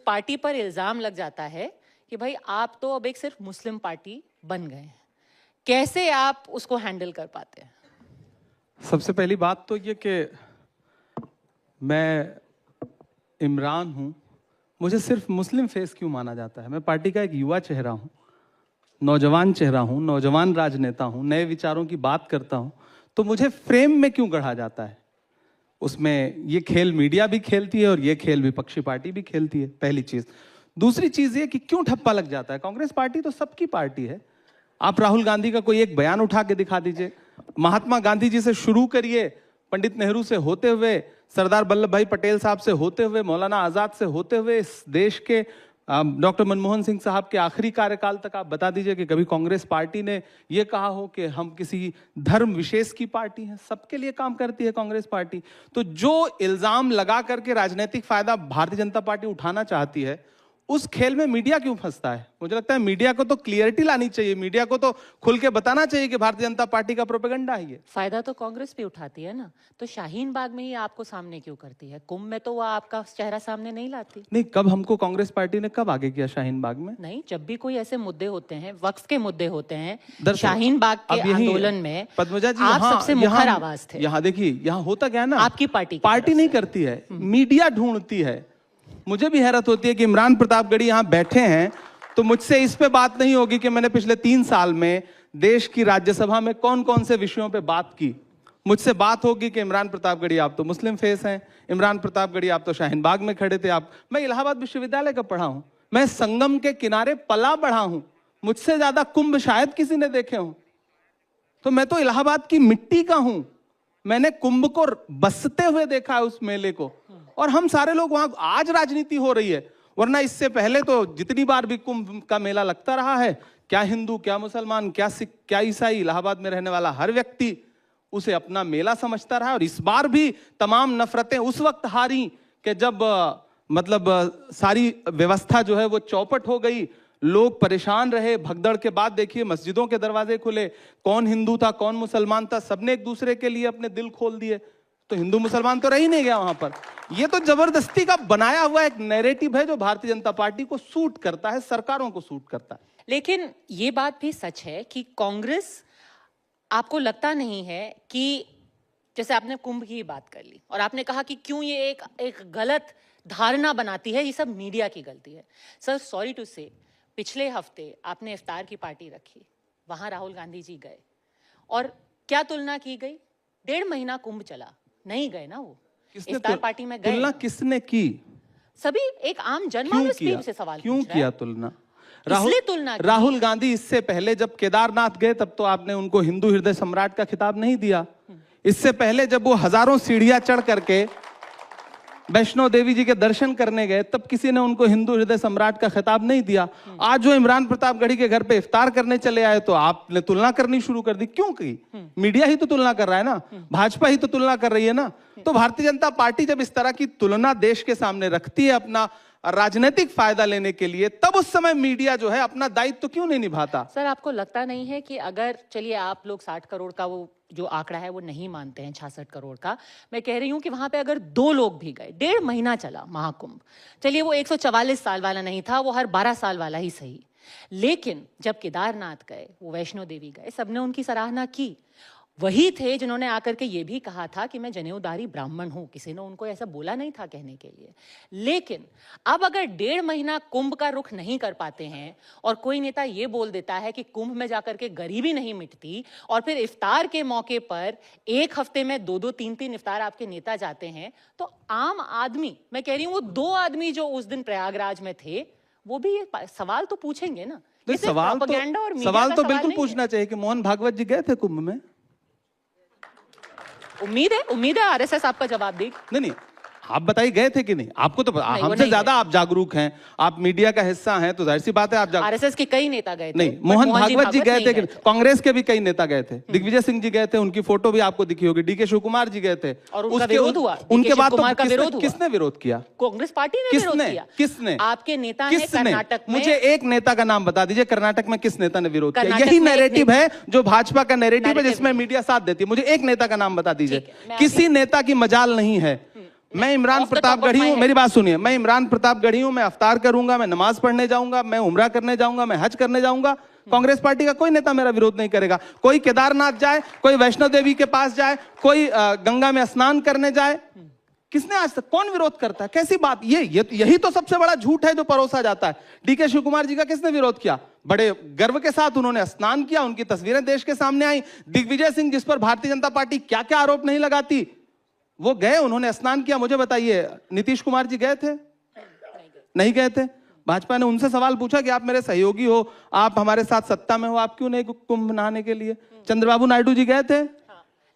Party पर इल्जाम लग जाता है कि भाई आप तो अब एक सिर्फ मुस्लिम पार्टी बन गए हैं, कैसे आप उसको हैंडल कर पाते हैं? सबसे पहली बात तो ये कि मैं इमरान हूं, मुझे सिर्फ मुस्लिम फेस क्यों माना जाता है? मैं पार्टी का एक युवा चेहरा हूं, नौजवान चेहरा हूं, नौजवान राजनेता हूं, नए विचारों की बात करता हूं, तो मुझे फ्रेम में क्यों गढ़ा जाता है? उसमें ये खेल मीडिया भी खेलती है और ये खेल विपक्षी पार्टी भी खेलती है, पहली चीज। दूसरी चीज ये कि क्यों ठप्पा लग जाता है? कांग्रेस पार्टी तो सबकी पार्टी है। आप राहुल गांधी का कोई एक बयान उठा के दिखा दीजिए, महात्मा गांधी जी से शुरू करिए, पंडित नेहरू से होते हुए, सरदार वल्लभ भाई पटेल साहब से होते हुए, मौलाना आजाद से होते हुए, इस देश के डॉक्टर मनमोहन सिंह साहब के आखिरी कार्यकाल तक आप बता दीजिए कि कभी कांग्रेस पार्टी ने यह कहा हो कि हम किसी धर्म विशेष की पार्टी हैं। सबके लिए काम करती है कांग्रेस पार्टी। तो जो इल्जाम लगा करके राजनीतिक फायदा भारतीय जनता पार्टी उठाना चाहती है, उस खेल में मीडिया क्यों फंसता है? मुझे लगता है मीडिया को तो क्लियरिटी लानी चाहिए, मीडिया को तो खुल के बताना चाहिए कि भारतीय जनता पार्टी का प्रोपेगेंडा है ये। फायदा तो कांग्रेस भी उठाती है ना, तो शाहीन बाग में ही आपको सामने क्यों करती है? कुंभ में तो वो आपका चेहरा सामने नहीं लाती। नहीं, कब हमको कांग्रेस पार्टी ने कब आगे किया शाहीन बाग में? नहीं, जब भी कोई ऐसे मुद्दे होते हैं, वक्फ के मुद्दे होते हैं, शाहीन बाग के आंदोलन में पद्मजा जी आप सबसे मुखर आवाज थे। यहाँ देखिए, यहाँ होता क्या है ना, आपकी पार्टी नहीं करती है, मीडिया ढूंढती है। मुझे भी हैरत होती है कि इमरान प्रतापगढ़ी यहाँ बैठे हैं, तो मुझसे इस पे बात नहीं होगी कि मैंने पिछले 3 साल में देश की राज्यसभा में कौन कौन से विषयों पे बात की। मुझसे बात होगी कि इमरान प्रतापगढ़ी आप तो मुस्लिम फेस हैं, इमरान प्रतापगढ़ी आप तो शाहीन बाग में खड़े थे। मैं इलाहाबाद विश्वविद्यालय का पढ़ा हूं, मैं संगम के किनारे पला बढ़ा हूं, मुझसे ज्यादा कुंभ शायद किसी ने देखे हो। तो मैं तो इलाहाबाद की मिट्टी का हूं, मैंने कुंभ को बसते हुए देखा है, उस मेले को। और हम सारे लोग वहां, आज राजनीति हो रही है, वरना इससे पहले तो जितनी बार भी कुंभ का मेला लगता रहा है, क्या हिंदू, क्या मुसलमान, क्या सिख, क्या ईसाई, इलाहाबाद में रहने वाला हर व्यक्ति उसे अपना मेला समझता रहा। और इस बार भी तमाम नफरतें उस वक्त हारी कि जब सारी व्यवस्था जो है वो चौपट हो गई, लोग परेशान रहे। भगदड़ के बाद देखिए मस्जिदों के दरवाजे खुले, कौन हिंदू था कौन मुसलमान था, सबने एक दूसरे के लिए अपने दिल खोल दिए। तो हिंदू मुसलमान तो रह ही नहीं गया वहां पर। ये तो जबरदस्ती का बनाया हुआ एक नैरेटिव है जो भारतीय जनता पार्टी को सूट करता है, सरकारों को सूट करता है। लेकिन ये बात भी सच है कि कांग्रेस, आपको लगता नहीं है कि जैसे आपने कुंभ की बात कर ली और आपने कहा कि क्यों ये एक गलत धारणा बनाती है, ये सब मीडिया की गलती है। सर, सॉरी टू से, पिछले हफ्ते आपने इफ्तार की पार्टी रखी, वहां राहुल गांधी जी गए और क्या तुलना की गई? 1.5 महीना कुंभ चला, नहीं गए ना वो इफ्तार पार्टी में गए। तुलना किसने की? सभी एक आम जनमानस भी से सवाल क्यों किया तुलना? तुलना राहुल गांधी इससे पहले जब केदारनाथ गए तब तो आपने उनको हिंदू हृदय सम्राट का खिताब नहीं दिया। इससे पहले जब वो हजारों सीढ़ियां चढ़ करके वैष्णो देवी जी के दर्शन करने गए तब किसी ने उनको हिंदू हृदय सम्राट का खिताब नहीं दिया। आज जो इमरान प्रतापगढ़ी के घर पे इफ्तार करने चले आए तो आपने तुलना करनी शुरू कर दी। क्यों की? मीडिया ही तो तुलना कर रहा है ना, भाजपा ही तो तुलना कर रही है ना। तो भारतीय जनता पार्टी जब इस तरह की तुलना देश के सामने रखती है अपना राजनीतिक फायदा लेने के लिए, तब उस समय मीडिया जो है अपना दायित्व तो क्यों नहीं निभाता? सर, आपको लगता नहीं है कि अगर, चलिए आप लोग 60 करोड़ का वो जो आंकड़ा है वो नहीं मानते हैं, 66 करोड़ का, मैं कह रही हूं कि वहां पे अगर 2 लोग भी गए, 1.5 महीना चला महाकुंभ, चलिए वो 144 साल वाला नहीं था, वो हर 12 साल वाला ही सही, लेकिन जब केदारनाथ गए, वो वैष्णो देवी गए, सबने उनकी सराहना की। वही थे जिन्होंने आकर के ये भी कहा था कि मैं जनेऊधारी ब्राह्मण हूं, किसी ने उनको ऐसा बोला नहीं था कहने के लिए। लेकिन अब अगर 1.5 महीना कुंभ का रुख नहीं कर पाते हैं और कोई नेता ये बोल देता है कि कुंभ में जाकर के गरीबी नहीं मिटती, और फिर इफ्तार के मौके पर एक हफ्ते में 2-2, 3-3 इफ्तार आपके नेता जाते हैं, तो आम आदमी, मैं कह रही हूं वो 2 आदमी जो उस दिन प्रयागराज में थे, वो भी ये सवाल तो पूछेंगे ना। सवाल तो बिल्कुल पूछना चाहिए कि मोहन भागवत जी गए थे कुंभ में। उम्मीद है आरएसएस आपका जवाब देगी। नहीं, आप बताइए गए थे कि नहीं? आपको तो हमसे ज्यादा आप जागरूक हैं, आप मीडिया का हिस्सा हैं, तो जाहिर सी बात है आप आरएसएस के कई नेता गए थे। नहीं, मोहन भागवत जी गए थे कि कांग्रेस के भी कई नेता गए थे। दिग्विजय सिंह जी गए थे, उनकी फोटो भी आपको दिखी होगी। डीके शिव कुमार जी गए थे और उनका विरोध हुआ। उनके बाद किसने विरोध किया? कांग्रेस पार्टी ने विरोध किया। किसने? आपके नेता हैं कर्नाटक में। मुझे एक नेता का नाम बता दीजिए, कर्नाटक में किस नेता ने विरोध किया? यही नैरेटिव है जो भाजपा का नैरेटिव है जिसमें मीडिया साथ देती है। मुझे एक नेता का नाम बता दीजिए। किसी नेता की मजाल नहीं है। मैं इमरान प्रतापगढ़ी हूं, मेरी बात सुनिए, मैं इमरान प्रतापगढ़ी हूं, मैं अफ्तार करूंगा, मैं नमाज पढ़ने जाऊंगा, मैं उम्रा करने जाऊंगा, मैं हज करने जाऊंगा। कांग्रेस पार्टी का कोई नेता मेरा विरोध नहीं करेगा। कोई केदारनाथ जाए, कोई वैष्णो देवी के पास जाए, कोई गंगा में स्नान करने जाए, किसने आज तक, कौन विरोध करता है? कैसी बात, यही तो सबसे बड़ा झूठ है जो परोसा जाता है। डीके शिव कुमार जी का किसने विरोध किया? बड़े गर्व के साथ उन्होंने स्नान किया, उनकी तस्वीरें देश के सामने आई। दिग्विजय सिंह, जिस पर भारतीय जनता पार्टी क्या क्या आरोप नहीं लगाती, वो गए, उन्होंने स्नान किया। मुझे बताइए, नीतीश कुमार जी गए थे? नहीं गए थे। भाजपा ने उनसे सवाल पूछा कि आप मेरे सहयोगी हो, आप हमारे साथ सत्ता में हो, आप क्यों नहीं कुंभ नहाने के लिए? चंद्रबाबू नायडू जी गए थे?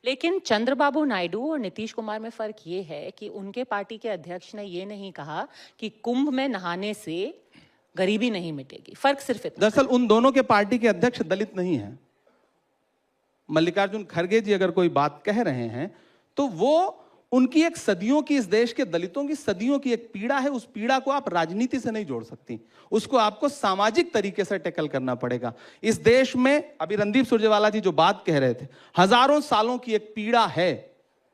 लेकिन चंद्रबाबु नायडू और नीतीश कुमार में फर्क ये है कि उनके पार्टी के अध्यक्ष ने ये नहीं कहा कि कुंभ में नहाने से गरीबी नहीं मिटेगी। फर्क सिर्फ इतना। दरअसल उन दोनों के पार्टी के अध्यक्ष दलित नहीं हैं। मल्लिकार्जुन खड़गे जी अगर कोई बात कह रहे हैं तो वो उनकी एक सदियों की, इस देश के दलितों की सदियों की एक पीड़ा है। उस पीड़ा को आप राजनीति से नहीं जोड़ सकती, उसको आपको सामाजिक तरीके से टैकल करना पड़ेगा। इस देश में अभी रणदीप सुरजेवाला जी जो बात कह रहे थे, हजारों सालों की एक पीड़ा है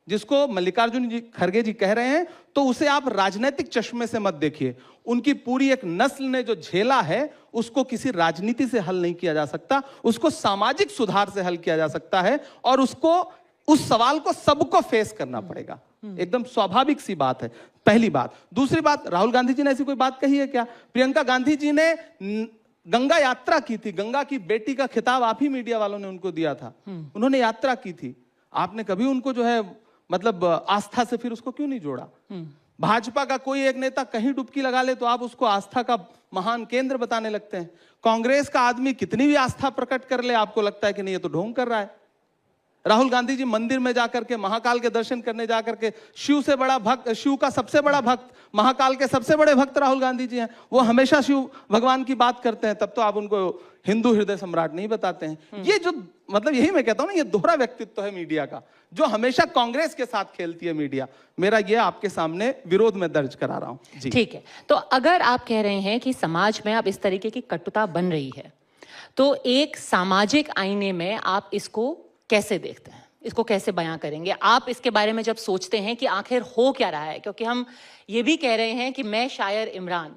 जिसको मल्लिकार्जुन जी खड़गे जी कह रहे हैं, तो उसे आप राजनीतिक चश्मे से मत देखिए। उनकी पूरी एक नस्ल ने जो झेला है उसको किसी राजनीति से हल नहीं किया जा सकता, उसको सामाजिक सुधार से हल किया जा सकता है, और उसको, उस सवाल को सबको फेस करना पड़ेगा। एकदम स्वाभाविक सी बात है, पहली बात। दूसरी बात, राहुल गांधी जी ने ऐसी कोई बात कही है क्या? प्रियंका गांधी जी ने गंगा यात्रा की थी, गंगा की बेटी का खिताब आप ही मीडिया वालों ने उनको दिया था, उन्होंने यात्रा की थी। आपने कभी उनको जो है मतलब आस्था से फिर उसको क्यों नहीं जोड़ा? भाजपा का कोई एक नेता कहीं डुबकी लगा ले तो आप उसको आस्था का महान केंद्र बताने लगते हैं। कांग्रेस का आदमी कितनी भी आस्था प्रकट कर ले, आपको लगता है कि नहीं ये तो ढोंग कर रहा है। राहुल गांधी जी मंदिर में जाकर के, महाकाल के दर्शन करने जाकर के, शिव से बड़ा भक्त, शिव का सबसे बड़ा भक्त, महाकाल के सबसे बड़े भक्त राहुल गांधी जी हैं। वो हमेशा शिव भगवान की बात करते हैं, तब तो आप उनको हिंदू हृदय सम्राट नहीं बताते हैं। ये जो मतलब, यही मैं कहता हूं ना, ये दोहरा व्यक्तित्व है मीडिया का, जो हमेशा कांग्रेस के साथ खेलती है मीडिया। मेरा ये आपके सामने विरोध में दर्ज करा रहा हूं। ठीक है, तो अगर आप कह रहे हैं कि समाज में अब इस तरीके की कटुता बन रही है, तो एक सामाजिक आईने में आप इसको कैसे देखते हैं, इसको कैसे बयां करेंगे? आप इसके बारे में जब सोचते हैं कि आखिर हो क्या रहा है, क्योंकि हम ये भी कह रहे हैं कि मैं शायर इमरान,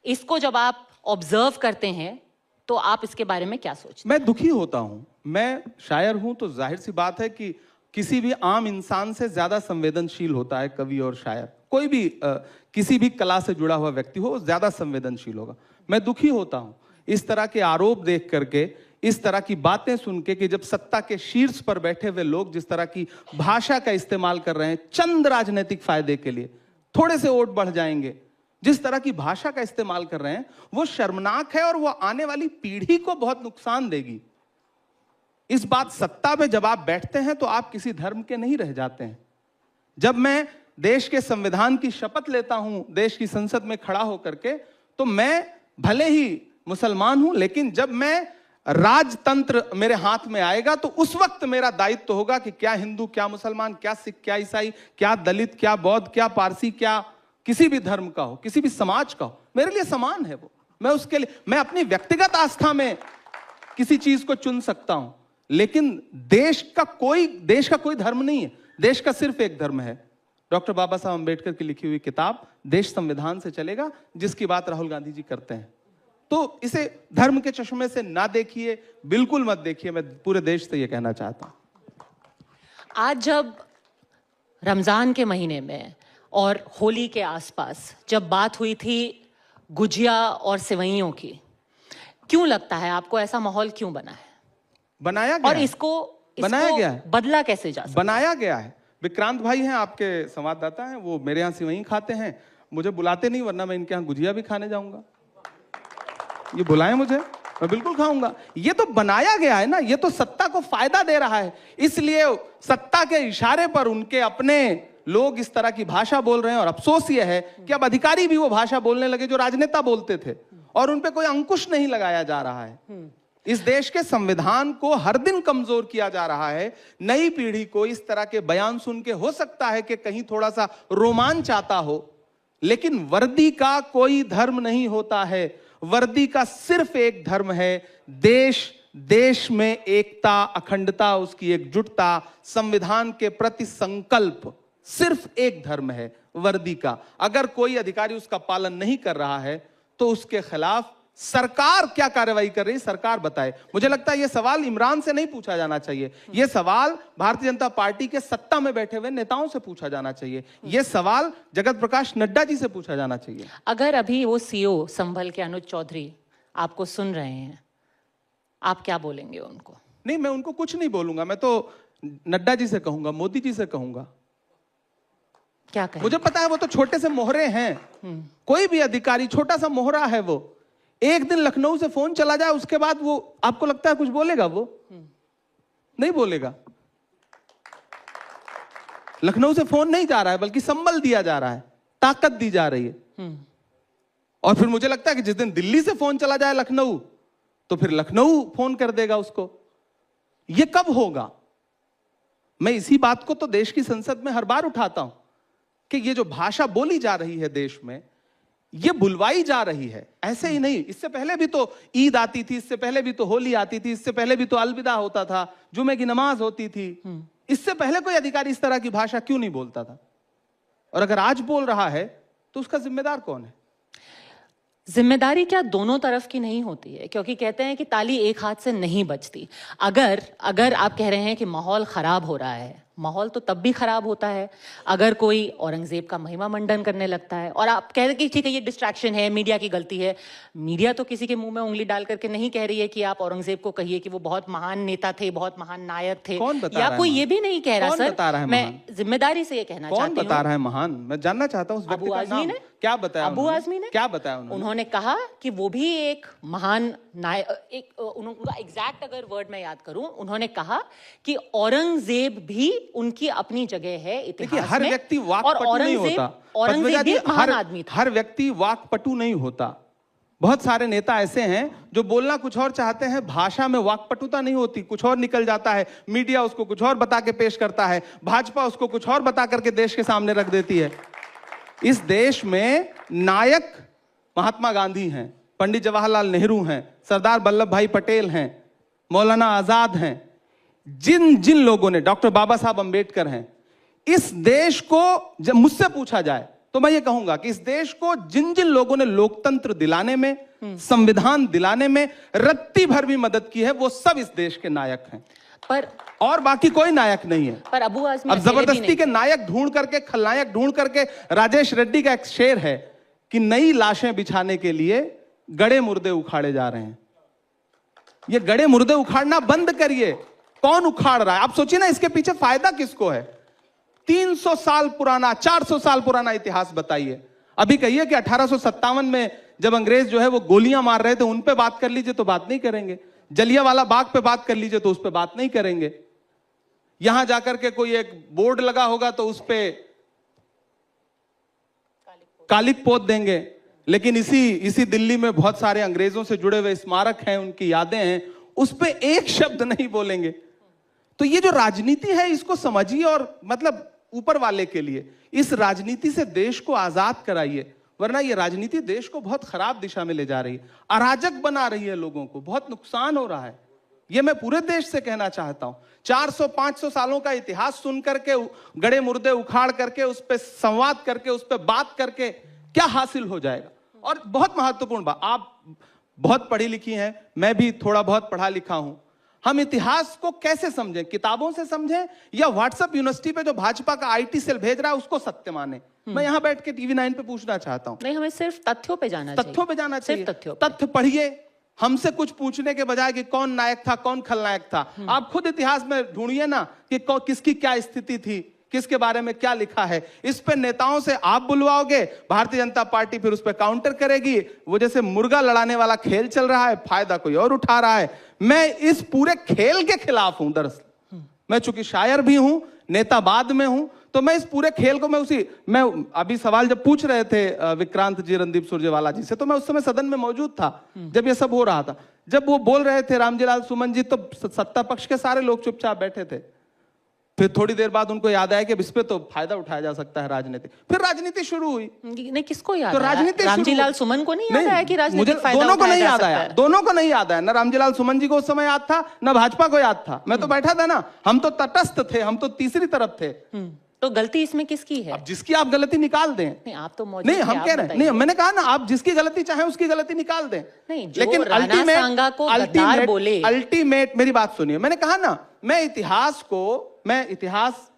इसको जब आप ऑब्जर्व करते हैं तो आप इसके बारे में क्या सोचते हैं? मैं दुखी होता हूं। मैं शायर हूं तो जाहिर सी बात है कि किसी भी आम इंसान से ज्यादा संवेदनशील होता है कवि और शायर। कोई भी किसी भी कला से जुड़ा हुआ व्यक्ति हो, ज्यादा संवेदनशील होगा। मैं दुखी होता हूं इस तरह के आरोप देख करके, इस तरह की बातें सुन के, कि जब सत्ता के शीर्ष पर बैठे हुए लोग जिस तरह की भाषा का इस्तेमाल कर रहे हैं चंद राजनीतिक फायदे के लिए, थोड़े से वोट बढ़ जाएंगे, जिस तरह की भाषा का इस्तेमाल कर रहे हैं वो शर्मनाक है, और वो आने वाली पीढ़ी को बहुत नुकसान देगी। इस बात, सत्ता में जब आप बैठते हैं तो आप किसी धर्म के नहीं रह जाते हैं। जब मैं देश के संविधान की शपथ लेता हूं देश की संसद में खड़ा होकर के, तो मैं भले ही मुसलमान हूं, लेकिन जब मैं राजतंत्र मेरे हाथ में आएगा तो उस वक्त मेरा दायित्व होगा कि क्या हिंदू, क्या मुसलमान, क्या सिख, क्या ईसाई, क्या दलित, क्या बौद्ध, क्या पारसी, क्या किसी भी धर्म का हो, किसी भी समाज का हो, मेरे लिए समान है वो। मैं उसके लिए, मैं अपनी व्यक्तिगत आस्था में किसी चीज को चुन सकता हूं, लेकिन देश का कोई धर्म नहीं है। देश का सिर्फ एक धर्म है, डॉक्टर बाबा साहब अंबेडकर की लिखी हुई किताब देश संविधान से चलेगा, जिसकी बात राहुल गांधी जी करते हैं। तो इसे धर्म के चश्मे से ना देखिए, बिल्कुल मत देखिए। मैं पूरे देश से यह कहना चाहता हूं। आज जब रमजान के महीने में और होली के आसपास जब बात हुई थी गुजिया और सेवइयों की, क्यों लगता है आपको ऐसा माहौल क्यों बना है? बनाया गया, और इसको बनाया गया है, बदला कैसे जा सकता? बनाया गया है। विक्रांत भाई हैं, आपके संवाददाता हैं, वो मेरे यहाँ सेवई खाते हैं, मुझे बुलाते नहीं, वरना मैं इनके यहाँ गुजिया भी खाने जाऊंगा। ये बुलाएं मुझे, मैं बिल्कुल खाऊंगा। ये तो बनाया गया है ना, ये तो सत्ता को फायदा दे रहा है, इसलिए सत्ता के इशारे पर उनके अपने लोग इस तरह की भाषा बोल रहे हैं। और अफसोस यह है कि अब अधिकारी भी वो भाषा बोलने लगे जो राजनेता बोलते थे, और उन पे कोई अंकुश नहीं लगाया जा रहा है। इस देश के संविधान को हर दिन कमजोर किया जा रहा है। नई पीढ़ी को इस तरह के बयान सुन के हो सकता है कि कहीं थोड़ा सा रोमांच आता हो, लेकिन वर्दी का कोई धर्म नहीं होता है। वर्दी का सिर्फ एक धर्म है, देश में एकता, अखंडता, उसकी एकजुटता, संविधान के प्रति संकल्प, सिर्फ एक धर्म है, वर्दी का। अगर कोई अधिकारी उसका पालन नहीं कर रहा है तो उसके खिलाफ सरकार क्या कार्रवाई कर रही है, सरकार बताए। मुझे लगता है यह सवाल इमरान से नहीं पूछा जाना चाहिए, यह सवाल भारतीय जनता पार्टी के सत्ता में बैठे हुए नेताओं से पूछा जाना चाहिए, यह सवाल जगत प्रकाश नड्डा जी से पूछा जाना चाहिए। अगर अभी वो सीओ संभल के अनुज चौधरी आपको सुन रहे हैं, आप क्या बोलेंगे उनको? नहीं, मैं उनको कुछ नहीं बोलूंगा, मैं तो नड्डा जी से कहूंगा, मोदी जी से कहूंगा। क्या कहें? मुझे पता है वो तो छोटे से मोहरे हैं, कोई भी अधिकारी छोटा सा मोहरा है। वो एक दिन लखनऊ से फोन चला जाए, उसके बाद वो आपको लगता है कुछ बोलेगा? वो नहीं बोलेगा। लखनऊ से फोन नहीं जा रहा है, बल्कि संबल दिया जा रहा है, ताकत दी जा रही है। और फिर मुझे लगता है कि जिस दिन दिल्ली से फोन चला जाए लखनऊ, तो फिर लखनऊ फोन कर देगा उसको। यह कब होगा? मैं इसी बात को तो देश की संसद में हर बार उठाता हूं कि ये जो भाषा बोली जा रही है देश में, ये बुलवाई जा रही है। ऐसे ही नहीं, इससे पहले भी तो ईद आती थी, इससे पहले भी तो होली आती थी, इससे पहले भी तो अलविदा होता था, जुमे की नमाज होती थी। इससे पहले कोई अधिकारी इस तरह की भाषा क्यों नहीं बोलता था? और अगर आज बोल रहा है तो उसका जिम्मेदार कौन है? जिम्मेदारी क्या दोनों तरफ की नहीं होती है? क्योंकि कहते हैं कि ताली एक हाथ से नहीं बजती। अगर आप कह रहे हैं कि माहौल खराब हो रहा है, माहौल तो तब भी खराब होता है अगर कोई औरंगजेब का महिमा मंडन करने लगता है। और आप कह रहे हैं कि ठीक है ये डिस्ट्रैक्शन है, मीडिया की गलती है। मीडिया तो किसी के मुंह में उंगली डाल करके नहीं कह रही है कि आप औरंगजेब को कहिए कि वो बहुत महान नेता थे, बहुत महान नायक थे। कौन बता या रहा है कोई महान? ये भी नहीं कह रहा। कौन सर बता रहा है मैं महान? जिम्मेदारी से ये कहना कौन चाहती बता हूँ। रहा है महान? मैं जानना चाहता हूँ उस व्यक्ति अबू का आजमी नाम। ने क्या बताया? अबू आजमी ने क्या बताया उन्होंने कहा कि वो भी एक महान नायक, उनका एग्जैक्ट अगर वर्ड मैं याद करूं, उन्होंने कहा कि औरंगजेब भी उनकी अपनी जगह है इतिहास हर में। व्यक्ति और वाकपटु नहीं होता। औरंगजेब भी एक महान आदमी था। हर व्यक्ति वाकपटु नहीं होता। बहुत सारे नेता ऐसे हैं जो बोलना कुछ और चाहते हैं, भाषा में वाकपटुता नहीं होती, कुछ और निकल जाता है, मीडिया उसको कुछ और बता के पेश करता है, भाजपा उसको कुछ और बता करके देश के सामने रख देती है। इस देश में नायक महात्मा गांधी हैं, पंडित जवाहरलाल नेहरू हैं, सरदार वल्लभ भाई पटेल हैं, मौलाना आजाद हैं। जिन जिन लोगों ने, डॉक्टर बाबा साहब अंबेडकर हैं, इस देश को जब मुझसे पूछा जाए तो मैं ये कहूंगा कि इस देश को जिन जिन लोगों ने लोकतंत्र दिलाने में, संविधान दिलाने में रत्ती भर भी मदद की है, वो सब इस देश के नायक हैं। पर और बाकी कोई नायक नहीं है। पर अबू आजमी अब जबरदस्ती के नायक ढूंढ करके, खलनायक ढूंढ करके, राजेश रेड्डी का एक शेर है कि नई लाशें बिछाने के लिए गड़े मुर्दे उखाड़े जा रहे हैं। ये गड़े मुर्दे उखाड़ना बंद करिए। कौन उखाड़ रहा है? आप सोचिए ना, इसके पीछे फायदा किसको है? 300 साल पुराना, 400 साल पुराना इतिहास बताइए। अभी कहिए कि 1857 में जब अंग्रेज जो है वो गोलियां मार रहे थे, उन पे बात कर लीजिए तो बात नहीं करेंगे। जलियांवाला बाग पे बात कर लीजिए तो उस पे बात नहीं करेंगे। यहां जाकर के कोई एक बोर्ड लगा होगा तो उस पे कालिक पोत देंगे। लेकिन इसी दिल्ली में बहुत सारे अंग्रेजों से जुड़े हुए स्मारक हैं, उनकी यादें हैं, उस पे एक शब्द नहीं बोलेंगे। तो ये जो राजनीति है, इसको समझिए और मतलब ऊपर वाले के लिए इस राजनीति से देश को आजाद कराइए, वरना ये राजनीति देश को बहुत खराब दिशा में ले जा रही है, अराजक बना रही है, लोगों को बहुत नुकसान हो रहा है। ये मैं पूरे देश से कहना चाहता हूं। 400-500 सालों का इतिहास सुन करके, गड़े मुर्दे उखाड़ करके, उस पर संवाद करके, उस पर बात करके क्या हासिल हो जाएगा? और बहुत महत्वपूर्ण बात, आप बहुत पढ़ी लिखी हैं, मैं भी थोड़ा बहुत पढ़ा लिखा हूं। हम इतिहास को कैसे समझें? किताबों से समझें या व्हाट्सएप यूनिवर्सिटी पे जो भाजपा का आईटी सेल भेज रहा है उसको सत्य माने? मैं यहां बैठ के टीवी 9 पे पूछना चाहता हूं। नहीं, हमें सिर्फ तथ्यों पे जाना चाहिए। तथ्यों पे जाना चाहिए। सिर्फ तथ्य पढ़िए, हमसे कुछ पूछने के बजाय कि कौन नायक था, कौन खलनायक था। आप खुद इतिहास में ढूंढिए ना कि किसकी क्या स्थिति थी, किसके बारे में क्या लिखा है। इस पे नेताओं से आप बुलवाओगे, भारतीय जनता पार्टी फिर उस पे काउंटर करेगी। वो जैसे मुर्गा लड़ाने वाला खेल चल रहा है, फायदा कोई और उठा रहा है। मैं इस पूरे खेल के खिलाफ हूं। दरअसल मैं चूंकि शायर भी हूं, नेता बाद में हूं, तो मैं इस पूरे खेल को मैं अभी सवाल जब पूछ रहे थे विक्रांत जी रणदीप सुरजेवाला जी से, तो मैं उस समय सदन में मौजूद था जब ये सब हो रहा था। जब वो बोल रहे थे रामजीलाल सुमन जी, तो सत्ता पक्ष के सारे लोग चुपचाप बैठे थे। फिर थोड़ी देर बाद उनको याद आया कि इस पे तो फायदा उठाया जा सकता है राजनीति। फिर राजनीति शुरू हुई। नहीं, किसको याद तो आया? राजनीति रामजीलाल सुमन को नहीं याद आया कि राजनीतिक फायदा दोनों को नहीं उठाया जा याद आया, सकता है? दोनों को नहीं याद आया। ना रामजीलाल सुमन जी को उस समय याद था, ना भाजपा को याद था। मैं तो बैठा था ना, हम तो तटस्थ थे, हम तो तीसरी तरफ थे। तो गलती इसमें किसकी है? अब जिसकी आप गलती निकाल दें। नहीं, आप तो मौजूद नहीं, थे, हम आप कह रहे हैं, बताइए। नहीं मैंने कहा ना, आप जिसकी गलती चाहे उसकी गलती निकाल दें। नहीं, जो लेकिन राणा सांगा को गद्दार बोले। अल्टीमेट मेरी बात सुनिए, मैंने कहा ना,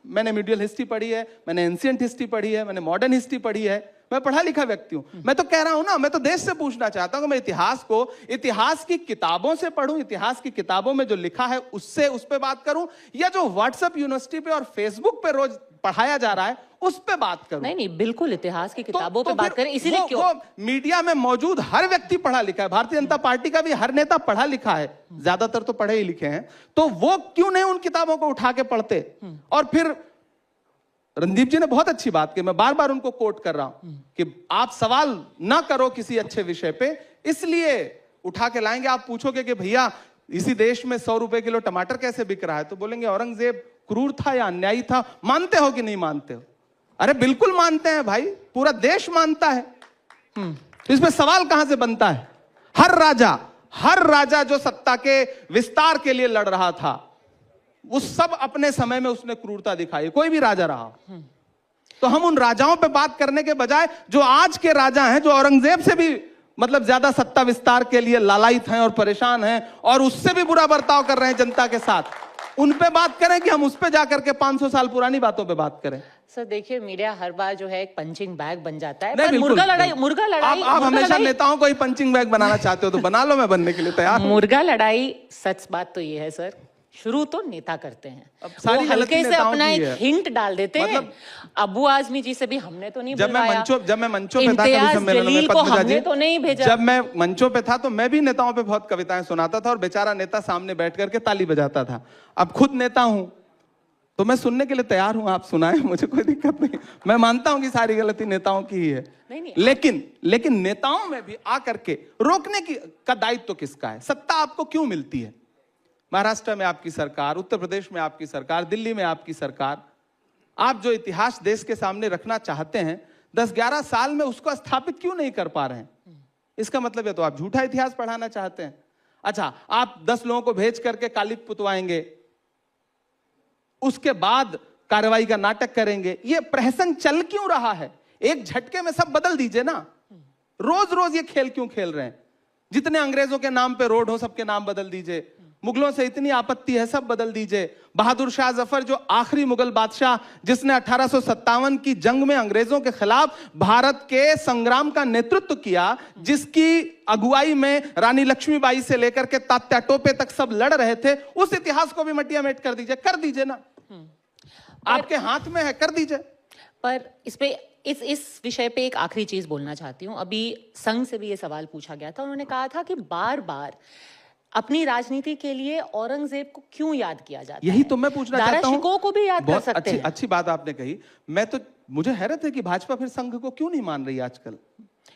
मैंने मीडियल हिस्ट्री पढ़ी है, मैंने एंशिएंट हिस्ट्री पढ़ी है, मैंने मॉडर्न हिस्ट्री पढ़ी है, मैं पढ़ा लिखा व्यक्ति हूं। मैं तो कह रहा हूं ना, मैं तो देश से पूछना चाहता हूं कि मैं इतिहास की किताबों से पढ़ूं, इतिहास की किताबों में जो लिखा है उससे उस पे बात करूं, या जो व्हाट्सएप यूनिवर्सिटी पे और फेसबुक पे रोज पढ़ाया जा रहा है उस पे बात करूं। नहीं नहीं, बिल्कुल इतिहास की किताबों पे बात करें, इसीलिए क्यों? वो मीडिया में मौजूद हर व्यक्ति पढ़ा लिखा है, भारतीय जनता पार्टी का भी हर नेता पढ़ा लिखा है, ज्यादातर तो पढ़े ही लिखे हैं, तो वो क्यों नहीं उन किताबों को उठा के पढ़ते? और फिर रणदीप जी ने बहुत अच्छी बात की, मैं बार बार उनको कोट कर रहा हूं कि आप सवाल ना करो किसी अच्छे विषय पे, इसलिए उठा के लाएंगे। आप पूछोगे कि भैया इसी देश में 100 रुपए किलो टमाटर कैसे बिक रहा है, तो बोलेंगे औरंगजेब क्रूर था या अन्यायी था। मानते हो कि नहीं मानते हो? अरे बिल्कुल मानते हैं भाई, पूरा देश मानता है। तो इसमें सवाल कहां से बनता है? हर राजा जो सत्ता के विस्तार के लिए लड़ रहा था, उस सब अपने समय में उसने क्रूरता दिखाई, कोई भी राजा रहा। तो हम उन राजाओं पे बात करने के बजाय जो आज के राजा हैं, जो औरंगजेब से भी मतलब ज्यादा सत्ता विस्तार के लिए लालायित हैं और परेशान हैं और उससे भी बुरा बर्ताव कर रहे हैं जनता के साथ, उन पे बात करें कि हम उस पे जाकर के 500 साल पुरानी बातों पे बात करें? सर देखिए, मीडिया हर बार जो है एक पंचिंग बैग बन जाता है। नहीं, पर मुर्गा लड़ाई आप हमेशा नेताओं को ही पंचिंग बैग बनाना चाहते हो, तो बना लो, मैं बनने के लिए तैयार हूं। मुर्गा लड़ाई, सच बात तो ये है सर, शुरू तो नेता करते हैं, अब सारी वो हल्के से नेताओं अपना की एक है। हिंट डाल देते हैं। अबू आजमी जी से भी हमने तो नहीं बुलवाया, जब मैं मंचों पे था कभी इम्तियाज सम्मेलन में, जलील को पद्मजा हमने जी, तो नहीं भेजा। जब मैं मंचों पे था तो मैं भी नेताओं पे बहुत कविताएं सुनाता था और बेचारा नेता सामने बैठ करके ताली बजाता था। अब खुद नेता हूं तो मैं सुनने के लिए तैयार हूं, आप सुनाएं, मुझे कोई दिक्कत नहीं। मैं मानता हूं कि सारी गलती नेताओं की ही है, नहीं, लेकिन नेताओं में भी आकर के रोकने का दायित्व तो किसका है? सत्ता आपको क्यों मिलती है? महाराष्ट्र में आपकी सरकार, उत्तर प्रदेश में आपकी सरकार, दिल्ली में आपकी सरकार, आप जो इतिहास देश के सामने रखना चाहते हैं 10-11 साल में उसको स्थापित क्यों नहीं कर पा रहे हैं? इसका मतलब है तो आप झूठा इतिहास पढ़ाना चाहते हैं। अच्छा, आप 10 लोगों को भेज करके कालिक पुतवाएंगे, उसके बाद कार्रवाई का नाटक करेंगे, ये प्रहसन चल क्यों रहा है? एक झटके में सब बदल दीजिए ना। रोज रोज ये खेल क्यों खेल रहे हैं? जितने अंग्रेजों के नाम पे रोड हो सबके नाम बदल दीजिए, मुगलों से इतनी आपत्ति है सब बदल दीजिए। बहादुर शाह जफर जो आखिरी मुगल बादशाह जिसने 1857 की जंग में अंग्रेजों के खिलाफ भारत के संग्राम का नेतृत्व किया, जिसकी अगुवाई में रानी लक्ष्मीबाई से लेकर के तात्या टोपे तक सब लड़ रहे थे, उस इतिहास को भी मटिया मेट कर दीजिए ना। आपके हाथ में है, कर दीजिए। पर इस विषय पे एक आखिरी चीज बोलना चाहती हूँ। अभी संघ से भी ये सवाल पूछा गया था, उन्होंने कहा था कि बार बार अपनी राजनीति के लिए औरंगजेब को क्यों याद किया जाता है? यही तो मैं पूछना चाहता हूं। दारा शिकोह को भी याद कर सकते हैं। अच्छी बात आपने कही। मुझे हैरत है कि भाजपा फिर संघ को क्यों नहीं मान रही आजकल?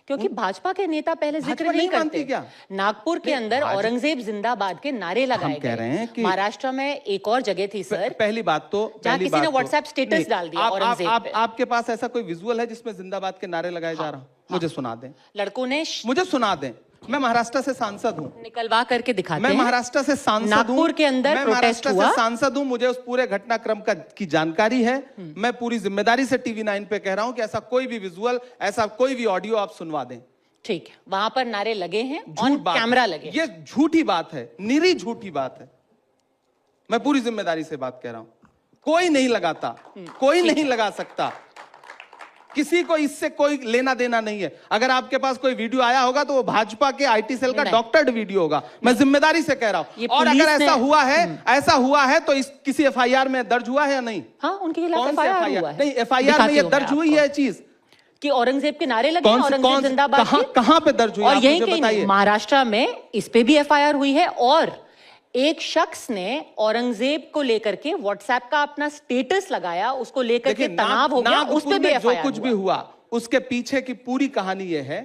क्योंकि भाजपा के नेता पहले जिक्र नहीं करते। क्या नागपुर के अंदर औरंगजेब जिंदाबाद के नारे लगाए कह रहे हैं कि महाराष्ट्र में एक और जगह थी सर, पहली बात तो जहां किसी ने व्हाट्सएप स्टेटस डाल दिया औरंगजेब पे। आपके पास ऐसा कोई विजुअल है जिसमें जिंदाबाद के नारे लगाए जा रहा हूं? मुझे सुना दें। लड़कों ने मुझे सुना दें। मैं महाराष्ट्र से सांसद हूं, निकलवा करके दिखाते हैं। मैं महाराष्ट्र से सांसद हूं, नागपुर के अंदर मैं प्रोटेस्ट महाराष्ट्र हुआ। से सांसद हूं, मुझे उस पूरे घटनाक्रम की जानकारी है। मैं पूरी जिम्मेदारी से टीवी 9 पे कह रहा हूं कि ऐसा कोई भी विजुअल, ऐसा कोई भी ऑडियो आप सुनवा दें। ठीक है, वहां पर नारे लगे हैं, ऑन कैमरा लगे। ये झूठी बात है, निरी झूठी बात है। मैं पूरी जिम्मेदारी से बात कह रहा हूं, कोई नहीं लगाता, कोई नहीं लगा सकता, किसी को इससे कोई लेना देना नहीं है। अगर आपके पास कोई वीडियो आया होगा तो वो भाजपा के आईटी सेल का डॉक्टर्ड वीडियो होगा, मैं जिम्मेदारी से कह रहा हूं। और अगर ऐसा हुआ है तो किसी एफआईआर में दर्ज हुआ है या नहीं? हाँ, उनके खिलाफ एफआईआर हुआ है। नहीं, एफआईआर में ये दर्ज हुई है चीज कि औरंगजेब के नारे लगे, औरंगजेब जिंदाबाद, कहां पे दर्ज हुई? और यही कहीं महाराष्ट्र में इस पे भी एफआईआर हुई है। और एक शख्स ने औरंगजेब को लेकर के व्हाट्सएप का अपना स्टेटस लगाया, उसको लेकर के तनाव हो गया, उस पे भी एफआईआर जो कुछ भी हुआ उसके पीछे की पूरी कहानी यह है,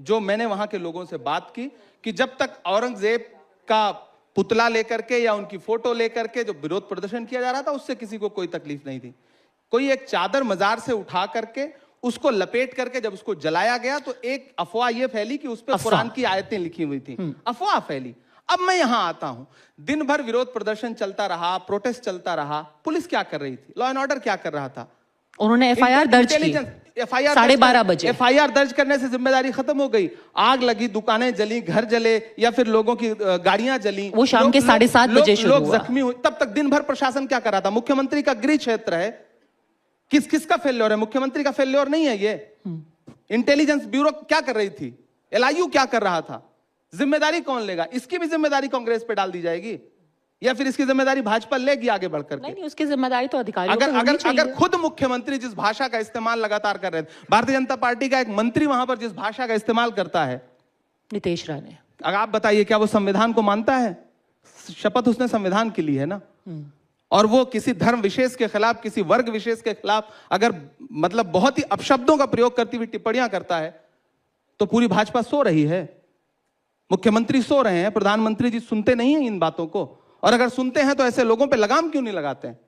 जो मैंने वहां के लोगों से बात की, कि जब तक औरंगजेब का पुतला लेकर के या उनकी फोटो लेकर के जो विरोध प्रदर्शन किया जा रहा था, उससे किसी को कोई तकलीफ नहीं थी। कोई एक चादर मजार से उठा करके उसको लपेट करके जब उसको जलाया गया तो एक अफवाह यह फैली कि उस पर कुरान की आयतें लिखी हुई थी, अफवाह फैली। अब मैं यहां आता हूं, दिन भर विरोध प्रदर्शन चलता रहा, प्रोटेस्ट चलता रहा, पुलिस क्या कर रही थी, लॉ एंड ऑर्डर क्या कर रहा था? उन्होंने FIR दर्ज की FIR 12:30 बजे। FIR दर्ज करने से जिम्मेदारी खत्म हो गई। आग लगी, दुकानें जली, घर जले, या फिर लोगों की गाड़ियां जली, वो शाम के 7:30 बजे शुरू लोग हुआ। जख्मी हुए। तब तक दिन भर प्रशासन क्या कर रहा था? मुख्यमंत्री का गृह क्षेत्र है, किसका फेल्योर है? मुख्यमंत्री का फेल्योर नहीं है ये। इंटेलिजेंस ब्यूरो क्या कर रही थी? LIU क्या कर रहा था? जिम्मेदारी कौन लेगा? इसकी भी जिम्मेदारी कांग्रेस पे डाल दी जाएगी, या फिर इसकी जिम्मेदारी भाजपा लेगी आगे बढ़कर के? नहीं, उसकी जिम्मेदारी तो अधिकारियों अगर को होनी अगर चाहिए। अगर खुद मुख्यमंत्री जिस भाषा का इस्तेमाल लगातार कर रहे थे, भारतीय जनता पार्टी का एक मंत्री वहां पर जिस भाषा का इस्तेमाल करता है, नितेश राणे, अगर आप बताइए क्या वो संविधान को मानता है? शपथ उसने संविधान की ली है ना। और वो किसी धर्म विशेष के खिलाफ, किसी वर्ग विशेष के खिलाफ अगर मतलब बहुत ही अपशब्दों का प्रयोग करती हुई टिप्पणियां करता है, तो पूरी भाजपा सो रही है, मुख्यमंत्री सो रहे हैं, प्रधानमंत्री जी सुनते नहीं हैं इन बातों को। और अगर सुनते हैं तो ऐसे लोगों पे लगाम क्यों नहीं लगाते हैं?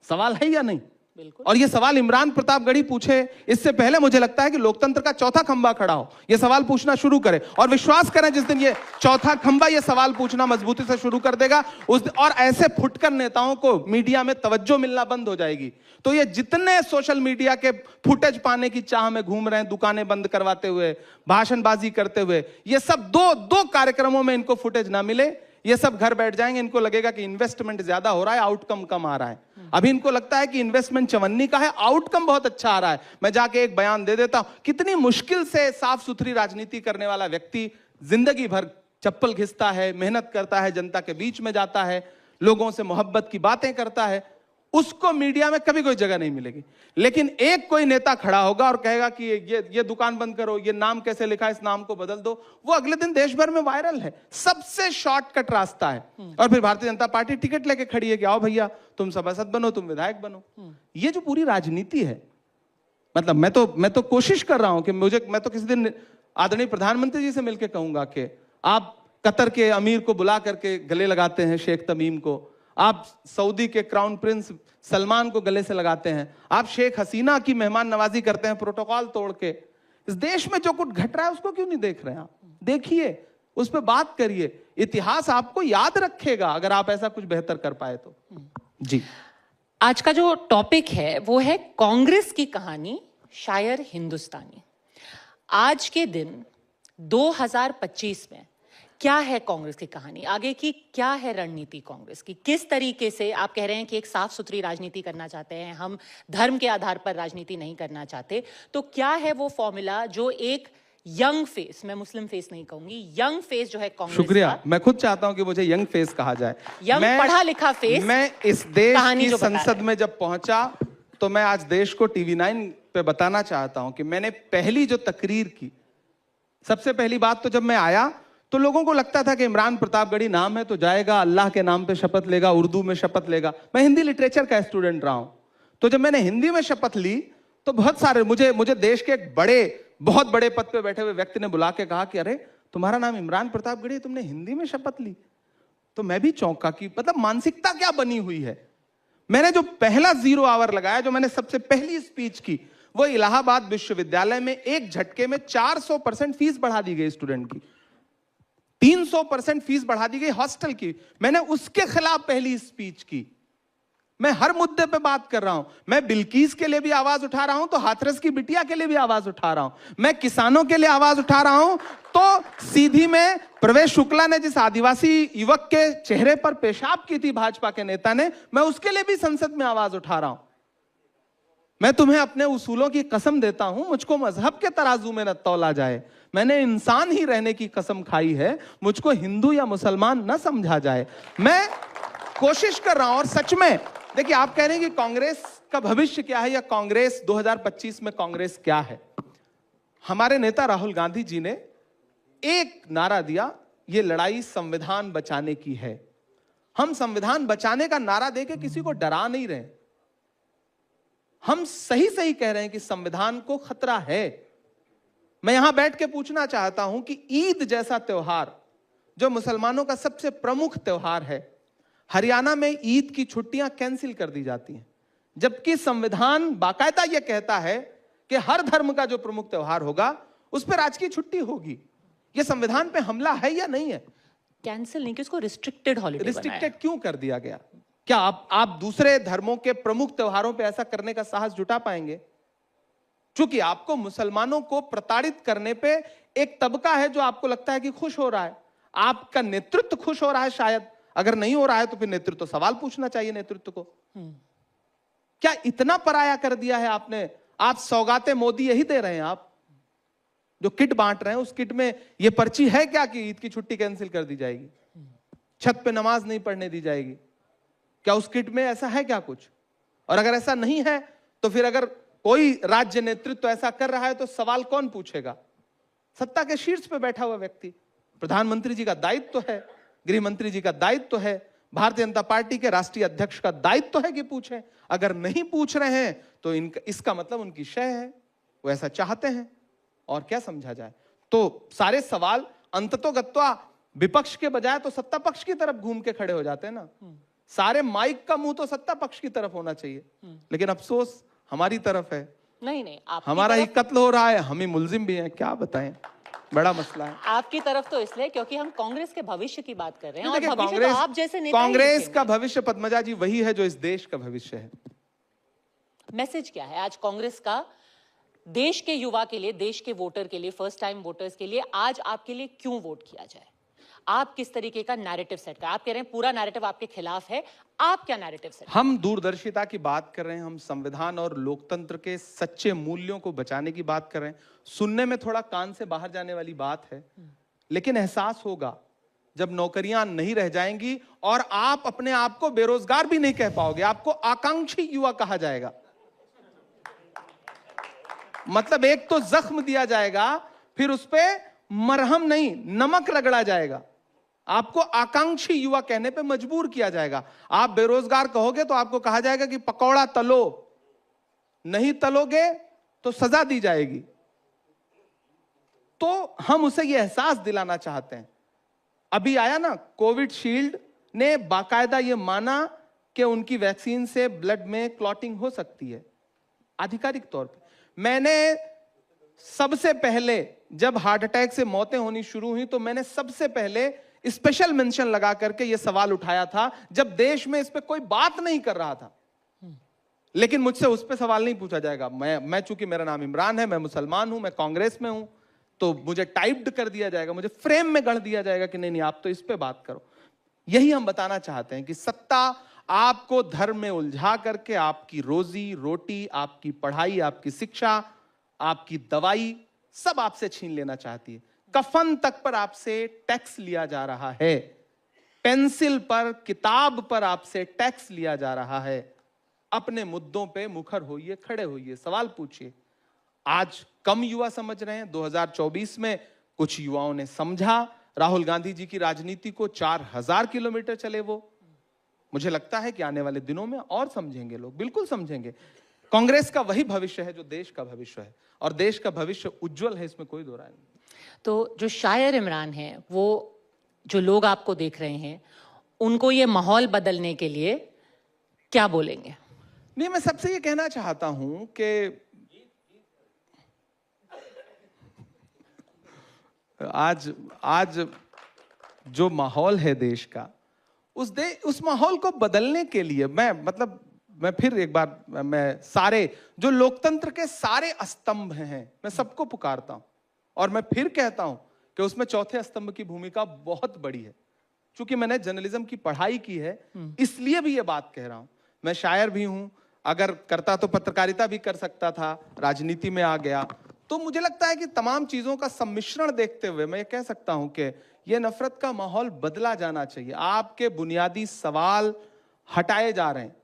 सवाल है या नहीं? बिल्कुल। और ये सवाल इमरान प्रतापगढ़ी पूछे, इससे पहले मुझे लगता है कि लोकतंत्र का चौथा खंबा खड़ा हो, ये सवाल पूछना शुरू करे। और विश्वास करें, जिस दिन ये चौथा खंबा ये सवाल पूछना मजबूती से शुरू कर देगा, उस और ऐसे फुटकर नेताओं को मीडिया में तवज्जो मिलना बंद हो जाएगी। तो ये जितने सोशल मीडिया के फुटेज पाने की चाह में घूम रहे हैं, दुकानें बंद करवाते हुए, भाषणबाजी करते हुए, ये सब दो कार्यक्रमों में इनको फुटेज ना मिले, ये सब घर बैठ जाएंगे। इनको लगेगा कि इन्वेस्टमेंट ज्यादा हो रहा है, आउटकम कम आ रहा है। अभी इनको लगता है कि इन्वेस्टमेंट 54 का है, आउटकम बहुत अच्छा आ रहा है। मैं जाके एक बयान दे देता हूं, कितनी मुश्किल से साफ सुथरी राजनीति करने वाला व्यक्ति जिंदगी भर चप्पल घिसता है, मेहनत करता है, जनता के बीच में जाता है, लोगों से मोहब्बत की बातें करता है, उसको मीडिया में कभी कोई जगह नहीं मिलेगी। लेकिन एक कोई नेता खड़ा होगा और कहेगा कि ये दुकान बंद करो, ये नाम कैसे लिखा है, इस नाम को बदल दो, वो अगले दिन देश भर में वायरल है। सबसे शॉर्टकट रास्ता है। और फिर भारतीय जनता पार्टी टिकट लेके खड़ी है कि आओ भैया, तुम सभासद बनो, तुम विधायक बनो। ये जो पूरी राजनीति है, मतलब मैं तो कोशिश कर रहा हूं कि मैं तो किसी दिन आदरणीय प्रधानमंत्री जी से मिलकर कहूंगा कि आप कतर के अमीर को बुला करके गले लगाते हैं, शेख तमीम को, आप सऊदी के क्राउन प्रिंस सलमान को गले से लगाते हैं, आप शेख हसीना की मेहमान नवाजी करते हैं प्रोटोकॉल तोड़ के। इस देश में जो कुछ घट रहा है उसको क्यों नहीं देख रहे हैं आप? देखिए, उस पर बात करिए। इतिहास आपको याद रखेगा अगर आप ऐसा कुछ बेहतर कर पाए तो। जी, आज का जो टॉपिक है वो है कांग्रेस की कहानी, शायर हिंदुस्तानी। आज के दिन 2025 में क्या है कांग्रेस की कहानी, आगे की क्या है रणनीति कांग्रेस की? किस तरीके से आप कह रहे हैं कि एक साफ सुथरी राजनीति करना चाहते हैं, हम धर्म के आधार पर राजनीति नहीं करना चाहते, तो क्या है वो फॉर्मूला जो एक यंग फेस, मैं मुस्लिम फेस नहीं कहूंगी, यंग फेस जो है कांग्रेस शुक्रिया। का, मैं खुद चाहता हूं कि मुझे यंग फेस कहा जाए। यंग पढ़ा लिखा फेस। मैं इस देश कहानी की जो बता रहा संसद है। में जब पहुंचा तो मैं आज देश को TV9 पे बताना चाहता हूं कि मैंने पहली जो तकरीर की, सबसे पहली बात तो जब मैं आया तो लोगों को लगता था कि इमरान प्रतापगढ़ी नाम है तो जाएगा, अल्लाह के नाम पे शपथ लेगा, उर्दू में शपथ लेगा। मैं हिंदी लिटरेचर का स्टूडेंट रहा हूं, तो जब मैंने हिंदी में शपथ ली तो बहुत सारे मुझे देश के एक बहुत बड़े पद पे बैठे हुए व्यक्ति ने बुला के कहा कि अरे तुम्हारा नाम इमरान प्रतापगढ़ी है, तुमने हिंदी में शपथ ली। तो मैं भी चौंका कि मतलब मानसिकता क्या बनी हुई है। मैंने जो पहला 0 आवर लगाया, जो मैंने सबसे पहली स्पीच की, वो इलाहाबाद विश्वविद्यालय में एक झटके में 400% फीस बढ़ा दी गई स्टूडेंट की, 300% फीस बढ़ा दी गई हॉस्टल की। मैंने उसके खिलाफ पहली स्पीच की। मैं हर मुद्दे पे बात कर रहा हूं। मैं बिल्कीस के लिए भी आवाज उठा रहा हूं तो हाथरस की बिटिया के लिए भी आवाज उठा रहा हूं। मैं किसानों के लिए आवाज उठा रहा हूं तो सीधी में प्रवेश शुक्ला ने जिस आदिवासी युवक के चेहरे पर पेशाब की थी भाजपा के नेता ने, मैं उसके लिए भी संसद में आवाज उठा रहा हूं। मैं तुम्हें अपने उसूलों की कसम देता हूं, मुझको मजहब के तराजू में न तौला जाए। मैंने इंसान ही रहने की कसम खाई है, मुझको हिंदू या मुसलमान न समझा जाए। मैं कोशिश कर रहा हूं। और सच में देखिए, आप कह रहे हैं कि कांग्रेस का भविष्य क्या है या कांग्रेस 2025 में कांग्रेस क्या है। हमारे नेता राहुल गांधी जी ने एक नारा दिया, ये लड़ाई संविधान बचाने की है। हम संविधान बचाने का नारा देके किसी को डरा नहीं रहे, हम सही सही कह रहे हैं कि संविधान को खतरा है। मैं यहां बैठ के पूछना चाहता हूं कि ईद जैसा त्योहार, जो मुसलमानों का सबसे प्रमुख त्योहार है, हरियाणा में ईद की छुट्टियां कैंसिल कर दी जाती हैं, जबकि संविधान बाकायदा यह कहता है कि हर धर्म का जो प्रमुख त्योहार होगा उस पर राजकीय छुट्टी होगी। यह संविधान पे हमला है या नहीं है? कैंसिल नहीं कि उसको रिस्ट्रिक्टेड हॉलिडे रिस्ट्रिक्टेड क्यों कर दिया गया? क्या आप दूसरे धर्मों के प्रमुख त्योहारों पे ऐसा करने का साहस जुटा पाएंगे? क्योंकि आपको मुसलमानों को प्रताड़ित करने पे एक तबका है जो आपको लगता है कि खुश हो रहा है, आपका नेतृत्व खुश हो रहा है शायद। अगर नहीं हो रहा है तो फिर नेतृत्व तो सवाल पूछना चाहिए नेतृत्व को। क्या इतना पराया कर दिया है आपने? आप सौगातें मोदी यही दे रहे हैं, आप जो किट बांट रहे हैं उस किट में ये पर्ची है क्या कि ईद की छुट्टी कैंसिल कर दी जाएगी, छत पे नमाज नहीं पढ़ने दी जाएगी? क्या उस किट में ऐसा है क्या कुछ? और अगर ऐसा नहीं है तो फिर अगर कोई राज्य नेतृत्व ऐसा कर रहा है तो सवाल कौन पूछेगा? सत्ता के शीर्ष पे बैठा हुआ व्यक्ति, प्रधानमंत्री जी का दायित्व है, गृह मंत्री जी का दायित्व है, भारतीय जनता पार्टी के राष्ट्रीय अध्यक्ष का दायित्व है कि पूछें। अगर नहीं पूछ रहे हैं तो इसका मतलब उनकी शय है, वो ऐसा चाहते हैं, और क्या समझा जाए? तो सारे सवाल अंततोगत्वा विपक्ष के बजाय तो सत्ता पक्ष की तरफ घूम के खड़े हो जाते हैं ना। सारे माइक का मुंह तो सत्ता पक्ष की तरफ होना चाहिए, लेकिन अफसोस हमारी तरफ है। नहीं, हमारा ही कत्ल हो रहा है, हम ही मुलजिम भी हैं, क्या बताएं, बड़ा मसला है। आपकी तरफ तो इसलिए क्योंकि हम कांग्रेस के भविष्य की बात कर रहे हैं, और भविष्य कांग्रेस, तो आप जैसे नेता ही कांग्रेस लिखेंगे। का भविष्य पद्मजा जी वही है जो इस देश का भविष्य है। मैसेज क्या है आज कांग्रेस का देश के युवा के लिए, देश के वोटर के लिए, फर्स्ट टाइम वोटर्स के लिए? आज आपके लिए क्यों वोट किया जाए? आप किस तरीके का नैरेटिव सेट कर? आप कह रहे हैं पूरा नैरेटिव आपके खिलाफ है, आप क्या नैरेटिव सेट? हम दूरदर्शिता की बात कर रहे हैं, हम संविधान और लोकतंत्र के सच्चे मूल्यों को बचाने की बात कर रहे हैं। सुनने में थोड़ा कान से बाहर जाने वाली बात है, लेकिन एहसास होगा जब नौकरियां नहीं रह जाएंगी और आप अपने आप को बेरोजगार भी नहीं कह पाओगे, आपको आकांक्षी युवा कहा जाएगा। मतलब एक तो जख्म दिया जाएगा, फिर उस पे मरहम नहीं नमक रगड़ा जाएगा, आपको आकांक्षी युवा कहने पे मजबूर किया जाएगा। आप बेरोजगार कहोगे तो आपको कहा जाएगा कि पकौड़ा तलो, नहीं तलोगे तो सजा दी जाएगी। तो हम उसे यह एहसास दिलाना चाहते हैं। अभी आया ना कोविशील्ड ने बाकायदा यह माना कि उनकी वैक्सीन से ब्लड में क्लॉटिंग हो सकती है, आधिकारिक तौर पे। मैंने सबसे पहले जब हार्ट अटैक से मौतें होनी शुरू हुई तो मैंने सबसे पहले स्पेशल मेंशन लगा करके यह सवाल उठाया था, जब देश में इस पे कोई बात नहीं कर रहा था। लेकिन मुझसे उस पे सवाल नहीं पूछा जाएगा। मैं चूंकि मेरा नाम इमरान है, मैं मुसलमान हूं, मैं कांग्रेस में हूं, तो मुझे टाइप्ड कर दिया जाएगा, मुझे फ्रेम में गढ़ दिया जाएगा कि नहीं आप तो इस पे बात करो। यही हम बताना चाहते हैं कि सत्ता आपको धर्म में उलझा करके आपकी रोजी रोटी, आपकी पढ़ाई, आपकी शिक्षा, आपकी दवाई सब आपसे छीन लेना चाहती है। कफन तक पर आपसे टैक्स लिया जा रहा है, पेंसिल पर, किताब पर आपसे टैक्स लिया जा रहा है। अपने मुद्दों पे मुखर होइए, खड़े होइए, सवाल पूछिए। आज कम युवा समझ रहे हैं, 2024 में कुछ युवाओं ने समझा। राहुल गांधी जी की राजनीति को 4000 किलोमीटर चले वो। मुझे लगता है कि आने वाले दिनों में और समझेंगे लोग, बिल्कुल समझेंगे। कांग्रेस का वही भविष्य है जो देश का भविष्य है, और देश का भविष्य उज्जवल है, इसमें कोई दो राय नहीं। तो जो शायर इमरान है, वो जो लोग आपको देख रहे हैं, उनको ये माहौल बदलने के लिए क्या बोलेंगे? नहीं, मैं सबसे ये कहना चाहता हूं कि आज जो माहौल है देश का, उस माहौल को बदलने के लिए मैं फिर एक बार सारे जो लोकतंत्र के सारे स्तंभ हैं, मैं सबको पुकारता हूं, और मैं फिर कहता हूं कि उसमें चौथे स्तंभ की भूमिका बहुत बड़ी है। चूंकि मैंने जर्नलिज्म की पढ़ाई की है, इसलिए भी ये बात कह रहा हूं। मैं शायर भी हूं, अगर करता तो पत्रकारिता भी कर सकता था, राजनीति में आ गया। तो मुझे लगता है कि तमाम चीजों का सम्मिश्रण देखते हुए मैं ये कह सकता हूं कि यह नफरत का माहौल बदला जाना चाहिए। आपके बुनियादी सवाल हटाए जा रहे हैं।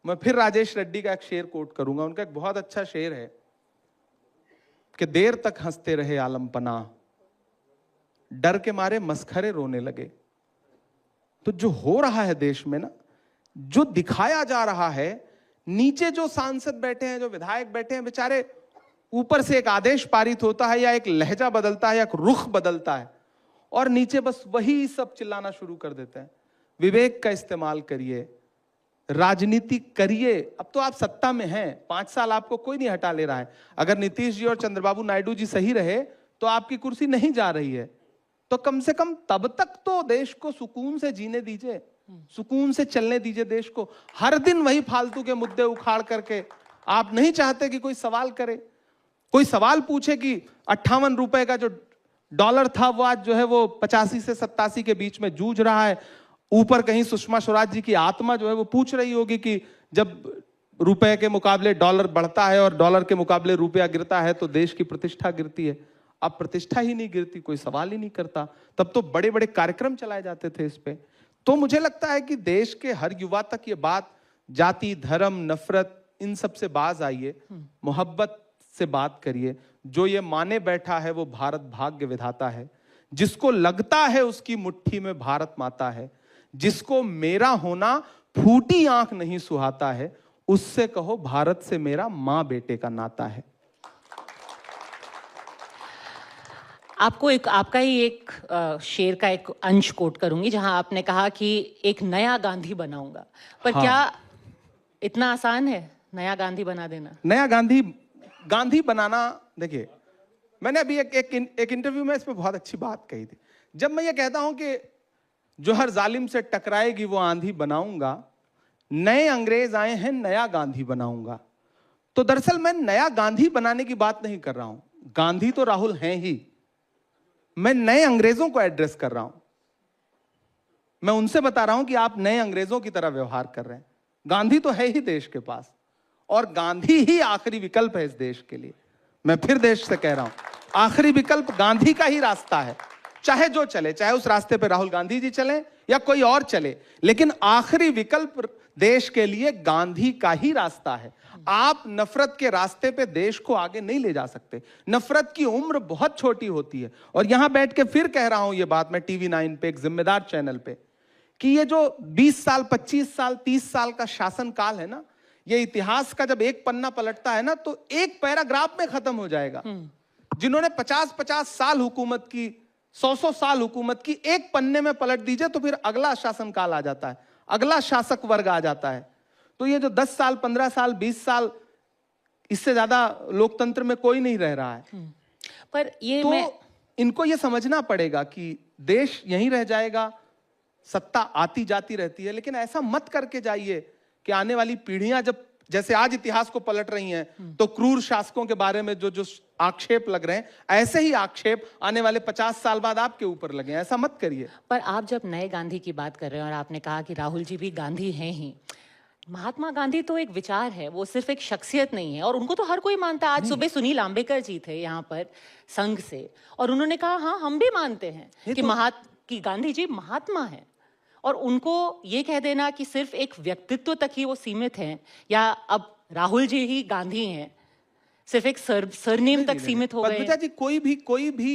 मैं फिर राजेश रेड्डी का एक शेर कोट करूंगा, उनका एक बहुत अच्छा शेर है कि देर तक हंसते रहे आलम पनाह, डर के मारे मस्खरे रोने लगे। तो जो हो रहा है देश में ना, जो दिखाया जा रहा है, नीचे जो सांसद बैठे हैं, जो विधायक बैठे हैं, बेचारे ऊपर से एक आदेश पारित होता है या एक लहजा बदलता है या एक रुख बदलता है, और नीचे बस वही सब चिल्लाना शुरू कर देते हैं। विवेक का इस्तेमाल करिए, राजनीति करिए। अब तो आप सत्ता में हैं, 5 साल आपको कोई नहीं हटा ले रहा है। अगर नीतीश जी और चंद्रबाबू नायडू जी सही रहे तो आपकी कुर्सी नहीं जा रही है, तो कम से कम तब तक तो देश को सुकून से जीने दीजिए। सुकून से चलने दीजिए देश को। हर दिन वही फालतू के मुद्दे उखाड़ करके आप नहीं चाहते कि कोई सवाल करे, कोई सवाल पूछे कि 58 रुपए का जो डॉलर था वो आज जो है वो 85 से 87 के बीच में जूझ रहा है। ऊपर कहीं सुषमा स्वराज जी की आत्मा जो है वो पूछ रही होगी कि जब रुपए के मुकाबले डॉलर बढ़ता है और डॉलर के मुकाबले रुपया गिरता है तो देश की प्रतिष्ठा गिरती है। अब प्रतिष्ठा ही नहीं गिरती, कोई सवाल ही नहीं करता। तब तो बड़े बड़े कार्यक्रम चलाए जाते थे इस पे। तो मुझे लगता है कि देश के हर युवा तक ये बात जाति, धर्म, नफरत इन सब से बाज आइए, मोहब्बत से बात करिए। जो ये माने बैठा है वो भारत भाग्य विधाता है, जिसको लगता है उसकी मुट्ठी में भारत माता है, जिसको मेरा होना फूटी आंख नहीं सुहाता है, उससे कहो भारत से मेरा मां बेटे का नाता है। आपको आपका ही एक शेर का एक अंश कोट करूंगी जहां आपने कहा कि एक नया गांधी बनाऊंगा, पर हाँ। क्या इतना आसान है नया गांधी बना देना? नया गांधी बनाना, देखिए मैंने अभी एक इंटरव्यू में इस पे बहुत अच्छी बात कही थी। जब मैं ये कहता हूं कि जो हर जालिम से टकराएगी वो आंधी बनाऊंगा, नए अंग्रेज आए हैं नया गांधी बनाऊंगा, तो दरअसल मैं नया गांधी बनाने की बात नहीं कर रहा हूं। गांधी तो राहुल हैं ही, मैं नए अंग्रेजों को एड्रेस कर रहा हूं। मैं उनसे बता रहा हूं कि आप नए अंग्रेजों की तरह व्यवहार कर रहे हैं। गांधी तो है ही देश के पास, और गांधी ही आखिरी विकल्प है इस देश के लिए। मैं फिर देश से कह रहा हूं, आखिरी विकल्प गांधी का ही रास्ता है। चाहे जो चले, चाहे उस रास्ते पे राहुल गांधी जी चले या कोई और चले, लेकिन आखिरी विकल्प देश के लिए गांधी का ही रास्ता है। आप नफरत के रास्ते पे देश को आगे नहीं ले जा सकते। नफरत की उम्र बहुत छोटी होती है। और यहां बैठ के फिर कह रहा हूं ये बात मैं टीवी 9 पे, एक जिम्मेदार चैनल पे, कि ये जो 20 साल, 25 साल, 30 साल का शासन काल है ना, ये इतिहास का जब एक पन्ना पलटता है ना तो एक पैराग्राफ में खत्म हो जाएगा। जिन्होंने 50-50 साल हुकूमत की, 100-100 साल हुकूमत की, एक पन्ने में पलट दीजिए तो फिर अगला शासन काल आ जाता है, अगला शासक वर्ग आ जाता है। तो ये जो 10 साल, 15 साल, 20 साल, इससे ज्यादा लोकतंत्र में कोई नहीं रह रहा है। पर ये तो इनको ये समझना पड़ेगा कि देश यहीं रह जाएगा, सत्ता आती जाती रहती है, लेकिन ऐसा मत करके जाइए कि आने वाली पीढ़ियां जब, जैसे आज इतिहास को पलट रही हैं, तो क्रूर शासकों के बारे में जो आक्षेप लग रहे हैं, ऐसे ही आक्षेप आने वाले 50 साल बाद आपके ऊपर लगे। ऐसा मत करिए। पर आप जब नए गांधी की बात कर रहे हैं और आपने कहा कि राहुल जी भी गांधी हैं ही, महात्मा गांधी तो एक विचार है, वो सिर्फ एक शख्सियत नहीं है, और उनको तो हर कोई मानता है। आज सुबह सुनील आंबेडकर जी थे यहाँ पर संघ से, और उन्होंने कहा हाँ हम भी मानते हैं कि गांधी जी महात्मा हैं। और उनको ये कह देना कि सिर्फ एक व्यक्तित्व तक ही वो सीमित हैं, या अब राहुल जी ही गांधी हैं, सिर्फ एक सरनेम तक सीमित हो गए। पद्मजा जी, कोई भी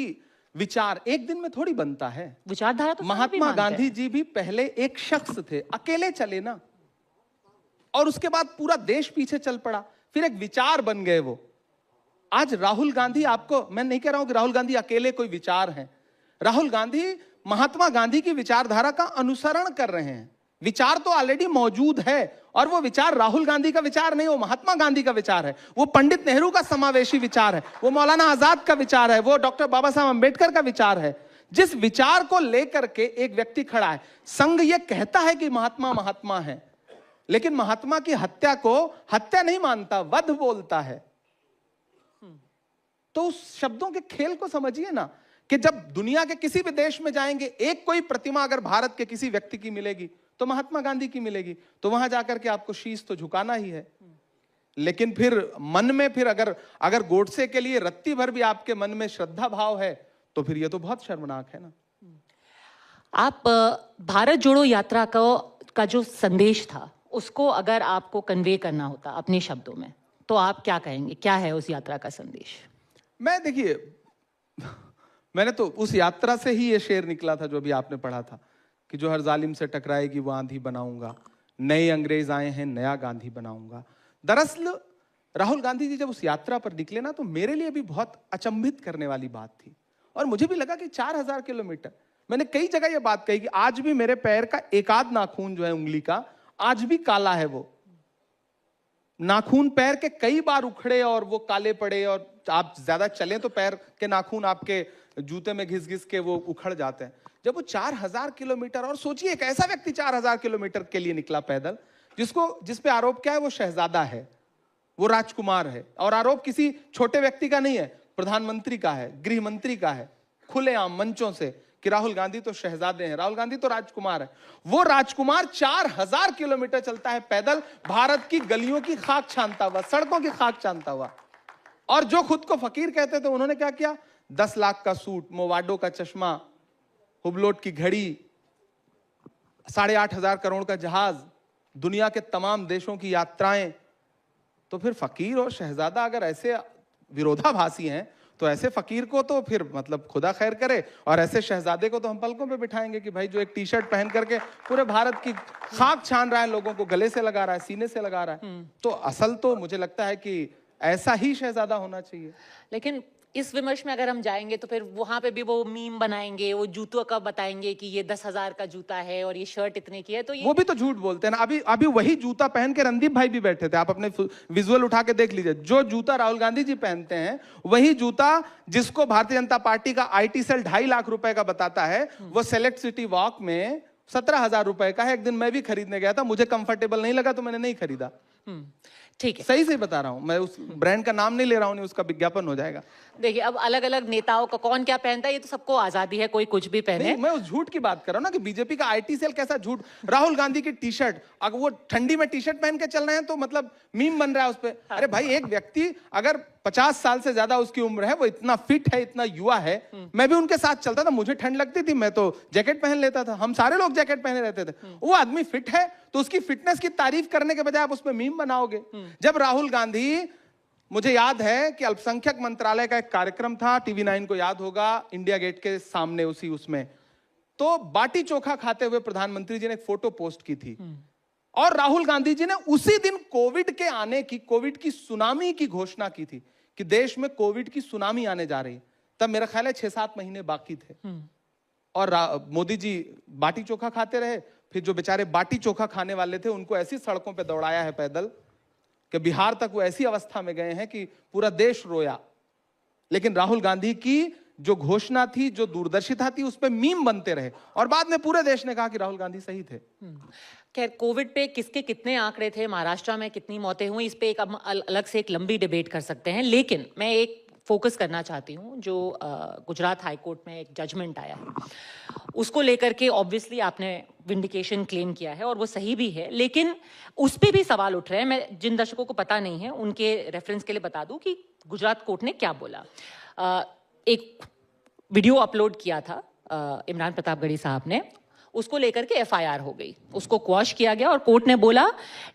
विचार एक दिन में थोड़ी बनता है। विचारधारा तो महात्मा गांधी जी भी पहले एक शख्स थे, अकेले चले ना, और उसके बाद पूरा देश पीछे चल पड़ा, फिर एक विचार बन गए वो। आज राहुल गांधी, आपको मैं नहीं कह रहा हूं कि राहुल गांधी अकेले कोई विचार हैं। राहुल गांधी महात्मा गांधी की विचारधारा का अनुसरण कर रहे हैं। विचार तो ऑलरेडी मौजूद है, और वो विचार राहुल गांधी का विचार नहीं, वो महात्मा गांधी का विचार है, वो पंडित नेहरू का समावेशी विचार है, वो मौलाना आजाद का विचार है, वो डॉक्टर बाबा साहब अंबेडकर का विचार है। जिस विचार को लेकर के एक व्यक्ति खड़ा है, संघ ये कहता है कि महात्मा महात्मा है, लेकिन महात्मा की हत्या को हत्या नहीं मानता, वध बोलता है। तो उस शब्दों के खेल को समझिए ना, कि जब दुनिया के किसी भी देश में जाएंगे, एक कोई प्रतिमा अगर भारत के किसी व्यक्ति की मिलेगी तो महात्मा गांधी की मिलेगी, तो वहां जाकर के आपको शीश तो झुकाना ही है। लेकिन फिर मन में फिर अगर गोडसे के लिए रत्ती भर भी आपके मन में श्रद्धा भाव है, तो फिर ये तो बहुत शर्मनाक है ना। आप भारत जोड़ो यात्रा का जो संदेश था, उसको अगर आपको कन्वे करना होता अपने शब्दों में, तो आप क्या कहेंगे? क्या है उस यात्रा का संदेश? मैं, देखिए, मैंने तो उस यात्रा से ही ये शेर निकला था जो अभी आपने पढ़ा था, कि जो हर जालिम से टकराएगी वो आंधी बनाऊंगा, नए अंग्रेज आए हैं नया गांधी बनाऊंगा। दरअसल राहुल गांधी जी जब उस यात्रा पर निकले ना, तो मेरे लिए भी बहुत अचंभित करने वाली बात थी। और मुझे भी लगा कि 4000 किलोमीटर, मैंने कई जगह ये बात कही कि आज भी मेरे पैर का एक आध नाखून जो है उंगली का, आज भी काला है। वो नाखून पैर के कई बार उखड़े और वो काले पड़े, और आप ज्यादा चलें तो पैर के नाखून आपके जूते में घिस घिस के वो उखड़ जाते हैं। जब वो 4000 किलोमीटर, और सोचिए एक ऐसा व्यक्ति 4000 किलोमीटर के लिए निकला पैदल, जिस पे आरोप क्या है, वो शहजादा है, वो राजकुमार है, और आरोप किसी छोटे व्यक्ति का नहीं है, प्रधानमंत्री का है, गृह मंत्री का है, खुलेआम मंचों से कि राहुल गांधी तो शहजादे हैं, राहुल गांधी तो राजकुमार है। वो राजकुमार 4000 किलोमीटर चलता है पैदल, भारत की गलियों की खाक छानता हुआ, सड़कों की खाक छानता हुआ। और जो खुद को फकीर कहते थे, उन्होंने क्या किया? 10 लाख का सूट, मोवाडो का चश्मा, हुबलोट की घड़ी, 8,500 करोड़ का जहाज, दुनिया के तमाम देशों की यात्राएं। तो फिर फकीर और शहजादा अगर ऐसे विरोधाभासी हैं, तो ऐसे फकीर को तो फिर मतलब खुदा खैर करे, और ऐसे शहजादे को तो हम पलकों पे बिठाएंगे कि भाई जो एक टी शर्ट पहन करके पूरे भारत की खाक छान रहा है, लोगों को गले से लगा रहा है, सीने से लगा रहा है। तो असल तो मुझे लगता है कि ऐसा ही शहजादा होना चाहिए। लेकिन इस विमर्श में अगर हम जाएंगे तो फिर वहां पे भी वो मीम बनाएंगे, वो जूतों का बताएंगे कि ये 10,000 का जूता है और ये शर्ट इतने की है, तो ये वो भी तो झूठ बोलते हैं ना। अभी वही जूता पहन के रणदीप भाई भी बैठे थे, आप अपने विजुअल उठा के देख लीजिए। जो जूता राहुल गांधी जी पहनते हैं, वही जूता जिसको भारतीय जनता पार्टी का IT सेल 2.5 लाख रुपए का बताता है, वो सेलेक्ट सिटी वॉक में 17,000 रुपए का है। एक दिन मैं भी खरीदने गया था, मुझे कंफर्टेबल नहीं लगा तो मैंने नहीं खरीदा। ठीक है, सही से बता रहा हूं मैं, उस ब्रांड का नाम नहीं ले रहा हूं, नहीं उसका विज्ञापन हो जाएगा। देखिए अब अलग अलग नेताओं का कौन क्या पहनता है, ये तो सबको आजादी है, कोई कुछ भी पहने। मैं उस झूठ की बात कर रहा हूं ना कि बीजेपी का IT सेल कैसा झूठ। राहुल गांधी की टी शर्ट, अगर वो ठंडी में टी शर्ट पहन के चल रहे हैं तो मतलब मीम बन रहा है उस पे। अरे भाई, एक व्यक्ति अगर 50 साल से ज्यादा उसकी उम्र है, वो इतना फिट है, इतना युवा है, मैं भी उनके साथ चलता था, मुझे ठंड लगती थी, मैं तो जैकेट पहन लेता था, हम सारे लोग जैकेट पहने रहते थे। वो आदमी फिट है तो उसकी फिटनेस की तारीफ करने के बजाय आप उसमें मीम बनाओगे। जब राहुल गांधी, मुझे याद है कि अल्पसंख्यक मंत्रालय का एक कार्यक्रम था, TV9 को याद होगा, इंडिया गेट के सामने उसमें तो बाटी चोखा खाते हुए प्रधानमंत्री जी ने एक फोटो पोस्ट की थी, और राहुल गांधी जी ने उसी दिन कोविड की सुनामी की घोषणा की थी कि देश में कोविड की सुनामी आने जा रही। तब मेरा ख्याल है 6-7 महीने बाकी थे, और मोदी जी बाटी चोखा खाते रहे। फिर जो बेचारे बाटी चोखा खाने वाले थे, उनको ऐसी सड़कों पे दौड़ाया है पैदल कि बिहार तक वो ऐसी अवस्था में गए हैं कि पूरा देश रोया। लेकिन राहुल गांधी की जो घोषणा थी, जो दूरदर्शिता थी, उस पे मीम बनते रहे, और बाद में पूरे देश ने कहा कि राहुल गांधी सही थे। खैर, कोविड पे किसके कितने आंकड़े थे, महाराष्ट्र में कितनी मौतें हुई, इस पे एक अलग से एक लंबी डिबेट कर सकते हैं। लेकिन मैं एक फोकस करना चाहती हूँ, जो गुजरात हाई कोर्ट में एक जजमेंट आया है, उसको लेकर के ऑब्वियसली आपने विंडिकेशन क्लेम किया है, और वो सही भी है, लेकिन उस पे भी सवाल उठ रहे हैं। मैं जिन दर्शकों को पता नहीं है उनके रेफरेंस के लिए बता दूं कि गुजरात कोर्ट ने क्या बोला। एक वीडियो अपलोड किया था इमरान प्रतापगढ़ी साहब ने, उसको लेकर के FIR हो गई, उसको क्वॉश किया गया, और कोर्ट ने बोला,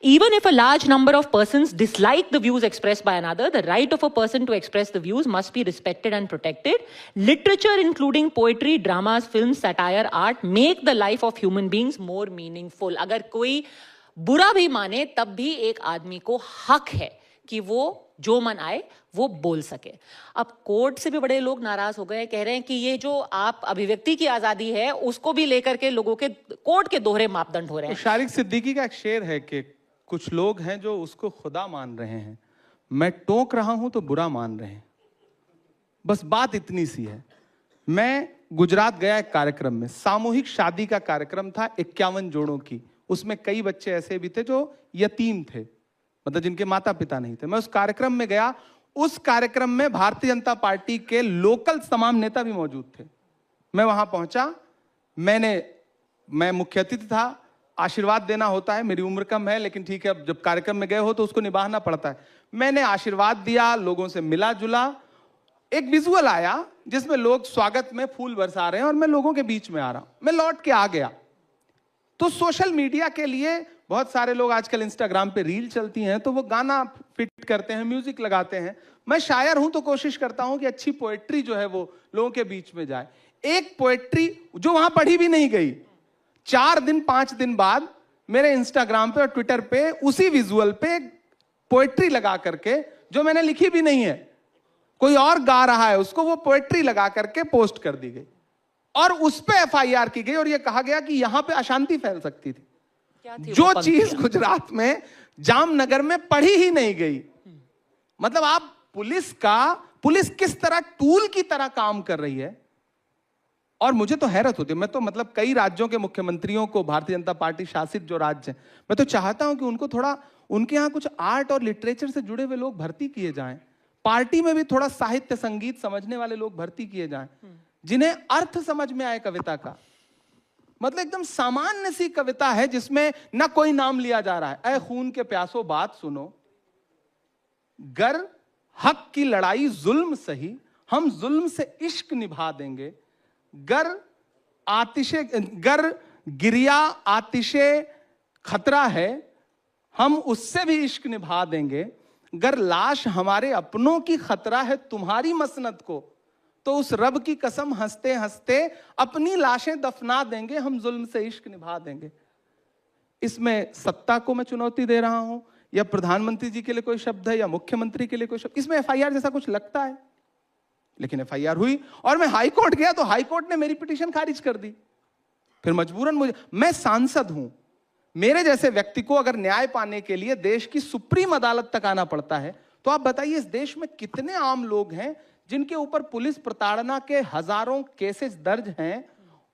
even if a large number of persons dislike the views expressed by another, the right of a person to express the views must be respected and protected. Literature including poetry, dramas, film, satire, art make the life of human beings more meaningful. अगर कोई बुरा भी माने, तब भी एक आदमी को हक है कि वो जो मन आए वो बोल सके। अब कोर्ट से भी बड़े लोग नाराज हो गए, कह रहे हैं कि ये जो आप अभिव्यक्ति की आजादी है, उसको भी लेकर के लोगों के कोर्ट के दोहरे मापदंड हो रहे हैं। तो शारिक सिद्दीकी का एक शेर है कि कुछ लोग हैं जो उसको खुदा मान रहे हैं, मैं टोक रहा हूं तो बुरा मान रहे हैं। बस बात इतनी सी है। मैं गुजरात गया एक कार्यक्रम में, सामूहिक शादी का कार्यक्रम था 51 जोड़ों की, उसमें कई बच्चे ऐसे भी थे जो यतीम थे, मतलब जिनके माता पिता नहीं थे। मैं उस कार्यक्रम में गया, उस कार्यक्रम में भारतीय जनता पार्टी के लोकल तमाम नेता भी मौजूद थे। मैं वहां पहुंचा, मैं मुख्य अतिथि था, आशीर्वाद देना होता है, मेरी उम्र कम है लेकिन ठीक है, अब जब कार्यक्रम में गए हो तो उसको निभाना पड़ता है। मैंने आशीर्वाद दिया, लोगों से मिला जुला। एक विजुअल आया जिसमें लोग स्वागत में फूल बरसा रहे हैं और मैं लोगों के बीच में आ रहा हूं। मैं लौट के आ गया तो सोशल मीडिया के लिए बहुत सारे लोग आजकल इंस्टाग्राम पे रील चलती हैं, तो वो गाना फिट करते हैं, म्यूजिक लगाते हैं। मैं शायर हूं तो कोशिश करता हूं कि अच्छी पोएट्री जो है वो लोगों के बीच में जाए। एक पोएट्री जो वहां पढ़ी भी नहीं गई, 4-5 दिन बाद मेरे इंस्टाग्राम पे और ट्विटर पे उसी विजुअल पे पोएट्री लगा करके, जो मैंने लिखी भी नहीं है, कोई और गा रहा है उसको, वो पोएट्री लगा करके पोस्ट कर दी गई और उस पे FIR की गई और ये कहा गया कि यहां पे अशांति फैल सकती थी। जो चीज गुजरात में जामनगर में पढ़ी ही नहीं गई। मतलब आप पुलिस किस तरह टूल की तरह काम कर रही है, और मुझे तो हैरत होती है, मैं तो मतलब कई राज्यों के मुख्यमंत्रियों को, भारतीय जनता पार्टी शासित जो राज्य हैं, मैं तो चाहता हूं कि उनको थोड़ा, उनके यहाँ कुछ आर्ट और लिटरेचर से जुड़े हुए लोग भर्ती किए जाएं, पार्टी में भी थोड़ा साहित्य संगीत समझने वाले लोग भर्ती किए जाएं, जिन्हें अर्थ समझ में आए कविता का। मतलब एकदम सामान्य सी कविता है जिसमें ना कोई नाम लिया जा रहा है। ऐ खून के प्यासो बात सुनो, गर हक की लड़ाई जुल्म सही, हम जुल्म से इश्क निभा देंगे। गर गिरिया आतिशे खतरा है, हम उससे भी इश्क निभा देंगे। गर लाश हमारे अपनों की खतरा है तुम्हारी मसनद को, तो उस रब की कसम हंसते हंसते अपनी लाशें दफना देंगे, हम जुल्म से इश्क निभा देंगे। इसमें सत्ता को मैं चुनौती दे रहा हूं, या प्रधानमंत्री जी के लिए कोई शब्द है, या मुख्यमंत्री के लिए कोई शब्द? इसमें एफआईआर जैसा कुछ लगता है, लेकिन एफआईआर हुई और मैं हाई कोर्ट गया तो हाई कोर्ट ने मेरी पिटीशन खारिज कर दी। फिर मजबूरन मैं सांसद हूं, मेरे जैसे व्यक्ति को अगर न्याय पाने के लिए देश की सुप्रीम अदालत तक आना पड़ता है, तो आप बताइए इस देश में कितने आम लोग हैं जिनके ऊपर पुलिस प्रताड़ना के हजारों केसेस दर्ज हैं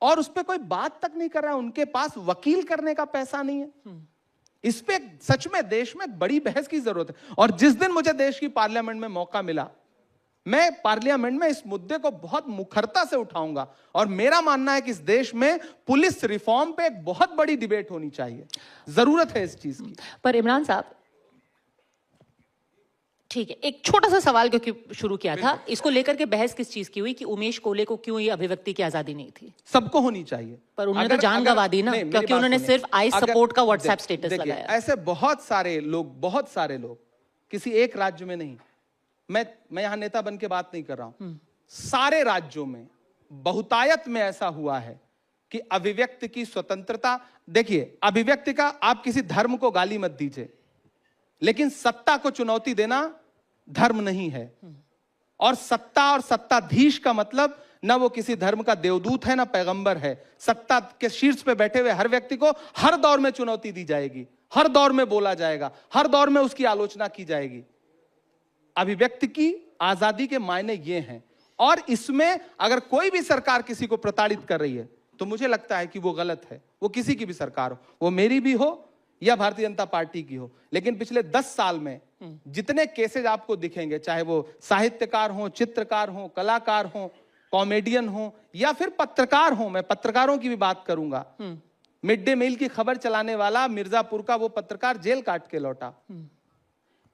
और उस पर कोई बात तक नहीं कर रहा है, उनके पास वकील करने का पैसा नहीं है। इस पे सच में देश में बड़ी बहस की जरूरत है। और जिस दिन मुझे देश की पार्लियामेंट में मौका मिला, मैं पार्लियामेंट में इस मुद्दे को बहुत मुखरता से उठाऊंगा और मेरा मानना है कि इस देश में पुलिस रिफॉर्म पे एक बहुत बड़ी डिबेट होनी चाहिए, जरूरत है इस चीज की। पर इमरान साहब, ठीक है, एक छोटा सा सवाल क्योंकि शुरू किया था, इसको लेकर के बहस किस चीज की हुई कि उमेश कोले को क्यों ये अभिव्यक्ति की आजादी नहीं थी? सबको होनी चाहिए, पर उन्होंने तो जान गंवा दी ना, क्योंकि उन्होंने सिर्फ आई सपोर्ट का व्हाट्सएप स्टेटस लगाया। ऐसे बहुत सारे लोग किसी एक राज्य में नहीं, मैं यहां नेता बन के बात नहीं कर रहा हूं, सारे राज्यों में बहुतायत में ऐसा हुआ है कि अभिव्यक्ति की स्वतंत्रता, देखिए अभिव्यक्ति का, आप किसी धर्म को गाली मत दीजिए, लेकिन सत्ता को चुनौती देना धर्म नहीं है। और सत्ता और सत्ताधीश का मतलब ना वो किसी धर्म का देवदूत है ना पैगंबर है। सत्ता के शीर्ष पे बैठे हुए हर व्यक्ति को हर दौर में चुनौती दी जाएगी, हर दौर में बोला जाएगा, हर दौर में उसकी आलोचना की जाएगी। अभिव्यक्ति की आजादी के मायने ये हैं, और इसमें अगर कोई भी सरकार किसी को प्रताड़ित कर रही है तो मुझे लगता है कि वो गलत है। वो किसी की भी सरकार हो, वो मेरी भी हो या भारतीय जनता पार्टी की हो, लेकिन पिछले 10 साल में जितने केसेज आपको दिखेंगे, चाहे वो साहित्यकार हो, चित्रकार हो, कलाकार हो, कॉमेडियन हो या फिर पत्रकार हो, मैं पत्रकारों की भी बात करूंगा। मिड डे मील की खबर चलाने वाला मिर्जापुर का वो पत्रकार जेल काट के लौटा।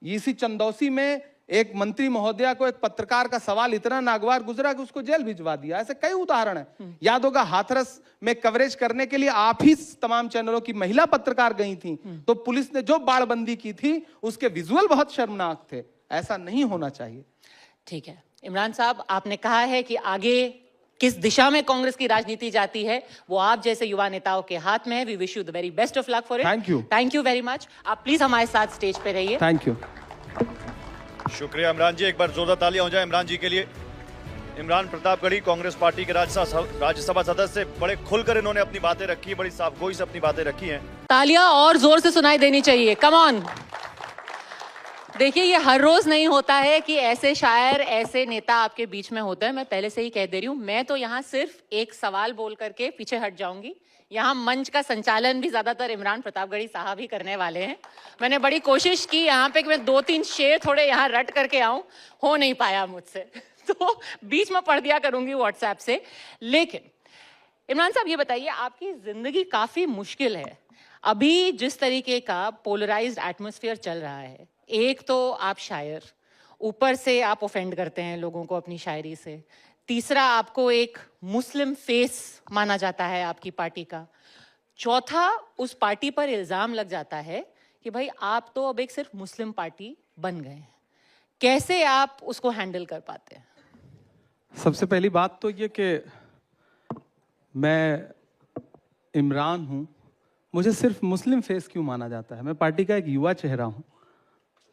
इसी चंदौसी में एक मंत्री महोदया को एक पत्रकार का सवाल इतना नागवार गुजरा कि उसको जेल भिजवा दिया। ऐसे कई उदाहरण हैं। याद होगा हाथरस में कवरेज करने के लिए आप ही तमाम चैनलों की महिला पत्रकार गई थी, तो पुलिस ने जो बाड़बंदी की थी उसके विजुअल बहुत शर्मनाक थे। ऐसा नहीं होना चाहिए। ठीक है इमरान साहब, आपने कहा है कि आगे किस दिशा में कांग्रेस की राजनीति जाती है वो आप जैसे युवा नेताओं के हाथ में है। We wish you the very best of luck for it. Thank you very much. आप प्लीज हमारे साथ स्टेज पे रहिए। Thank you. शुक्रिया इमरान जी, एक बार जोरदार तालियां हो जाए इमरान जी के लिए। इमरान प्रतापगढ़ी कांग्रेस पार्टी के राज्यसभा सदस्य, बड़े खुलकर इन्होंने अपनी बातें रखी, बड़ी साफगोई से अपनी बातें रखी हैं। तालियां और जोर से सुनाई देनी चाहिए, कम ऑन। देखिए ये हर रोज नहीं होता है कि ऐसे शायर, ऐसे नेता आपके बीच में होता है। मैं पहले से ही कह दे रही हूं, मैं तो यहाँ सिर्फ एक सवाल बोल करके पीछे हट जाऊंगी। यहाँ मंच का संचालन भी ज्यादातर इमरान प्रतापगढ़ी साहब ही करने वाले हैं। मैंने बड़ी कोशिश की यहाँ पे कि मैं 2-3 शेर थोड़े यहाँ रट करके आऊं, हो नहीं पाया मुझसे तो बीच में पढ़ दिया करूंगी व्हाट्सएप से। लेकिन इमरान साहब ये बताइए, आपकी जिंदगी काफी मुश्किल है अभी, जिस तरीके का पोलराइज्ड एटमॉस्फेयर चल रहा है। एक तो आप शायर, ऊपर से आप ऑफेंड करते हैं लोगों को अपनी शायरी से, तीसरा आपको एक मुस्लिम फेस माना जाता है आपकी पार्टी का, चौथा उस पार्टी पर इल्जाम लग जाता है कि भाई आप तो अब एक सिर्फ मुस्लिम पार्टी बन गए हैं। कैसे आप उसको हैंडल कर पाते हैं? सबसे पहली बात तो ये कि मैं इमरान हूं, मुझे सिर्फ मुस्लिम फेस क्यों माना जाता है? मैं पार्टी का एक युवा चेहरा हूं,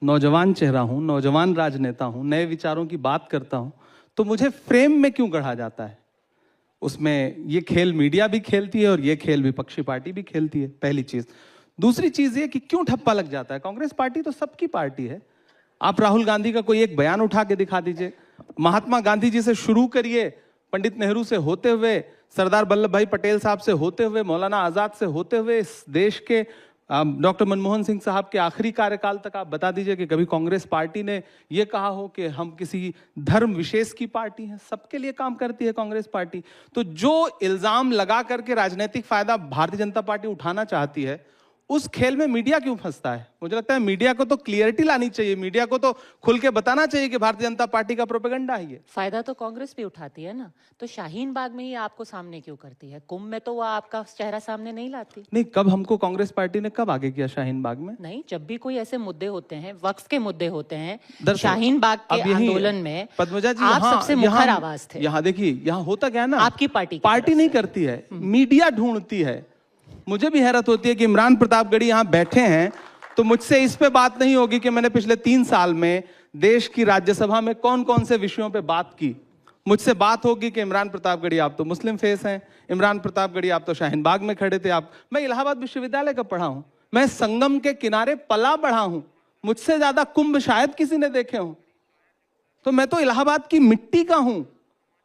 नौजवान चेहरा हूं, नौजवान राजनेता हूं, नए विचारों की बात करता हूं, तो मुझे फ्रेम में क्यों गढ़ा जाता है? उसमें ये खेल मीडिया भी खेलती है और ये खेल विपक्षी पार्टी भी खेलती है, पहली चीज। दूसरी चीज ये कि क्यों ठप्पा लग जाता है? कांग्रेस पार्टी तो सबकी पार्टी है। आप राहुल गांधी का कोई एक बयान उठा के दिखा दीजिए, महात्मा गांधी जी से शुरू करिए, पंडित नेहरू से होते हुए सरदार वल्लभ भाई पटेल साहब से होते हुए, मौलाना आजाद से होते हुए, इस देश के डॉक्टर मनमोहन सिंह साहब के आखिरी कार्यकाल तक आप बता दीजिए कि कभी कांग्रेस पार्टी ने यह कहा हो कि हम किसी धर्म विशेष की पार्टी हैं। सबके लिए काम करती है कांग्रेस पार्टी। तो जो इल्जाम लगा करके राजनीतिक फायदा भारतीय जनता पार्टी उठाना चाहती है, उस खेल में मीडिया क्यों फंसता है? मुझे लगता है मीडिया को तो क्लियरिटी लानी चाहिए, मीडिया को तो खुल के बताना चाहिए कि भारतीय जनता पार्टी का प्रोपेगेंडा है ये। फायदा तो कांग्रेस भी उठाती है ना, तो शाहीन बाग में ही आपको सामने क्यों करती है? कुंभ में तो वो आपका चेहरा सामने नहीं लाती। नहीं, कब हमको कांग्रेस पार्टी ने कब आगे किया शाहीन बाग में? नहीं, जब भी कोई ऐसे मुद्दे होते हैं, वक्फ के मुद्दे होते हैं, दरअसल, शाहीन बाग के अब यही आंदोलन में पद्मजा जी आप सबसे मुखर आवाज थे। यहाँ देखिए, यहाँ होता क्या है ना, आपकी पार्टी नहीं करती है, मीडिया ढूंढती है। मुझे भी हैरत होती है कि इमरान प्रतापगढ़ी यहाँ बैठे हैं, तो मुझसे इस पे बात नहीं होगी कि मैंने पिछले 3 साल में देश की राज्यसभा में कौन कौन से विषयों पे बात की। मुझसे बात होगी कि इमरान प्रतापगढ़ी आप तो मुस्लिम फेस हैं, इमरान प्रतापगढ़ी आप तो शाहीन बाग में खड़े थे। मैं इलाहाबाद विश्वविद्यालय का पढ़ा हूं, मैं संगम के किनारे पला बढ़ा हूं, मुझसे ज्यादा कुंभ शायद किसी ने देखे हो। तो मैं तो इलाहाबाद की मिट्टी का हूं,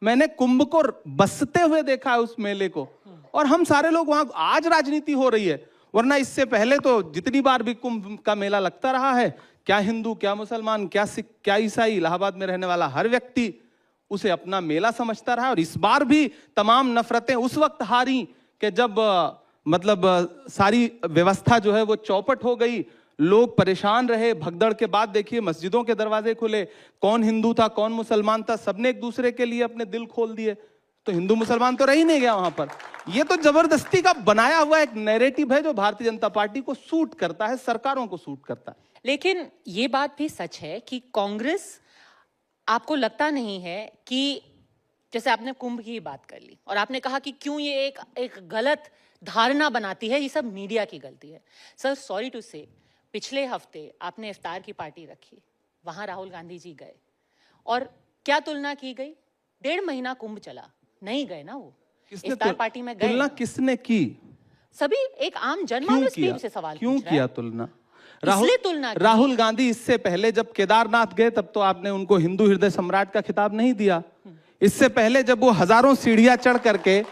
मैंने कुंभ को बसते हुए देखा है, उस मेले को। और हम सारे लोग वहां, आज राजनीति हो रही है, वरना इससे पहले तो जितनी बार भी कुंभ का मेला लगता रहा है, क्या हिंदू, क्या मुसलमान, क्या सिख, क्या ईसाई, इलाहाबाद में रहने वाला हर व्यक्ति उसे अपना मेला समझता रहा। और इस बार भी तमाम नफरतें उस वक्त हारी कि जब सारी व्यवस्था जो है वो चौपट हो गई, लोग परेशान रहे। भगदड़ के बाद देखिए मस्जिदों के दरवाजे खुले, कौन हिंदू था कौन मुसलमान था, सबने एक दूसरे के लिए अपने दिल खोल दिए। तो हिंदू मुसलमान तो रह ही नहीं गया वहां पर। ये तो जबरदस्ती का बनाया हुआ एक नैरेटिव है जो भारतीय जनता पार्टी को सूट करता है, सरकारों को सूट करता है। लेकिन ये बात भी सच है कि कांग्रेस, आपको लगता नहीं है कि जैसे आपने कुंभ की बात कर ली और आपने कहा कि क्यों ये एक गलत धारणा बनाती है, ये सब मीडिया की गलती है। सर, सॉरी टू से, पिछले हफ्ते आपने इफ्तार की पार्टी रखी, वहां राहुल गांधी जी गए और क्या तुलना की गई? 1.5 महीना कुंभ चला, नहीं गए ना वो इफ्तार पार्टी में गए। तुलना किसने की? सभी एक आम जनमानस भी से सवाल क्यों किया तुलना? तुलना राहुल गांधी इससे पहले जब केदारनाथ गए तब तो आपने उनको हिंदू हृदय सम्राट का खिताब नहीं दिया। इससे पहले जब वो हजारों सीढ़ियां चढ़ करके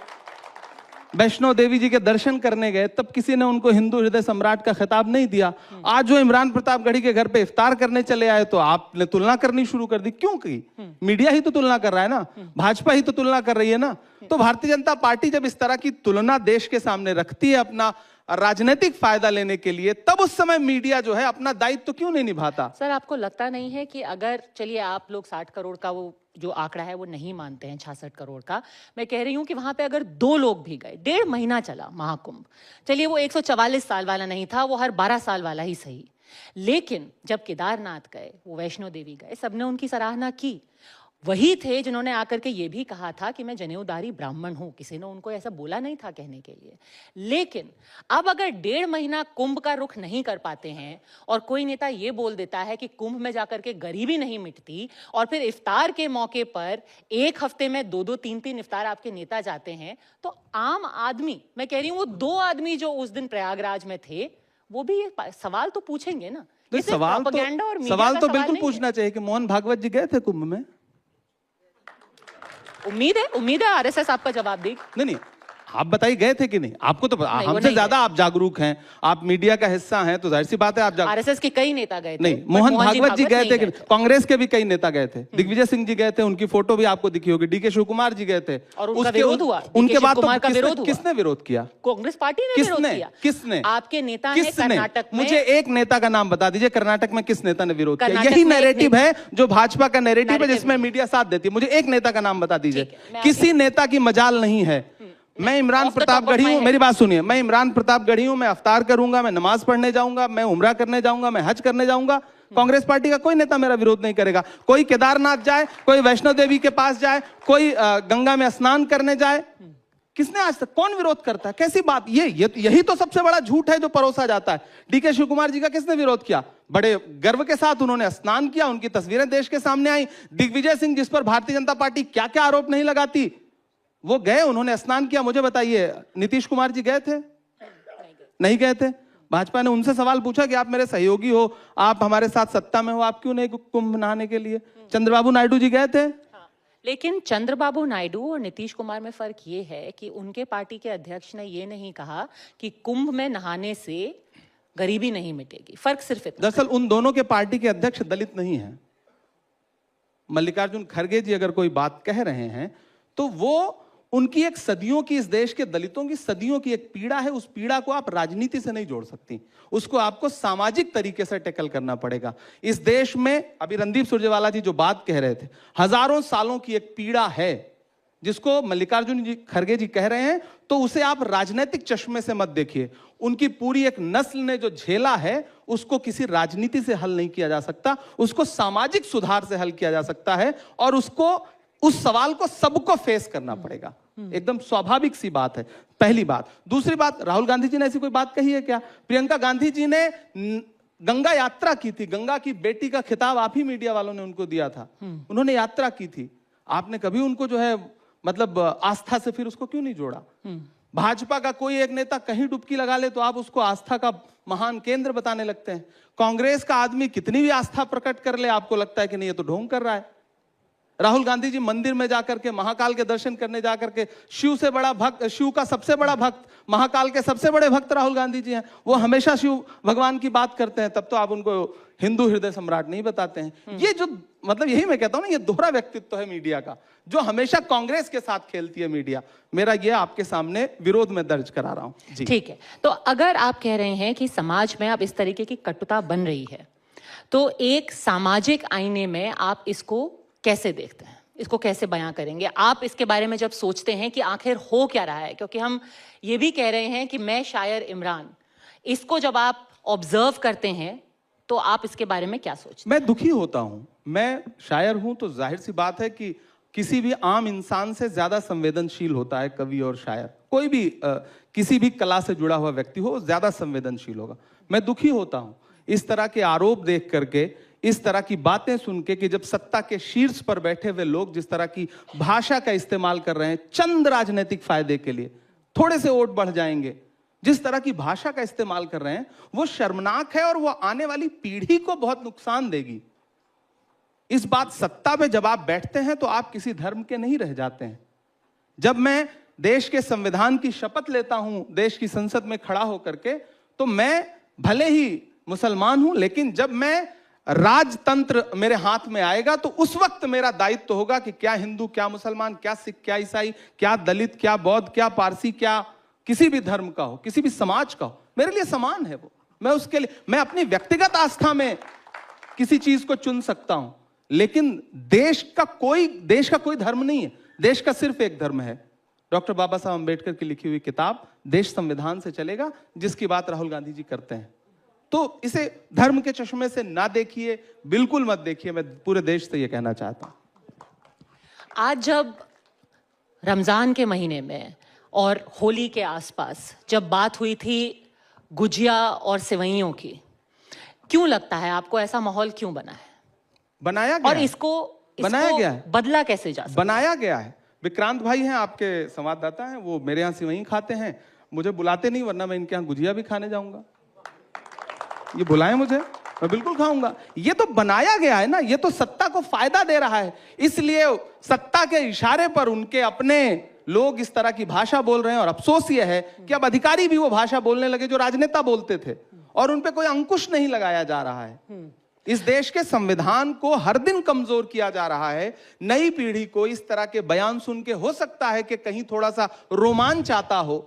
वैष्णो देवी जी के दर्शन करने गए तब किसी ने उनको हिंदू हृदय सम्राट का खिताब नहीं दिया। आज जो इमरान प्रतापगढ़ी के घर पे इफ्तार करने चले आए तो आपने तुलना करनी शुरू कर दी। क्यों की? मीडिया ही तो तुलना कर रहा है ना, भाजपा ही तो तुलना कर रही है ना। तो भारतीय जनता पार्टी जब इस तरह की तुलना देश के सामने रखती है अपना राजनीतिक फायदा लेने के लिए, तब उस समय मीडिया जो है अपना दायित्व तो क्यों नहीं निभाता? सर, आपको लगता नहीं है कि अगर, चलिए आप लोग 60 करोड़ का वो जो आंकड़ा है वो नहीं मानते हैं, 66 करोड़ का, मैं कह रही हूं कि वहां पे अगर 2 लोग भी गए, 1.5 महीना चला महाकुंभ, चलिए वो 144 साल वाला नहीं था, वो हर 12 साल वाला ही सही, लेकिन जब केदारनाथ गए, वो वैष्णो देवी गए, सबने उनकी सराहना की। वही थे जिन्होंने आकर के ये भी कहा था कि मैं जनेऊधारी ब्राह्मण हूं, किसी ने उनको ऐसा बोला नहीं था कहने के लिए। लेकिन अब अगर 1.5 महीना कुंभ का रुख नहीं कर पाते हैं और कोई नेता ये बोल देता है कि कुंभ में जाकर के गरीबी नहीं मिटती, और फिर इफ्तार के मौके पर एक हफ्ते में 2-2, 3-3 इफ्तार आपके नेता जाते हैं, तो आम आदमी, मैं कह रही हूं वो 2 आदमी जो उस दिन प्रयागराज में थे, वो भी ये सवाल तो पूछेंगे ना। सवाल तो बिल्कुल पूछना चाहिए कि मोहन भागवत जी गए थे कुंभ में? उम्मीद है आरएसएस आपका जवाब देगी। नहीं, आप बताइए गए थे कि नहीं? आपको तो हमसे ज्यादा आप जागरूक हैं, आप मीडिया का हिस्सा हैं, तो जाहिर सी बात है आप आरएसएस के कई नेता गए थे। नहीं, मोहन भागवत जी गए थे कि कांग्रेस के भी कई नेता गए थे। दिग्विजय सिंह जी गए थे, उनकी फोटो भी आपको दिखी होगी। डीके शिव कुमार जी गए थे और उनका विरोध हुआ। उनके बाद तो किसने विरोध किया? कांग्रेस पार्टी ने विरोध किया। किसने? आपके नेता ने कर्नाटक में। मुझे एक नेता का नाम बता दीजिए, कर्नाटक में किस नेता ने विरोध किया? यही नैरेटिव है जो भाजपा का नैरेटिव है जिसमें मीडिया साथ देती है। मुझे एक नेता का नाम बता दीजिए। किसी नेता की मजाल नहीं है। मैं इमरान प्रतापगढ़ी हूं, मेरी बात सुनिए, मैं इमरान प्रतापगढ़ी हूं, मैं अफ्तार करूंगा, मैं नमाज पढ़ने जाऊंगा, मैं उम्रा करने जाऊंगा, मैं हज करने जाऊंगा। कांग्रेस पार्टी का कोई नेता मेरा विरोध नहीं करेगा। कोई केदारनाथ जाए, कोई वैष्णो देवी के पास जाए, कोई गंगा में स्नान करने जाए, किसने आज तक, कौन विरोध करता है? कैसी बात? यही तो सबसे बड़ा झूठ है जो परोसा जाता है। डीके शिव कुमार जी का किसने विरोध किया? बड़े गर्व के साथ उन्होंने स्नान किया, उनकी तस्वीरें देश के सामने आई। दिग्विजय सिंह, जिस पर भारतीय जनता पार्टी क्या क्या आरोप नहीं लगाती, वो गए, उन्होंने स्नान किया। मुझे बताइए, नीतीश कुमार जी गए थे? नहीं गए थे। भाजपा ने उनसे सवाल पूछा कि आप मेरे सहयोगी हो, आप हमारे साथ सत्ता में हो, आप क्यों नहीं कुंभ नहाने के लिए? चंद्रबाबू नायडू जी गए थे? लेकिन चंद्रबाबू नायडू और नीतीश कुमार में फर्क ये है कि उनके पार्टी के अध्यक्ष ने ये नहीं कहा कि कुंभ में नहाने से गरीबी नहीं मिटेगी। फर्क सिर्फ इतना। दरअसल उन दोनों के पार्टी के अध्यक्ष दलित नहीं हैं। मल्लिकार्जुन खड़गे जी अगर कोई बात कह रहे हैं तो वो उनकी एक सदियों की, इस देश के दलितों की सदियों की एक पीड़ा है। उस पीड़ा को आप राजनीति से नहीं जोड़ सकती, उसको आपको सामाजिक तरीके से टैकल करना पड़ेगा। इस देश में अभी रणदीप सुरजेवाला जी जो बात कह रहे थे, हजारों सालों की एक पीड़ा है जिसको मल्लिकार्जुन जी खड़गे जी कह रहे हैं, तो उसे आप राजनीतिक चश्मे से मत देखिए। उनकी पूरी एक नस्ल ने जो झेला है उसको किसी राजनीति से हल नहीं किया जा सकता, उसको सामाजिक सुधार से हल किया जा सकता है और उसको, उस सवाल को सबको फेस करना पड़ेगा। एकदम स्वाभाविक सी बात है, पहली बात। दूसरी बात, राहुल गांधी जी ने ऐसी कोई बात कही है क्या? प्रियंका गांधी जी ने गंगा यात्रा की थी, गंगा की बेटी का खिताब आप ही मीडिया वालों ने उनको दिया था, उन्होंने यात्रा की थी। आपने कभी उनको जो है मतलब आस्था से फिर उसको क्यों नहीं जोड़ा? भाजपा का कोई एक नेता कहीं डुबकी लगा ले तो आप उसको आस्था का महान केंद्र बताने लगते हैं। कांग्रेस का आदमी कितनी भी आस्था प्रकट कर ले, आपको लगता है कि नहीं ये तो ढोंग कर रहा है। राहुल गांधी जी मंदिर में जाकर के, महाकाल के दर्शन करने जाकर के, शिव से बड़ा भक्त, शिव का सबसे बड़ा भक्त, महाकाल के सबसे बड़े भक्त राहुल गांधी जी हैं। वो हमेशा शिव भगवान की बात करते हैं, तब तो आप उनको हिंदू हृदय सम्राट नहीं बताते हैं। ये जो मतलब, यही मैं कहता हूं ना, ये दोहरा व्यक्तित्व है मीडिया का, जो हमेशा कांग्रेस के साथ खेलती है मीडिया। मेरा ये आपके सामने विरोध में दर्ज करा रहा हूं जी। ठीक है, तो अगर आप कह रहे हैं कि समाज में अब इस तरीके की कटुता बन रही है, तो एक सामाजिक आईने में आप इसको कैसे देखते हैं, इसको कैसे बयां करेंगे? आप इसके बारे में जब सोचते हैं कि आखिर हो क्या रहा है, क्योंकि हम ये भी कह रहे हैं कि मैं शायर इमरान, इसको जब आप ऑब्जर्व करते हैं तो आप इसके बारे में क्या सोचते हैं? मैं दुखी होता हूं। मैं शायर हूं तो जाहिर सी बात है कि किसी भी आम इंसान से ज्यादा संवेदनशील होता है कवि और शायर। कोई भी किसी भी कला से जुड़ा हुआ व्यक्ति हो, ज्यादा संवेदनशील होगा। मैं दुखी होता हूं इस तरह के आरोप देख करके, इस तरह की बातें सुन के कि जब सत्ता के शीर्ष पर बैठे हुए लोग जिस तरह की भाषा का इस्तेमाल कर रहे हैं चंद राजनीतिक फायदे के लिए, थोड़े से वोट बढ़ जाएंगे, जिस तरह की भाषा का इस्तेमाल कर रहे हैं वो शर्मनाक है और वो आने वाली पीढ़ी को बहुत नुकसान देगी। इस बात, सत्ता में जब आप बैठते हैं तो आप किसी धर्म के नहीं रह जाते हैं। जब मैं देश के संविधान की शपथ लेता हूं देश की संसद में खड़ा होकर के, तो मैं भले ही मुसलमान हूं, लेकिन जब मैं राजतंत्र मेरे हाथ में आएगा तो उस वक्त मेरा दायित्व होगा कि क्या हिंदू, क्या मुसलमान, क्या सिख, क्या ईसाई, क्या दलित, क्या बौद्ध, क्या पारसी, क्या किसी भी धर्म का हो, किसी भी समाज का हो, मेरे लिए समान है वो। मैं उसके लिए, मैं अपनी व्यक्तिगत आस्था में किसी चीज को चुन सकता हूं, लेकिन देश का कोई धर्म नहीं है। देश का सिर्फ एक धर्म है, डॉक्टर बाबा साहब अंबेडकर की लिखी हुई किताब देश संविधान से चलेगा, जिसकी बात राहुल गांधी जी करते हैं। तो इसे धर्म के चश्मे से ना देखिए, बिल्कुल मत देखिए। मैं पूरे देश से यह कहना चाहता हूं। आज जब रमजान के महीने में और होली के आसपास जब बात हुई थी गुजिया और सेवइयों की, क्यों लगता है आपको ऐसा माहौल क्यों बना है? बनाया गया और है। इसको बनाया गया है। बदला कैसे जा सकता? बनाया गया है। विक्रांत भाई हैं, आपके संवाददाता हैं, वो मेरे यहाँ सेवई खाते हैं, मुझे बुलाते नहीं, वरना मैं इनके यहाँ गुजिया भी खाने जाऊंगा। ये बुलाएं मुझे, मैं बिल्कुल खाऊंगा। ये तो बनाया गया है ना, ये तो सत्ता को फायदा दे रहा है, इसलिए सत्ता के इशारे पर उनके अपने लोग इस तरह की भाषा बोल रहे हैं। और अफसोस ये है कि अब अधिकारी भी वो भाषा बोलने लगे जो राजनेता बोलते थे, और उन पे कोई अंकुश नहीं लगाया जा रहा है। इस देश के संविधान को हर दिन कमजोर किया जा रहा है। नई पीढ़ी को इस तरह के बयान सुन के हो सकता है कि कहीं थोड़ा सा रोमांच आता हो,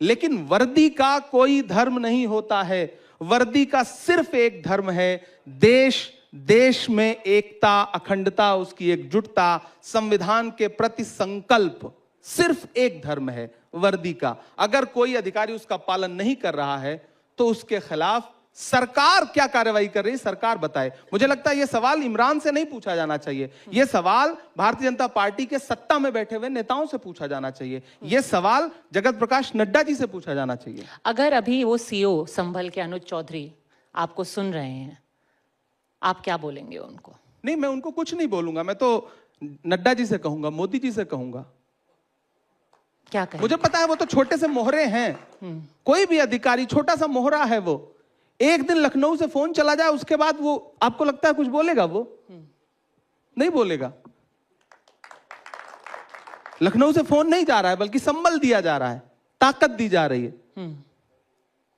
लेकिन वर्दी का कोई धर्म नहीं होता है। वर्दी का सिर्फ एक धर्म है, देश में एकता, अखंडता, उसकी एकजुटता, संविधान के प्रति संकल्प, सिर्फ एक धर्म है वर्दी का। अगर कोई अधिकारी उसका पालन नहीं कर रहा है तो उसके खिलाफ सरकार क्या कार्रवाई कर रही है, सरकार बताए। मुझे लगता है यह सवाल इमरान से नहीं पूछा जाना चाहिए, यह सवाल भारतीय जनता पार्टी के सत्ता में बैठे हुए नेताओं से पूछा जाना चाहिए, यह सवाल जगत प्रकाश नड्डा जी से पूछा जाना चाहिए। अगर अभी वो सीओ संभल के अनुज चौधरी आपको सुन रहे हैं, आप क्या बोलेंगे उनको? नहीं, मैं उनको कुछ नहीं बोलूंगा, मैं तो नड्डा जी से कहूंगा, मोदी जी से कहूंगा। क्या कहें? मुझे पता है वो तो छोटे से मोहरे हैं, कोई भी अधिकारी छोटा सा मोहरा है। वो एक दिन लखनऊ से फोन चला जाए, उसके बाद वो आपको लगता है कुछ बोलेगा? वो नहीं बोलेगा। लखनऊ से फोन नहीं जा रहा है, बल्कि संबल दिया जा रहा है, ताकत दी जा रही है।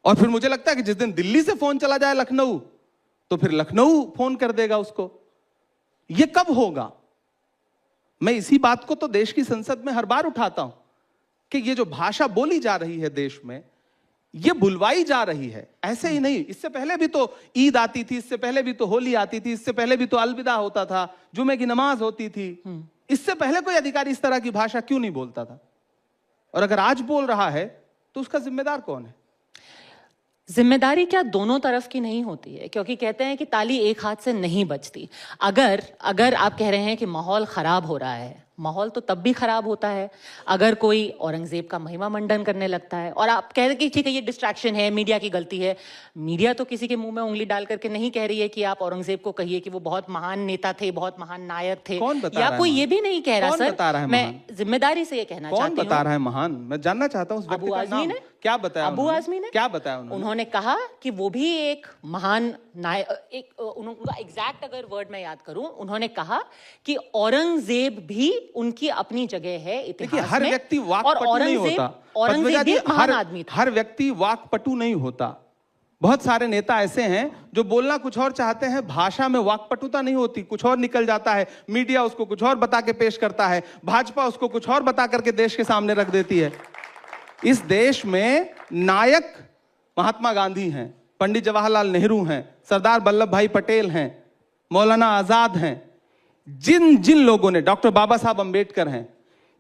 और फिर मुझे लगता है कि जिस दिन दिल्ली से फोन चला जाए लखनऊ, तो फिर लखनऊ फोन कर देगा उसको। यह कब होगा? मैं इसी बात को तो देश की संसद में हर बार उठाता हूं कि ये जो भाषा बोली जा रही है देश में, ये बुलवाई जा रही है। ऐसे ही नहीं, इससे पहले भी तो ईद आती थी, इससे पहले भी तो होली आती थी, इससे पहले भी तो अलविदा होता था, जुमे की नमाज होती थी। इससे पहले कोई अधिकारी इस तरह की भाषा क्यों नहीं बोलता था? और अगर आज बोल रहा है तो उसका जिम्मेदार कौन है? जिम्मेदारी क्या दोनों तरफ की नहीं होती है? क्योंकि कहते हैं कि ताली एक हाथ से नहीं बजती। अगर आप कह रहे हैं कि माहौल खराब हो रहा है, माहौल तो तब भी खराब होता है अगर कोई औरंगजेब का महिमा मंडन करने लगता है। और आप कह रहे हैं कि ठीक है ये डिस्ट्रैक्शन है, मीडिया की गलती है। मीडिया तो किसी के मुंह में उंगली डाल करके नहीं कह रही है कि आप औरंगजेब को कहिए कि वो बहुत महान नेता थे, बहुत महान नायक थे। कौन बता या रहा है कोई महान? ये भी नहीं कह रहा कौन सर, बता रहा है मैं महान? जिम्मेदारी से ये कहना कौन चाहती बता हूँ। रहा है महान? मैं जानना चाहता हूं उस व्यक्ति अबू का आजमी नाम। ने? क्या बताया अबू उन्होंने? आजमी ने क्या बताया उन्होंने कहा कि वो भी एक महान नायक, उनका एग्जैक्ट अगर वर्ड मैं याद करूं, उन्होंने कहा कि औरंगजेब भी उनकी अपनी जगह है देखिए, इतिहास हर में। व्यक्ति और वाक्पटु नहीं होता। औरंगजेब भी एक महान हर आदमी था। हर व्यक्ति वाक्पटु नहीं होता। बहुत सारे नेता ऐसे हैं जो बोलना कुछ और चाहते हैं, भाषा में वाक्पटुता नहीं होती, कुछ और निकल जाता है। मीडिया उसको कुछ और बता के पेश करता है, भाजपा उसको कुछ और बता करके देश के सामने रख देती है। इस देश में नायक महात्मा गांधी हैं, पंडित जवाहरलाल नेहरू हैं, सरदार वल्लभ भाई पटेल हैं, मौलाना आजाद हैं। जिन जिन लोगों ने, डॉक्टर बाबा साहब अंबेडकर हैं,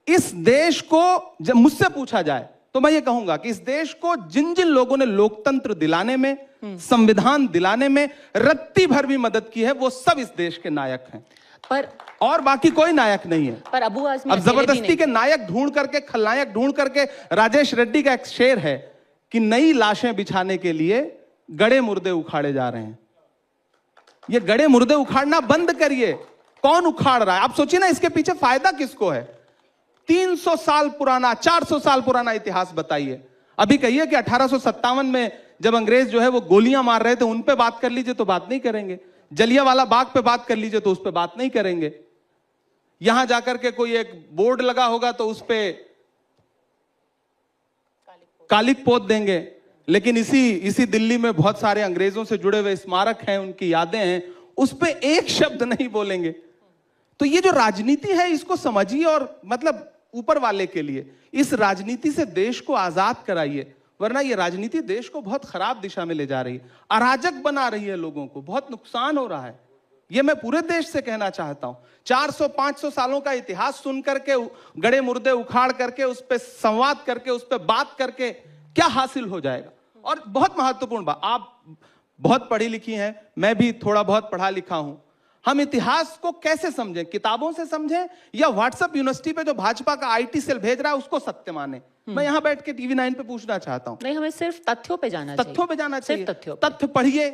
इस देश को जब मुझसे पूछा जाए तो मैं ये कहूंगा कि इस देश को जिन जिन लोगों ने लोकतंत्र दिलाने में, संविधान दिलाने में रत्ती भर भी मदद की है, वो सब इस देश के नायक हैं। पर और बाकी कोई नायक नहीं है। पर अबू आजमी अब अकेले भी जबरदस्ती नहीं। के नायक ढूंढ करके, खलनायक ढूंढ करके, राजेश रेड्डी का एक शेर है कि नई लाशें बिछाने के लिए गड़े मुर्दे उखाड़े जा रहे हैं। ये गड़े मुर्दे उखाड़ना बंद करिए। कौन उखाड़ रहा है? आप सोचिए ना, इसके पीछे फायदा किसको है? 300 साल पुराना, 400 साल पुराना इतिहास बताइए। अभी कहिए कि 1857 में जब अंग्रेज जो है वो गोलियां मार रहे थे, उन पे बात कर लीजिए तो बात नहीं करेंगे। जलियांवाला बाग पे बात कर लीजिए तो उस पे बात नहीं करेंगे। यहां जाकर के कोई एक बोर्ड लगा होगा तो उस पे कालिक पोत देंगे। लेकिन इसी दिल्ली में बहुत सारे अंग्रेजों से जुड़े हुए स्मारक हैं, उनकी यादें हैं, उस पे एक शब्द नहीं बोलेंगे। तो ये जो राजनीति है, इसको समझिए और मतलब ऊपर वाले के लिए इस राजनीति से देश को आजाद कराइए, वरना ये राजनीति देश को बहुत खराब दिशा में ले जा रही है, अराजक बना रही है, लोगों को बहुत नुकसान हो रहा है। ये मैं पूरे देश से कहना चाहता हूं। 400-500 सालों का इतिहास सुन करके, गड़े मुर्दे उखाड़ करके, उस पर संवाद करके, उस पर बात करके क्या हासिल हो जाएगा? और बहुत महत्वपूर्ण बात, आप बहुत पढ़ी लिखी हैं, मैं भी थोड़ा बहुत पढ़ा लिखा हूं। हम इतिहास को कैसे समझें? किताबों से समझें या व्हाट्सएप यूनिवर्सिटी पे जो भाजपा का आईटी सेल भेज रहा है उसको सत्य माने? मैं यहां बैठ के टीवी 9 पे पूछना चाहता हूं। नहीं, हमें सिर्फ तथ्यों पे जाना चाहिए। तथ्यों पे जाना चाहिए। सिर्फ तथ्यों पे। तथ्य पढ़िए।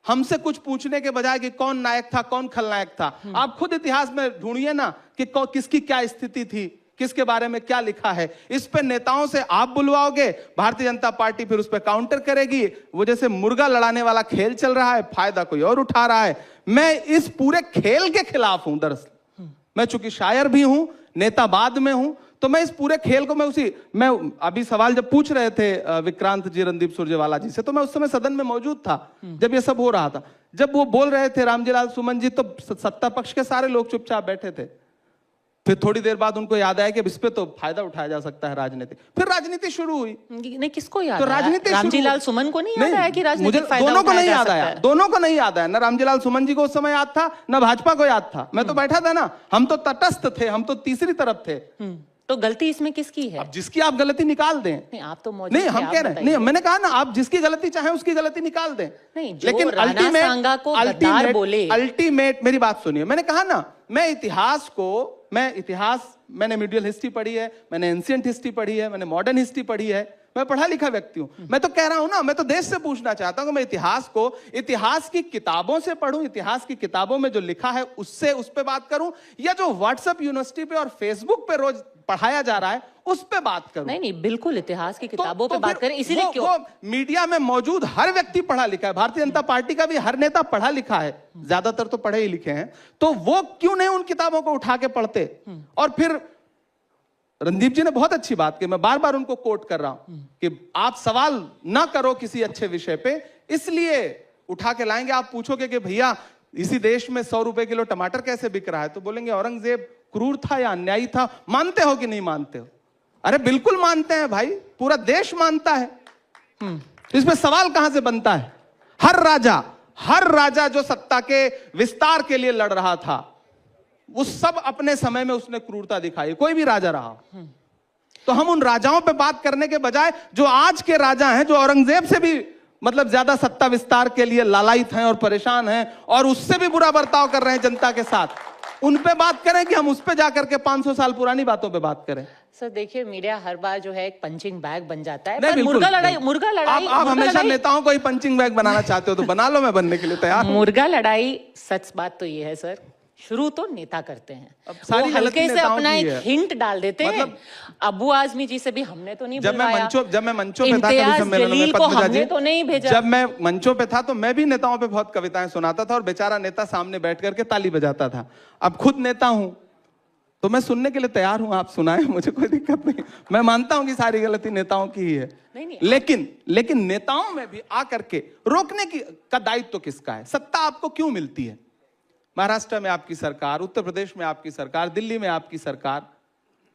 हमसे कुछ पूछने के बजाय कि कौन नायक था, कौन खलनायक था, आप खुद इतिहास में ढूंढिए ना कि किसकी क्या स्थिति थी, किसके बारे में क्या लिखा है। इस पे नेताओं से आप बुलवाओगे, भारतीय जनता पार्टी फिर उस पे काउंटर करेगी। वो जैसे मुर्गा लड़ाने वाला खेल चल रहा है, फायदा कोई और उठा रहा है। मैं इस पूरे खेल के खिलाफ हूं। दरअसल मैं चूंकि शायर भी हूं, नेता बाद में हूं, तो मैं इस पूरे खेल को मैं अभी सवाल जब पूछ रहे थे विक्रांत जी रणदीप सुरजेवाला जी से, तो मैं उस समय सदन में मौजूद था जब ये सब हो रहा था। जब वो बोल रहे थे रामजीलाल सुमन जी, तो सत्ता पक्ष के सारे लोग चुपचाप बैठे थे। फिर थोड़ी देर बाद उनको याद आया कि इस पे तो फायदा उठाया जा सकता है राजनीति। फिर राजनीति शुरू हुई। नहीं, किसको याद तो आया? राजनीति रामजीलाल सुमन को नहीं याद आया कि राजनीतिक फायदा दोनों को उठाया नहीं जा याद सकता आया। है? दोनों को नहीं याद आया। ना रामजीलाल सुमन जी को उस समय याद था, ना भाजपा को याद था। मैं तो बैठा था ना, हम तो तटस्थ थे, हम तो तीसरी तरफ थे। तो गलती इसमें किसकी है? अब जिसकी आप गलती निकाल दें। नहीं, आप तो मौजूद नहीं, थे, हम आप कह रहे हैं, नहीं, मैंने कहा ना, आप जिसकी गलती चाहे उसकी गलती निकाल दें। नहीं, जो लेकिन राणा सांगा को गद्दार बोले। अल्टीमेट मेरी बात सुनिए। मैंने कहा ना, मैंने मीडियल हिस्ट्री पढ़ी है, मैंने एंशिएंट हिस्ट्री पढ़ी है, मैंने मॉडर्न हिस्ट्री पढ़ी है, मैं पढ़ा लिखा व्यक्ति हूं। मैं तो कह रहा हूं ना, मैं तो देश से पूछना चाहता हूं कि मैं इतिहास की किताबों से पढ़ूं, इतिहास की किताबों में जो लिखा है उससे उस पे बात करूं, या जो व्हाट्सएप यूनिवर्सिटी पे और फेसबुक पे रोज पढ़ाया जा रहा है उस पे बात करूं। नहीं, बिल्कुल इतिहास की किताबों पे बात करें। इसीलिए क्यों? वो मीडिया में मौजूद हर व्यक्ति पढ़ा लिखा है। भारतीय जनता पार्टी का भी हर नेता पढ़ा लिखा है, ज्यादातर तो पढ़े ही लिखे हैं। तो वो क्यों नहीं उन किताबों को उठा के पढ़ते? और फिर रणदीप जी ने बहुत अच्छी बात की, मैं बार बार उनको कोट कर रहा हूं कि आप सवाल ना करो किसी अच्छे विषय पे, इसलिए उठा के लाएंगे। आप पूछोगे कि भैया इसी देश में 100 रुपए किलो टमाटर कैसे बिक रहा है, तो बोलेंगे औरंगजेब क्रूर था या अन्यायी था। मानते हो कि नहीं मानते हो? अरे बिल्कुल मानते हैं भाई, पूरा देश मानता है। इसमें सवाल कहां से बनता है? हर राजा जो सत्ता के विस्तार के लिए लड़ रहा था, उस सब अपने समय में उसने क्रूरता दिखाई, कोई भी राजा रहा। तो हम उन राजाओं पे बात करने के बजाय जो आज के राजा हैं, जो औरंगजेब से भी मतलब ज्यादा सत्ता विस्तार के लिए लालायित हैं और परेशान हैं और उससे भी बुरा बर्ताव कर रहे हैं जनता के साथ, उन पे बात करें कि हम उस पे जाकर के 500 साल पुरानी बातों पे बात करें। सर देखिए, मीडिया हर बार जो है एक पंचिंग बैग बन जाता है। नहीं, पर बिल्कुल, मुर्गा लड़ाई आप हमेशा नेताओं को ही पंचिंग बैग बनाना चाहते हो, तो बना लो, मैं बनने के लिए तैयार हूं। मुर्गा लड़ाई, सच बात तो ये है सर, शुरू तो नेता करते हैं, अब सारी वो हल्के से नेताओं अपना की एक है। हिंट डाल देते हैं। मतलब अबू आजमी जी से भी हमने तो नहीं जब मैं बुलवाया, मंचों पे था कभी इम्तियाज सम्मेलन में, जलील को पद्मजा हमने जी, तो नहीं भेजा। जब मैं मंचों पे था तो मैं भी नेताओं पे बहुत कविताएं सुनाता था और बेचारा नेता सामने बैठ करके ताली बजाता था। अब खुद नेता हूं तो मैं सुनने के लिए तैयार हूं, आप सुनाएं, मुझे कोई दिक्कत नहीं। मैं मानता हूं कि सारी गलती नेताओं की ही है, नहीं। लेकिन नेताओं में भी आकर के रोकने का दायित्व तो किसका है? सत्ता आपको क्यों मिलती है? महाराष्ट्र में आपकी सरकार, उत्तर प्रदेश में आपकी सरकार, दिल्ली में आपकी सरकार,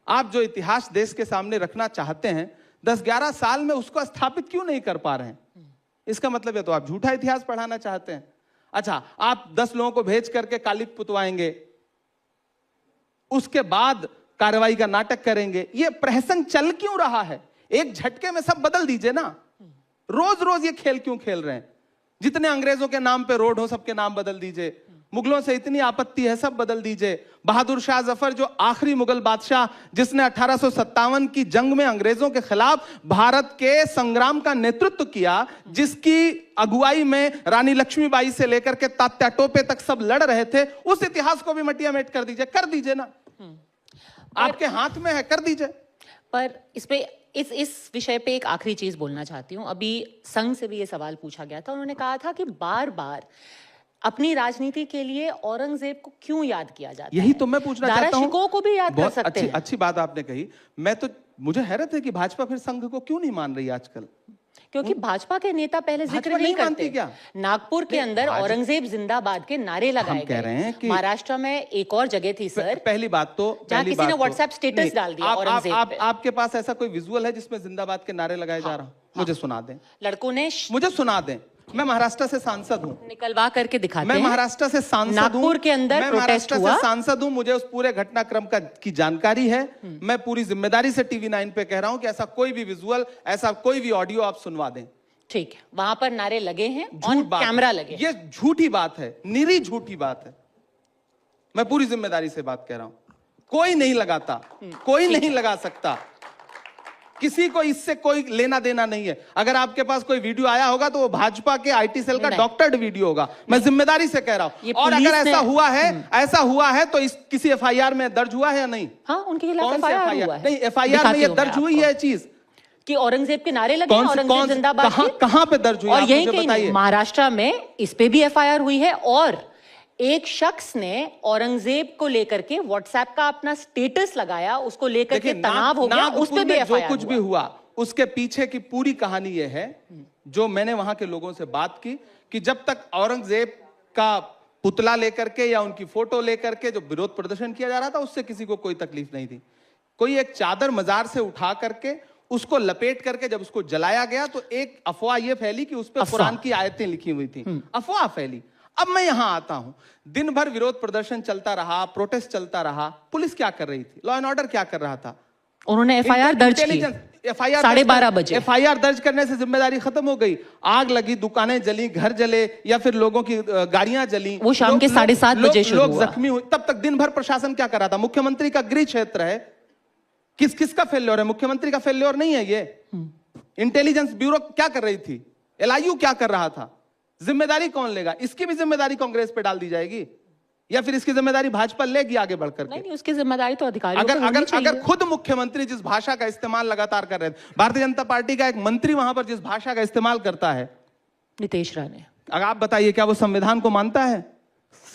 आप जो इतिहास देश के सामने रखना चाहते हैं 10-11 साल में उसको स्थापित क्यों नहीं कर पा रहे हैं? इसका मतलब है तो आप झूठा इतिहास पढ़ाना चाहते हैं। अच्छा, आप 10 लोगों को भेज करके कालिक पुतवाएंगे, उसके बाद कार्रवाई का नाटक करेंगे। ये प्रहसन चल क्यों रहा है? एक झटके में सब बदल दीजिए ना। रोज रोज ये खेल क्यों खेल रहे हैं? जितने अंग्रेजों के नाम पे रोड हो सबके नाम बदल दीजिए, मुगलों से इतनी आपत्ति है सब बदल दीजिए। बहादुर शाह जफर जो आखिरी मुगल बादशाह जिसने 1857 की जंग में अंग्रेजों के खिलाफ भारत के संग्राम का नेतृत्व किया, जिसकी अगुवाई में रानी लक्ष्मीबाई से लेकर के तात्या टोपे तक सब लड़ रहे थे, उस इतिहास को भी मटियामेट कर दीजिए ना। आपके हाथ में है, कर दीजिए। पर इस विषय पे एक आखिरी चीज बोलना चाहती हूँ। अभी संघ से भी ये सवाल पूछा गया था, उन्होंने कहा था कि बार बार अपनी राजनीति के लिए औरंगजेब को क्यों याद किया जाता है? यही तो मैं पूछना चाहता हूं। दारा को भी याद कर सकते हैं। अच्छी बात आपने कही। मुझे हैरत है कि भाजपा फिर संघ को क्यों नहीं मान रही आजकल, क्योंकि भाजपा के नेता पहले जिक्र नहीं करते। क्या नागपुर के अंदर औरंगजेब जिंदाबाद के नारे लगाए गए। कह रहे हैं कि महाराष्ट्र में एक और जगह थी सर, पहली बात तो जहां किसी ने व्हाट्सएप स्टेटस डाल दिया औरंगजेब पे। आपके पास ऐसा कोई विजुअल है जिसमें जिंदाबाद के नारे लगाए जा रहा हूं? मुझे सुना दें। लड़कों ने मुझे सुना दें। मैं महाराष्ट्र से सांसद हूं, निकलवा करके दिखाते हैं। मैं महाराष्ट्र से सांसद हूं, नागपुर के अंदर मैं प्रोटेस्ट महाराष्ट्र हुआ। से सांसद हूं, मुझे उस पूरे घटनाक्रम की जानकारी है। मैं पूरी जिम्मेदारी से TV9 पे कह रहा हूं कि ऐसा कोई भी विजुअल, ऐसा कोई भी ऑडियो आप सुनवा दें। ठीक है, वहां पर नारे लगे हैं, ऑन कैमरा लगे। ये झूठी बात है, निरी झूठी बात है। मैं पूरी जिम्मेदारी से बात कह रहा हूं, कोई नहीं लगाता, कोई नहीं लगा सकता, किसी को इससे कोई लेना देना नहीं है। अगर आपके पास कोई वीडियो आया होगा तो वो भाजपा के IT सेल का डॉक्टर्ड वीडियो होगा, मैं जिम्मेदारी से कह रहा हूं। और अगर ऐसा हुआ है तो किसी FIR में दर्ज हुआ है या नहीं? हाँ, उनके खिलाफ कौन सी FIR हुआ है। नहीं, FIR में ये दर्ज हुई है चीज कि औरंगजेब के नारे लगे, औरंगजेब जिंदाबाद, कहां पे दर्ज हुई? और यही कहीं महाराष्ट्र में इस पे भी FIR हुई है। और एक शख्स ने औरंगजेब को लेकर के व्हाट्सएप का अपना स्टेटस लगाया, उसको लेकर के तनाव हो गया, उस पे भी FIR जो कुछ भी हुआ उसके पीछे की पूरी कहानी यह है, जो मैंने वहां के लोगों से बात की, कि जब तक औरंगजेब का पुतला लेकर के या उनकी फोटो लेकर के जो विरोध प्रदर्शन किया जा रहा था, उससे किसी को कोई तकलीफ नहीं थी। कोई एक चादर मजार से उठा करके उसको लपेट करके जब उसको जलाया गया तो एक अफवाह यह फैली कि उस पर कुरान की आयतें लिखी हुई थी। अफवाह फैली। अब मैं यहां आता हूं, दिन भर विरोध प्रदर्शन चलता रहा, प्रोटेस्ट चलता रहा, पुलिस क्या कर रही थी, लॉ एंड ऑर्डर क्या कर रहा था? उन्होंने FIR दर्ज की। FIR 12:30 बजे FIR दर्ज करने से जिम्मेदारी खत्म हो गई। आग लगी, दुकानें जली, घर जले, या फिर लोगों की गाड़ियां जली, वो शाम के 7:30 बजे शुरू हुआ। लोग जख्मी हुए। तब तक दिन भर प्रशासन क्या कर रहा था? मुख्यमंत्री का गृह क्षेत्र है, किसका फेल्योर है? मुख्यमंत्री का फेल्योर नहीं है ये। इंटेलिजेंस ब्यूरो क्या कर रही थी? LIU क्या कर रहा था? जिम्मेदारी कौन लेगा? इसकी भी जिम्मेदारी कांग्रेस पे डाल दी जाएगी या फिर इसकी जिम्मेदारी भाजपा लेगी आगे बढ़कर? नहीं, उसकी जिम्मेदारी तो अधिकारियों को होनी चाहिए। अगर खुद मुख्यमंत्री जिस भाषा का इस्तेमाल लगातार कर रहे थे, भारतीय जनता पार्टी का एक मंत्री वहां पर जिस भाषा का इस्तेमाल करता है, नितेश राणे, अगर आप बताइए क्या वो संविधान को मानता है?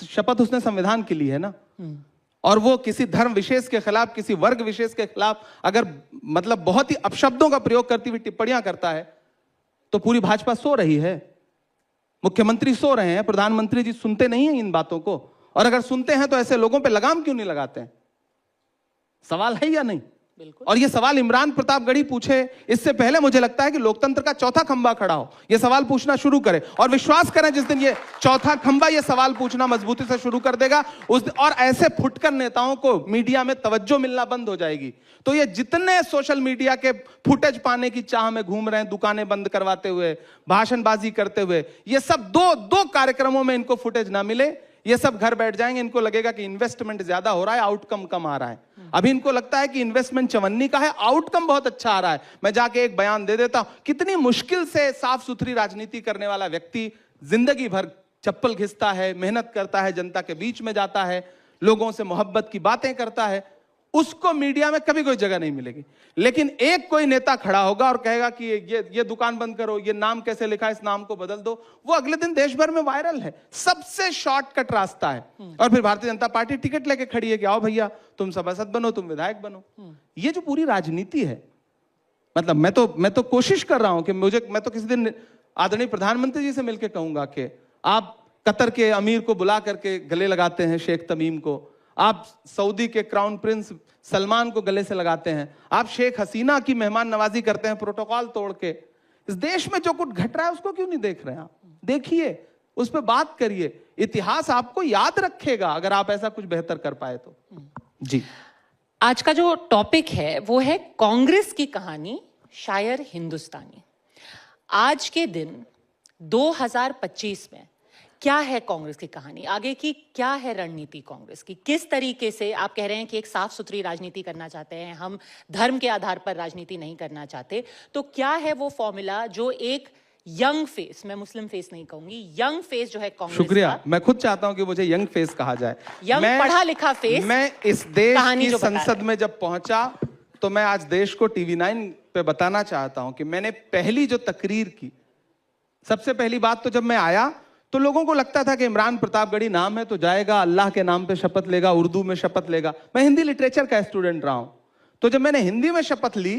शपथ उसने संविधान की ली है ना। और वो किसी धर्म विशेष के खिलाफ, किसी वर्ग विशेष के खिलाफ अगर मतलब बहुत ही अपशब्दों का प्रयोग करती हुई टिप्पणियां करता है, तो पूरी भाजपा सो रही है, मुख्यमंत्री सो रहे हैं, प्रधानमंत्री जी सुनते नहीं हैं इन बातों को। और अगर सुनते हैं तो ऐसे लोगों पे लगाम क्यों नहीं लगाते हैं? सवाल है या नहीं? बिल्कुल। और ये सवाल इमरान प्रतापगढ़ी पूछे इससे पहले मुझे लगता है कि लोकतंत्र का चौथा खंबा खड़ा हो, ये सवाल पूछना शुरू करे। और विश्वास करें, जिस दिन ये चौथा खंबा ये सवाल पूछना मजबूती से शुरू कर देगा, उस और ऐसे फुटकर नेताओं को मीडिया में तवज्जो मिलना बंद हो जाएगी। तो ये जितने सोशल मीडिया के फुटेज पाने की चाह में घूम रहे हैं, दुकानें बंद करवाते हुए, भाषणबाजी करते हुए, ये सब दो कार्यक्रमों में इनको फुटेज ना मिले, ये सब घर बैठ जाएंगे। इनको लगेगा कि इन्वेस्टमेंट ज्यादा हो रहा है, आउटकम कम आ रहा है। अभी इनको लगता है कि इन्वेस्टमेंट 54 का है, आउटकम बहुत अच्छा आ रहा है। मैं जाके एक बयान दे देता हूं, कितनी मुश्किल से साफ सुथरी राजनीति करने वाला व्यक्ति जिंदगी भर चप्पल घिसता है, मेहनत करता है, जनता के बीच में जाता है, लोगों से मोहब्बत की बातें करता है, उसको मीडिया में कभी कोई जगह नहीं मिलेगी। लेकिन एक कोई नेता खड़ा होगा और कहेगा कि ये दुकान बंद करो, ये नाम कैसे लिखा है, इस नाम को बदल दो, वो अगले दिन देश भर में वायरल है। सबसे शॉर्टकट रास्ता है। और फिर भारतीय जनता पार्टी टिकट लेके खड़ी है कि आओ भैया, तुम सभासद बनो, तुम विधायक बनो। ये जो पूरी राजनीति है, मतलब मैं तो कोशिश कर रहा हूं कि मैं तो किसी दिन आदरणीय प्रधानमंत्री जी से मिलकर कहूंगा कि आप कतर के अमीर को बुला करके गले लगाते हैं, शेख तमीम को, आप सऊदी के क्राउन प्रिंस सलमान को गले से लगाते हैं, आप शेख हसीना की मेहमान नवाजी करते हैं प्रोटोकॉल तोड़ के। इस देश में जो कुछ घट रहा है उसको क्यों नहीं देख रहे हैं आप? देखिए, उस पर बात करिए, इतिहास आपको याद रखेगा अगर आप ऐसा कुछ बेहतर कर पाए तो। जी, आज का जो टॉपिक है वो है कांग्रेस की कहानी, शायर हिंदुस्तानी। आज के दिन 2025 में क्या है कांग्रेस की कहानी, आगे की क्या है रणनीति कांग्रेस की? किस तरीके से आप कह रहे हैं कि एक साफ सुथरी राजनीति करना चाहते हैं, हम धर्म के आधार पर राजनीति नहीं करना चाहते, तो क्या है वो फॉर्मूला जो एक यंग फेस, मैं मुस्लिम फेस नहीं कहूंगी, यंग फेस जो है कांग्रेस शुक्रिया। का, मैं खुद चाहता हूं कि मुझे यंग फेस कहा जाए। यंग पढ़ा लिखा फेस। मैं इस देश कहानी की जो बता संसद में जब पहुंचा तो मैं आज देश को TV9 पे बताना चाहता हूं कि मैंने पहली जो तकरीर की, सबसे पहली बात तो जब मैं आया तो लोगों को लगता था कि इमरान प्रतापगढ़ी नाम है तो जाएगा, अल्लाह के नाम पे शपथ लेगा, उर्दू में शपथ लेगा। मैं हिंदी लिटरेचर का स्टूडेंट रहा हूं, तो जब मैंने हिंदी में शपथ ली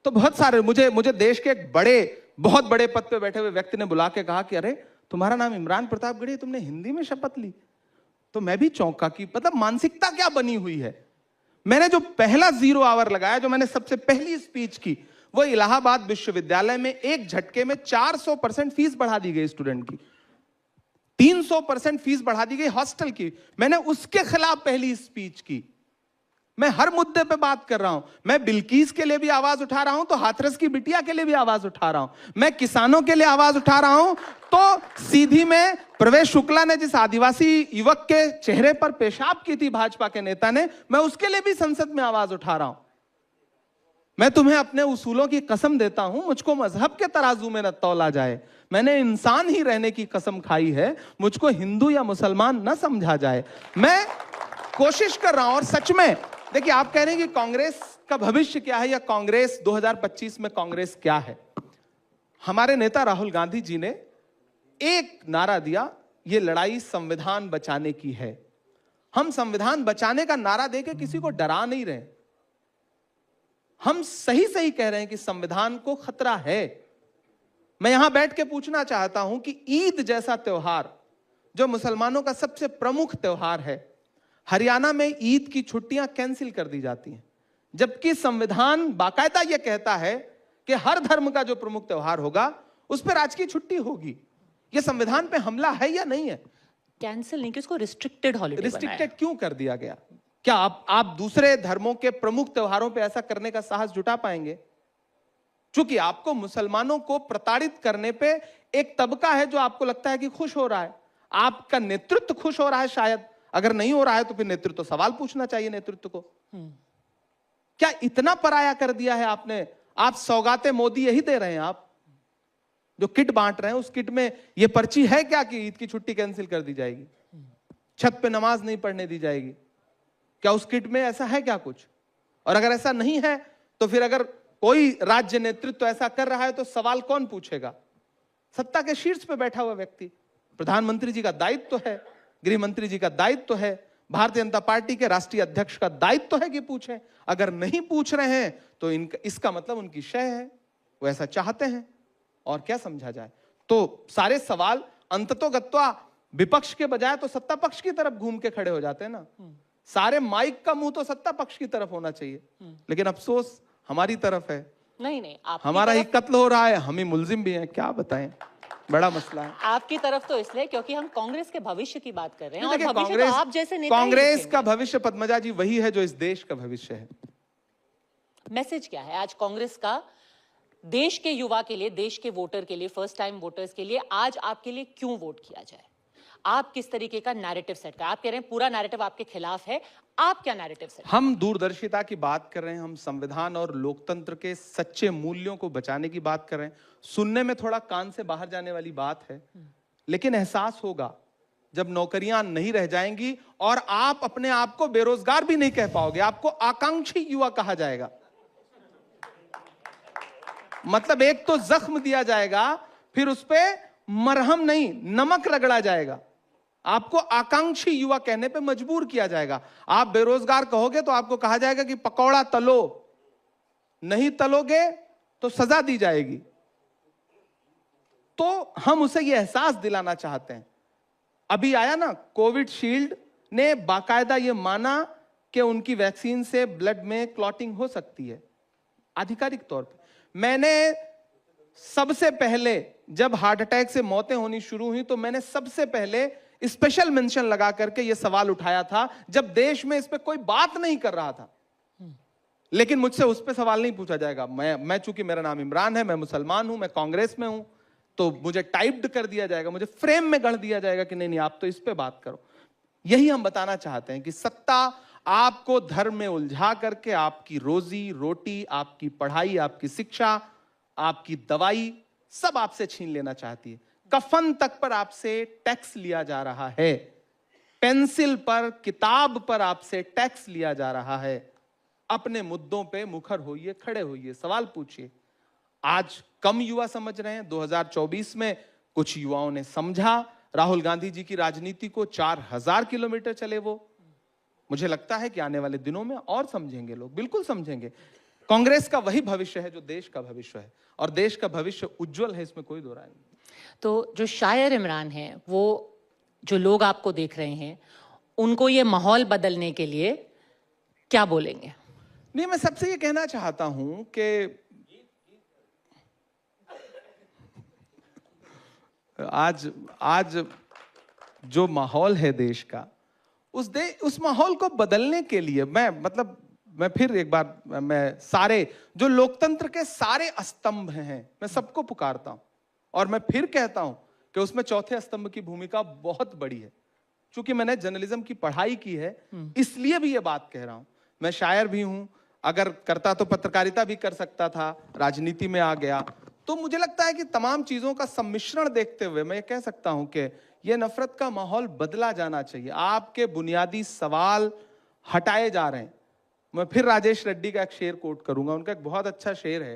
तो बहुत सारे मुझे देश के एक बहुत बड़े पद पे बैठे हुए व्यक्ति ने बुला के कहा कि अरे तुम्हारा नाम इमरान प्रतापगढ़ी, तुमने हिंदी में शपथ ली। तो मैं भी चौंका कि मतलब मानसिकता क्या बनी हुई है। मैंने जो पहला 0 आवर लगाया, जो मैंने सबसे पहली स्पीच की, वो इलाहाबाद विश्वविद्यालय में एक झटके में 400% फीस बढ़ा दी गई स्टूडेंट की, 300% फीस बढ़ा दी गई हॉस्टल की। मैंने उसके खिलाफ पहली स्पीच की। मैं हर मुद्दे पे बात कर रहा हूं। मैं बिल्कीस के लिए भी आवाज उठा रहा हूं तो हाथरस की बिटिया के लिए भी आवाज उठा रहा हूं। मैं किसानों के लिए आवाज उठा रहा हूं तो सीधी में प्रवेश शुक्ला ने जिस आदिवासी युवक के चेहरे पर पेशाब की थी भाजपा के नेता ने, मैं उसके लिए भी संसद में आवाज उठा रहा हूं। मैं तुम्हें अपने उसूलों की कसम देता हूं, मुझको मजहब के तराजू में न तौला जाए। मैंने इंसान ही रहने की कसम खाई है, मुझको हिंदू या मुसलमान न समझा जाए। मैं कोशिश कर रहा हूं। और सच में देखिए, आप कह रहे हैं कि कांग्रेस का भविष्य क्या है या कांग्रेस 2025 में कांग्रेस क्या है। हमारे नेता राहुल गांधी जी ने एक नारा दिया, यह लड़ाई संविधान बचाने की है। हम संविधान बचाने का नारा देके किसी को डरा नहीं रहे, हम सही सही कह रहे हैं कि संविधान को खतरा है। मैं यहां बैठ के पूछना चाहता हूं कि ईद जैसा त्योहार, जो मुसलमानों का सबसे प्रमुख त्योहार है, हरियाणा में ईद की छुट्टियां कैंसिल कर दी जाती हैं, जबकि संविधान बाकायदा यह कहता है कि हर धर्म का जो प्रमुख त्योहार होगा उस पर राजकीय छुट्टी होगी। यह संविधान पे हमला है या नहीं है? कैंसिल नहीं कि उसको रिस्ट्रिक्टेड हॉलिडे रिस्ट्रिक्टेड क्यों कर दिया गया? क्या आप दूसरे धर्मों के प्रमुख त्योहारों पे ऐसा करने का साहस जुटा पाएंगे? चूंकि आपको मुसलमानों को प्रताड़ित करने पे एक तबका है जो आपको लगता है कि खुश हो रहा है, आपका नेतृत्व खुश हो रहा है। शायद अगर नहीं हो रहा है तो फिर नेतृत्व सवाल पूछना चाहिए नेतृत्व को। क्या इतना पराया कर दिया है आपने? आप सौगातें मोदी यही दे रहे हैं। आप जो किट बांट रहे हैं उस किट में यह पर्ची है क्या कि ईद की छुट्टी कैंसिल कर दी जाएगी, छत पे नमाज नहीं पढ़ने दी जाएगी? क्या उस किट में ऐसा है क्या कुछ? और अगर ऐसा नहीं है तो फिर अगर कोई राज्य नेतृत्व ऐसा कर रहा है तो सवाल कौन पूछेगा? सत्ता के शीर्ष पे बैठा हुआ व्यक्ति। प्रधानमंत्री जी का दायित्व है, गृह मंत्री जी का दायित्व है, भारतीय जनता पार्टी के राष्ट्रीय अध्यक्ष का दायित्व है कि पूछें। अगर नहीं पूछ रहे हैं तो इसका मतलब उनकी शय है, वो ऐसा चाहते हैं, और क्या समझा जाए। तो सारे सवाल अंततोगत्वा विपक्ष के बजाय तो सत्ता पक्ष की तरफ घूम के खड़े हो जाते हैं ना। सारे माइक का मुंह तो सत्ता पक्ष की तरफ होना चाहिए, लेकिन अफसोस हमारी तरफ है। नहीं, हमारा ही कत्ल हो रहा है, हम ही मुलजिम भी हैं, क्या बताएं, बड़ा मसला है। आपकी तरफ तो इसलिए क्योंकि हम कांग्रेस के भविष्य की बात कर रहे हैं, और देखिए, भविष्य तो आप जैसे नेता ही कांग्रेस लिखेंगे। का भविष्य पद्मजा जी वही है जो इस देश का भविष्य है। मैसेज क्या है आज कांग्रेस का देश के युवा के लिए, देश के वोटर के लिए, फर्स्ट टाइम वोटर्स के लिए? आज आपके लिए क्यों वोट किया जाए? आप किस तरीके का नैरेटिव सेट कर? आप कह रहे हैं पूरा नैरेटिव आपके खिलाफ है, आप क्या नैरेटिव सेट? हम दूरदर्शिता की बात कर रहे हैं, हम संविधान और लोकतंत्र के सच्चे मूल्यों को बचाने की बात कर रहे हैं। सुनने में थोड़ा कान से बाहर जाने वाली बात है, लेकिन एहसास होगा जब नौकरियां नहीं रह जाएंगी और आप अपने आप को बेरोजगार भी नहीं कह पाओगे, आपको आकांक्षी युवा कहा जाएगा। मतलब एक तो जख्म दिया जाएगा, फिर उस पे मरहम नहीं नमक रगड़ा जाएगा, आपको आकांक्षी युवा कहने पे मजबूर किया जाएगा। आप बेरोजगार कहोगे तो आपको कहा जाएगा कि पकौड़ा तलो, नहीं तलोगे तो सजा दी जाएगी। तो हम उसे यह एहसास दिलाना चाहते हैं। अभी आया ना कोविड शील्ड ने बाकायदा यह माना कि उनकी वैक्सीन से ब्लड में क्लॉटिंग हो सकती है, आधिकारिक तौर पे। मैंने सबसे पहले जब हार्ट अटैक से मौतें होनी शुरू हुई तो मैंने सबसे पहले स्पेशल मेंशन लगा करके यह सवाल उठाया था, जब देश में इस पे कोई बात नहीं कर रहा था। लेकिन मुझसे उस पे सवाल नहीं पूछा जाएगा। मैं चूंकि मेरा नाम इमरान है, मैं मुसलमान हूं, मैं कांग्रेस में हूं, तो मुझे टाइप्ड कर दिया जाएगा, मुझे फ्रेम में गढ़ दिया जाएगा कि नहीं आप तो इस पे बात करो। यही हम बताना चाहते हैं कि सत्ता आपको धर्म में उलझा करके आपकी रोजी रोटी, आपकी पढ़ाई, आपकी शिक्षा, आपकी दवाई सब आपसे छीन लेना चाहती है। कफन तक पर आपसे टैक्स लिया जा रहा है, पेंसिल पर, किताब पर आपसे टैक्स लिया जा रहा है। अपने मुद्दों पे मुखर होइए, खड़े होइए, सवाल पूछिए। आज कम युवा समझ रहे हैं, 2024 में कुछ युवाओं ने समझा। राहुल गांधी जी की राजनीति को 4000 किलोमीटर चले वो। मुझे लगता है कि आने वाले दिनों में और समझेंगे लोग, बिल्कुल समझेंगे। कांग्रेस का वही भविष्य है जो देश का भविष्य है, और देश का भविष्य उज्जवल है, इसमें कोई दो राय नहीं। तो जो शायर इमरान है, वो जो लोग आपको देख रहे हैं, उनको ये माहौल बदलने के लिए क्या बोलेंगे? नहीं, मैं सबसे ये कहना चाहता हूं कि आज जो माहौल है देश का, उस माहौल को बदलने के लिए मैं फिर एक बार मैं सारे जो लोकतंत्र के सारे स्तंभ हैं, मैं सबको पुकारता हूं, और मैं फिर कहता हूं कि उसमें चौथे स्तंभ की भूमिका बहुत बड़ी है। चूंकि मैंने जर्नलिज्म की पढ़ाई की है, इसलिए भी ये बात कह रहा हूं। मैं शायर भी हूं, अगर करता तो पत्रकारिता भी कर सकता था, राजनीति में आ गया। तो मुझे लगता है कि तमाम चीजों का सम्मिश्रण देखते हुए मैं ये कह सकता हूं कि ये नफरत का माहौल बदला जाना चाहिए। आपके बुनियादी सवाल हटाए जा रहे हैं। मैं फिर राजेश रेड्डी का एक शेर कोट करूंगा। उनका एक बहुत अच्छा शेर है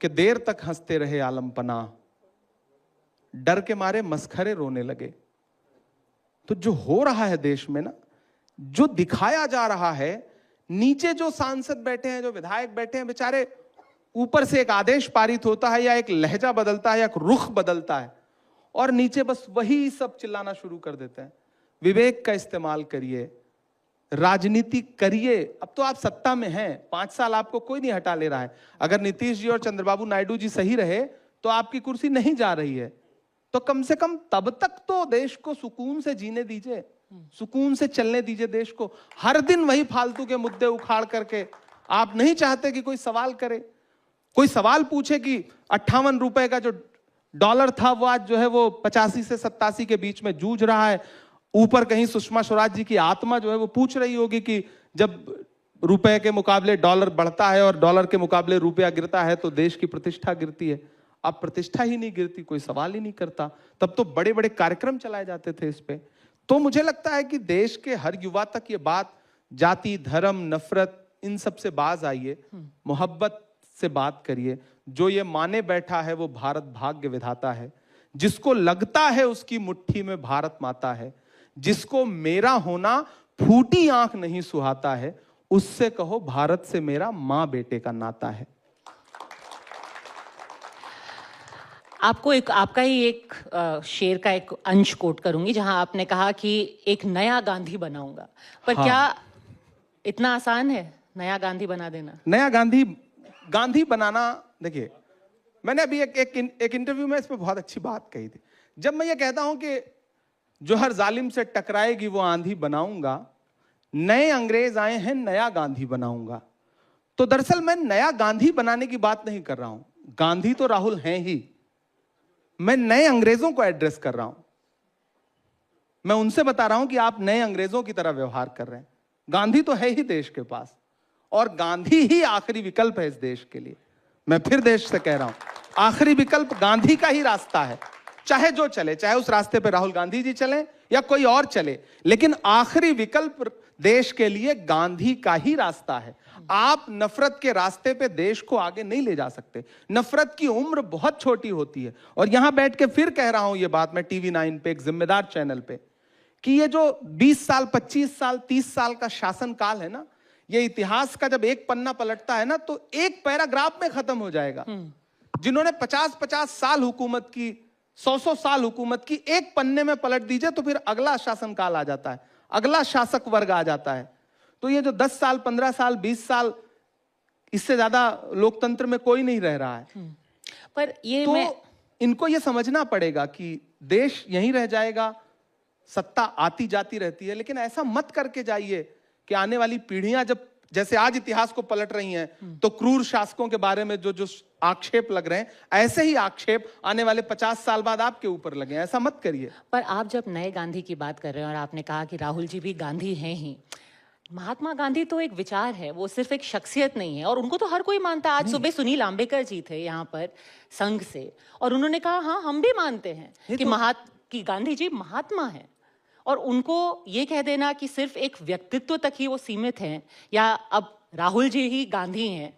कि देर तक हंसते रहे आलम पनाह, डर के मारे मस्खरे रोने लगे। तो जो हो रहा है देश में ना, जो दिखाया जा रहा है, नीचे जो सांसद बैठे हैं, जो विधायक बैठे हैं, बेचारे ऊपर से एक आदेश पारित होता है या एक लहजा बदलता है या एक रुख बदलता है, और नीचे बस वही सब चिल्लाना शुरू कर देते हैं। विवेक का इस्तेमाल करिए, राजनीति करिए। अब तो आप सत्ता में हैं, 5 साल आपको कोई नहीं हटा ले रहा है। अगर नीतीश जी और चंद्रबाबू नायडू जी सही रहे तो आपकी कुर्सी नहीं जा रही है, तो कम से कम तब तक तो देश को सुकून से जीने दीजिए, सुकून से चलने दीजिए देश को। हर दिन वही फालतू के मुद्दे उखाड़ करके आप नहीं चाहते कि कोई सवाल करे, कोई सवाल पूछे कि 58 रुपए का जो डॉलर था वो आज जो है वो 85 से 87 के बीच में जूझ रहा है। ऊपर कहीं सुषमा स्वराज जी की आत्मा जो है वो पूछ रही होगी कि जब रुपए के मुकाबले डॉलर बढ़ता है और डॉलर के मुकाबले रुपया गिरता है तो देश की प्रतिष्ठा गिरती है। अब प्रतिष्ठा ही नहीं गिरती, कोई सवाल ही नहीं करता। तब तो बड़े बड़े कार्यक्रम चलाए जाते थे इस पे। तो मुझे लगता है कि देश के हर युवा तक ये बात, जाति, धर्म, नफरत, इन सब से बाज आइए, मोहब्बत से बात करिए। जो ये माने बैठा है वो भारत भाग्य विधाता है, जिसको लगता है उसकी मुट्ठी में भारत माता है, जिसको मेरा होना फूटी आंख नहीं सुहाता है, उससे कहो भारत से मेरा मां बेटे का नाता है। आपको आपका ही एक शेर का एक अंश कोट करूंगी, जहां आपने कहा कि एक नया गांधी बनाऊंगा। पर हाँ। क्या इतना आसान है नया गांधी बना देना? नया गांधी बनाना, देखिए मैंने अभी एक इंटरव्यू में इस पे बहुत अच्छी बात कही थी। जब मैं ये कहता हूं कि जो हर जालिम से टकराएगी वो आंधी बनाऊंगा, नए अंग्रेज आए हैं नया गांधी बनाऊंगा, तो दरअसल मैं नया गांधी बनाने की बात नहीं कर रहा हूं। गांधी तो राहुल हैं ही, मैं नए अंग्रेजों को एड्रेस कर रहा हूं। मैं उनसे बता रहा हूं कि आप नए अंग्रेजों की तरह व्यवहार कर रहे हैं। गांधी तो है ही देश के पास, और गांधी ही आखिरी विकल्प है इस देश के लिए। मैं फिर देश से कह रहा हूं, आखिरी विकल्प गांधी का ही रास्ता है। चाहे जो चले, चाहे उस रास्ते पे राहुल गांधी जी चले या कोई और चले, लेकिन आखिरी विकल्प देश के लिए गांधी का ही रास्ता है। आप नफरत के रास्ते पे देश को आगे नहीं ले जा सकते। नफरत की उम्र बहुत छोटी होती है। और यहां बैठ के फिर कह रहा हूं ये बात मैं टीवी 9 पे, एक जिम्मेदार चैनल पे, कि ये जो 20 साल, 25 साल, 30 साल का शासनकाल है ना, ये इतिहास का जब एक पन्ना पलटता है ना, तो एक पैराग्राफ में खत्म हो जाएगा। जिन्होंने 50-50 साल हुकूमत की, 100-100 साल हुकूमत की, एक पन्ने में पलट दीजिए तो फिर अगला शासनकाल आ जाता है, अगला शासक वर्ग आ जाता है। तो ये जो 10 साल, 15 साल, 20 साल, इससे ज्यादा लोकतंत्र में कोई नहीं रह रहा है। पर ये तो इनको ये समझना पड़ेगा कि देश यहीं रह जाएगा, सत्ता आती जाती रहती है, लेकिन ऐसा मत करके जाइए कि आने वाली पीढ़ियां जब, जैसे आज इतिहास को पलट रही हैं, तो क्रूर शासकों के बारे में जो आक्षेप लग रहे हैं, ऐसे ही आक्षेप आने वाले 50 साल बाद आपके ऊपर लगे। ऐसा मत करिए। पर आप जब नए गांधी की बात कर रहे हैं और आपने कहा कि राहुल जी भी गांधी हैं ही, महात्मा गांधी तो एक विचार है, वो सिर्फ एक शख्सियत नहीं है, और उनको तो हर कोई मानता है। आज सुबह सुनील आंबेडकर जी थे यहाँ पर संघ से, और उन्होंने कहा हाँ हम भी मानते हैं कि गांधी जी महात्मा हैं। और उनको ये कह देना कि सिर्फ एक व्यक्तित्व तक ही वो सीमित हैं, या अब राहुल जी ही गांधी हैं,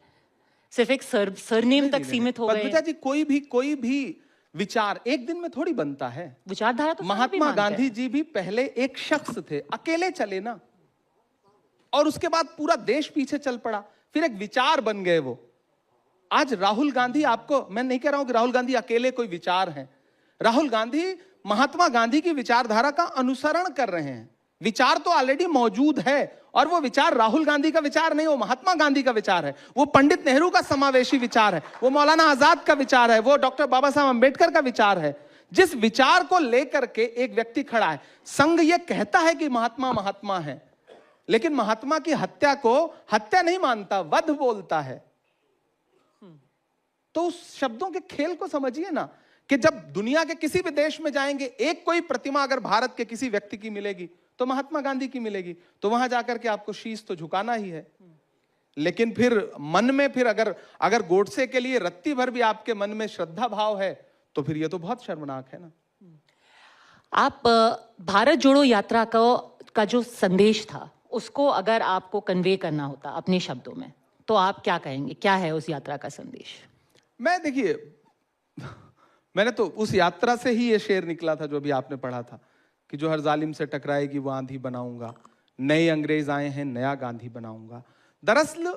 सिर्फ एक सरनेम तक सीमित हो गए। पद्मजा जी, कोई भी विचार एक दिन में थोड़ी बनता है। विचारधारा तो महात्मा गांधी जी भी पहले एक शख्स थे, अकेले चले ना, और उसके बाद पूरा देश पीछे चल पड़ा, फिर एक विचार बन गए वो। आज राहुल गांधी, आपको मैं नहीं कह रहा हूं कि राहुल गांधी अकेले कोई विचार हैं। राहुल गांधी महात्मा गांधी की विचारधारा का अनुसरण कर रहे हैं। विचार तो ऑलरेडी मौजूद है, और वो विचार राहुल गांधी का विचार नहीं, वो महात्मा गांधी का विचार है, वो पंडित नेहरू का समावेशी विचार है, वो मौलाना आजाद का विचार है, वो डॉक्टर बाबा साहब अंबेडकर का विचार है। जिस विचार को लेकर के एक व्यक्ति खड़ा है, संघ ये कहता है कि महात्मा महात्मा है, लेकिन महात्मा की हत्या को हत्या नहीं मानता, वध बोलता है। तो उस शब्दों के खेल को समझिए ना, कि जब दुनिया के किसी भी देश में जाएंगे, एक कोई प्रतिमा अगर भारत के किसी व्यक्ति की मिलेगी तो महात्मा गांधी की मिलेगी, तो वहां जाकर के आपको शीश तो झुकाना ही है। लेकिन फिर मन में, फिर अगर गोडसे के लिए रत्ती भर भी आपके मन में श्रद्धा भाव है, तो फिर ये तो बहुत शर्मनाक है ना। आप भारत जोड़ो यात्रा का जो संदेश था, उसको अगर आपको कन्वे करना होता अपने शब्दों में, तो आप क्या कहेंगे? क्या है उस यात्रा का संदेश? मैं, देखिए, मैंने तो उस यात्रा से ही ये शेर निकला था जो अभी आपने पढ़ा था, कि जो हर जालिम से टकराएगी वो आंधी बनाऊंगा, नए अंग्रेज आए हैं नया गांधी बनाऊंगा। दरअसल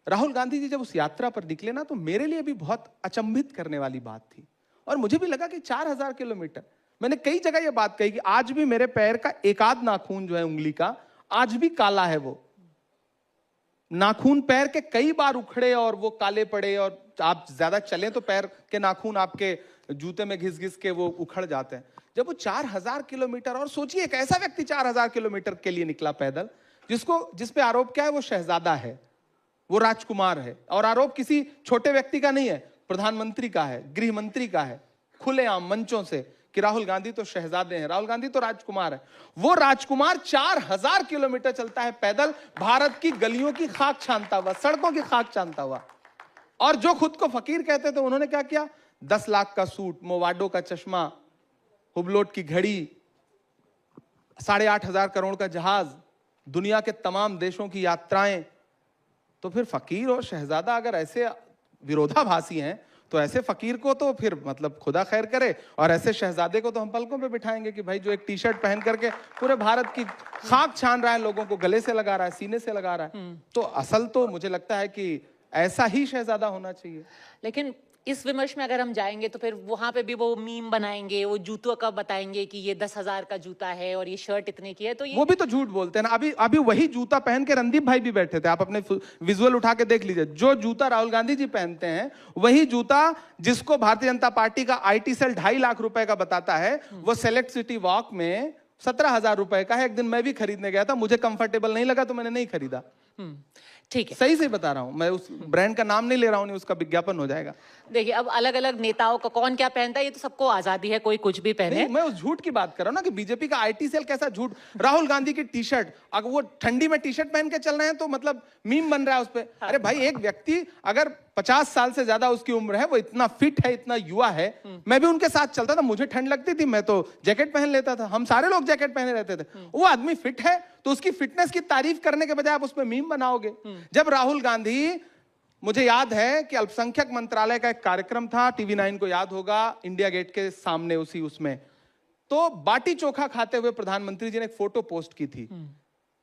राहुल गांधी जी जब उस यात्रा पर निकले ना, तो मेरे लिए भी बहुत अचंभित करने वाली बात थी। और मुझे भी लगा कि 4000 किलोमीटर, मैंने कई जगह ये बात कही कि आज भी मेरे पैर का एक आध नाखून जो है उंगली का, आज भी काला है। वो नाखून पैर के कई बार उखड़े और वो काले पड़े, और आप ज्यादा चलें तो पैर के नाखून आपके जूते में घिस घिस के वो उखड़ जाते हैं। जब वो 4000 किलोमीटर, और सोचिए एक ऐसा व्यक्ति 4000 किलोमीटर के लिए निकला पैदल, जिस पे आरोप क्या है, वो शहजादा है, वो राजकुमार है, और आरोप किसी छोटे व्यक्ति का नहीं है, प्रधानमंत्री का है, गृह मंत्री का है, खुलेआम मंचों से, कि राहुल गांधी तो शहजादे हैं, राहुल गांधी तो राजकुमार है। वो राजकुमार 4000 किलोमीटर चलता है पैदल, भारत की गलियों की खाक छानता हुआ, सड़कों की खाक छानता हुआ। और जो खुद को फकीर कहते थे, उन्होंने क्या किया? 10 लाख का सूट, मोवाडो का चश्मा, हुबलोट की घड़ी, 8,500 करोड़ का जहाज, दुनिया के तमाम देशों की यात्राएं। तो फिर फकीर और शहजादा अगर ऐसे विरोधाभासी हैं, तो ऐसे फकीर को तो फिर मतलब खुदा खैर करे, और ऐसे शहजादे को तो हम पलकों पे बिठाएंगे कि भाई जो एक टी शर्ट पहन करके पूरे भारत की खाक छान रहा है, लोगों को गले से लगा रहा है, सीने से लगा रहा है। तो असल तो मुझे लगता है कि ऐसा ही शहजादा होना चाहिए। लेकिन इस विमर्श में अगर हम जाएंगे तो फिर वहां पे भी वो मीम बनाएंगे, वो जूतों का बताएंगे कि ये 10,000 का जूता है और ये शर्ट इतने की है, तो ये वो भी तो झूठ बोलते हैं ना। अभी वही जूता पहन के रणदीप भाई भी बैठे थे, आप अपने विजुअल उठा के देख लीजिए। जो जूता राहुल गांधी जी पहनते हैं वही जूता जिसको भारतीय जनता पार्टी का IT सेल 2.5 लाख रुपए का बताता है, वो सेलेक्ट सिटी वॉक में 17,000 रुपए का है। एक दिन मैं भी खरीदने गया था, मुझे कंफर्टेबल नहीं लगा तो मैंने नहीं खरीदा। ठीक है, सही से बता रहा हूं, मैं उस ब्रांड का नाम नहीं ले रहा हूं, नहीं उसका विज्ञापन हो जाएगा। देखिए अब अलग अलग नेताओं का कौन क्या पहनता है ये तो सबको आजादी है, कोई कुछ भी पहने। नहीं, मैं उस झूठ की बात कर रहा हूं ना कि बीजेपी का IT सेल कैसा झूठ। राहुल गांधी की टी शर्ट, अगर वो ठंडी में टी शर्ट पहन के चल रहे हैं तो मतलब मीम बन रहा है उस पे। अरे भाई, एक व्यक्ति अगर 50 साल से ज्यादा उसकी उम्र है, वो इतना फिट है, इतना युवा है, मैं भी उनके साथ चलता था, मुझे ठंड लगती थी, मैं तो जैकेट पहन लेता था, हम सारे लोग जैकेट पहने रहते थे। वो आदमी फिट है तो उसकी फिटनेस की तारीफ करने के बजाय आप उस पर मीम बनाओगे। जब राहुल गांधी, मुझे याद है कि अल्पसंख्यक मंत्रालय का एक कार्यक्रम था, TV9 को याद होगा, इंडिया गेट के सामने उसमें तो बाटी चोखा खाते हुए प्रधानमंत्री जी ने एक फोटो पोस्ट की थी,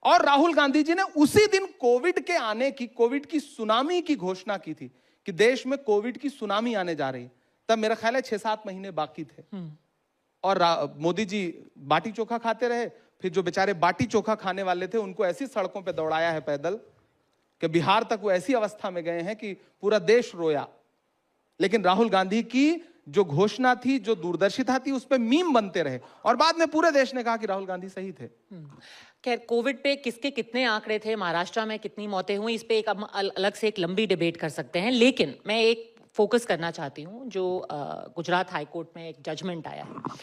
और राहुल गांधी जी ने उसी दिन कोविड के आने की, कोविड की सुनामी की घोषणा की थी कि देश में कोविड की सुनामी आने जा रही। तब मेरा ख्याल है 6-7 महीने बाकी थे, और मोदी जी बाटी चोखा खाते रहे। फिर जो बेचारे बाटी चोखा खाने वाले थे उनको ऐसी सड़कों पे दौड़ाया है पैदल कि बिहार तक वो ऐसी अवस्था में गए हैं कि पूरा देश रोया। लेकिन राहुल गांधी की जो घोषणा थी, जो दूरदर्शिता थी, उस पर मीम बनते रहे, और बाद में पूरे देश ने कहा कि राहुल गांधी सही थे। खैर, कोविड पे किसके कितने आंकड़े थे, महाराष्ट्र में कितनी मौतें हुई, इस पे एक अलग से एक लंबी डिबेट कर सकते हैं। लेकिन मैं एक फोकस करना चाहती हूँ जो गुजरात हाईकोर्ट में एक जजमेंट आया है,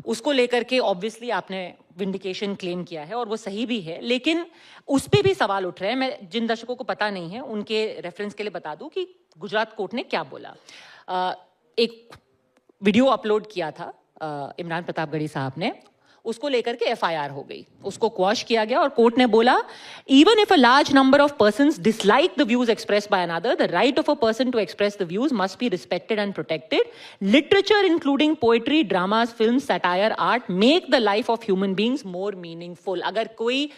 उसको लेकर के ऑब्वियसली आपने विंडिकेशन क्लेम किया है और वो सही भी है, लेकिन उस पे भी सवाल उठ रहे हैं। मैं जिन दर्शकों को पता नहीं है उनके रेफरेंस के लिए बता दूं कि गुजरात कोर्ट ने क्या बोला। एक वीडियो अपलोड किया था इमरान प्रतापगढ़ी साहब ने, उसको लेकर के FIR हो गई, उसको क्वॉश किया गया और कोर्ट ने बोला even if a large number of persons dislike the views expressed by another, the right of a person to express the views must be respected and protected. Literature including poetry, dramas, film, satire, art make the life of human beings more meaningful. अगर कोई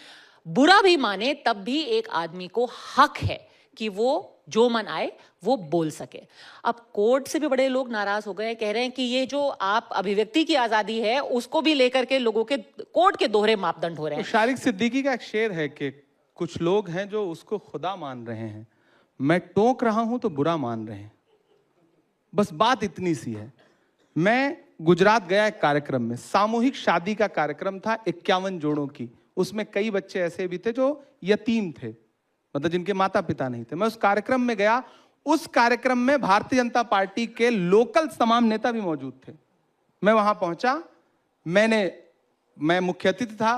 बुरा भी माने तब भी एक आदमी को हक है कि वो जो मन आए वो बोल सके. अब कोर्ट से भी बड़े लोग नाराज हो गए, कह रहे हैं कि ये जो आप अभिव्यक्ति की आजादी है उसको भी लेकर के लोगों के कोर्ट के दोहरे मापदंड हो रहे हैं. शारिक सिद्दीकी का एक शेर है कि कुछ लोग हैं जो उसको खुदा मान रहे हैं, मैं टोक रहा हूं तो बुरा मान रहे हैं. बस बात इतनी सी है. मैं गुजरात गया एक कार्यक्रम में, सामूहिक शादी का कार्यक्रम था 51 जोड़ों की. उसमें कई बच्चे ऐसे भी थे जो यतीम थे, मतलब जिनके माता पिता नहीं थे. मैं उस कार्यक्रम में गया. उस कार्यक्रम में भारतीय जनता पार्टी के लोकल तमाम नेता भी मौजूद थे. मैं वहां पहुंचा, मैं मुख्य अतिथि था.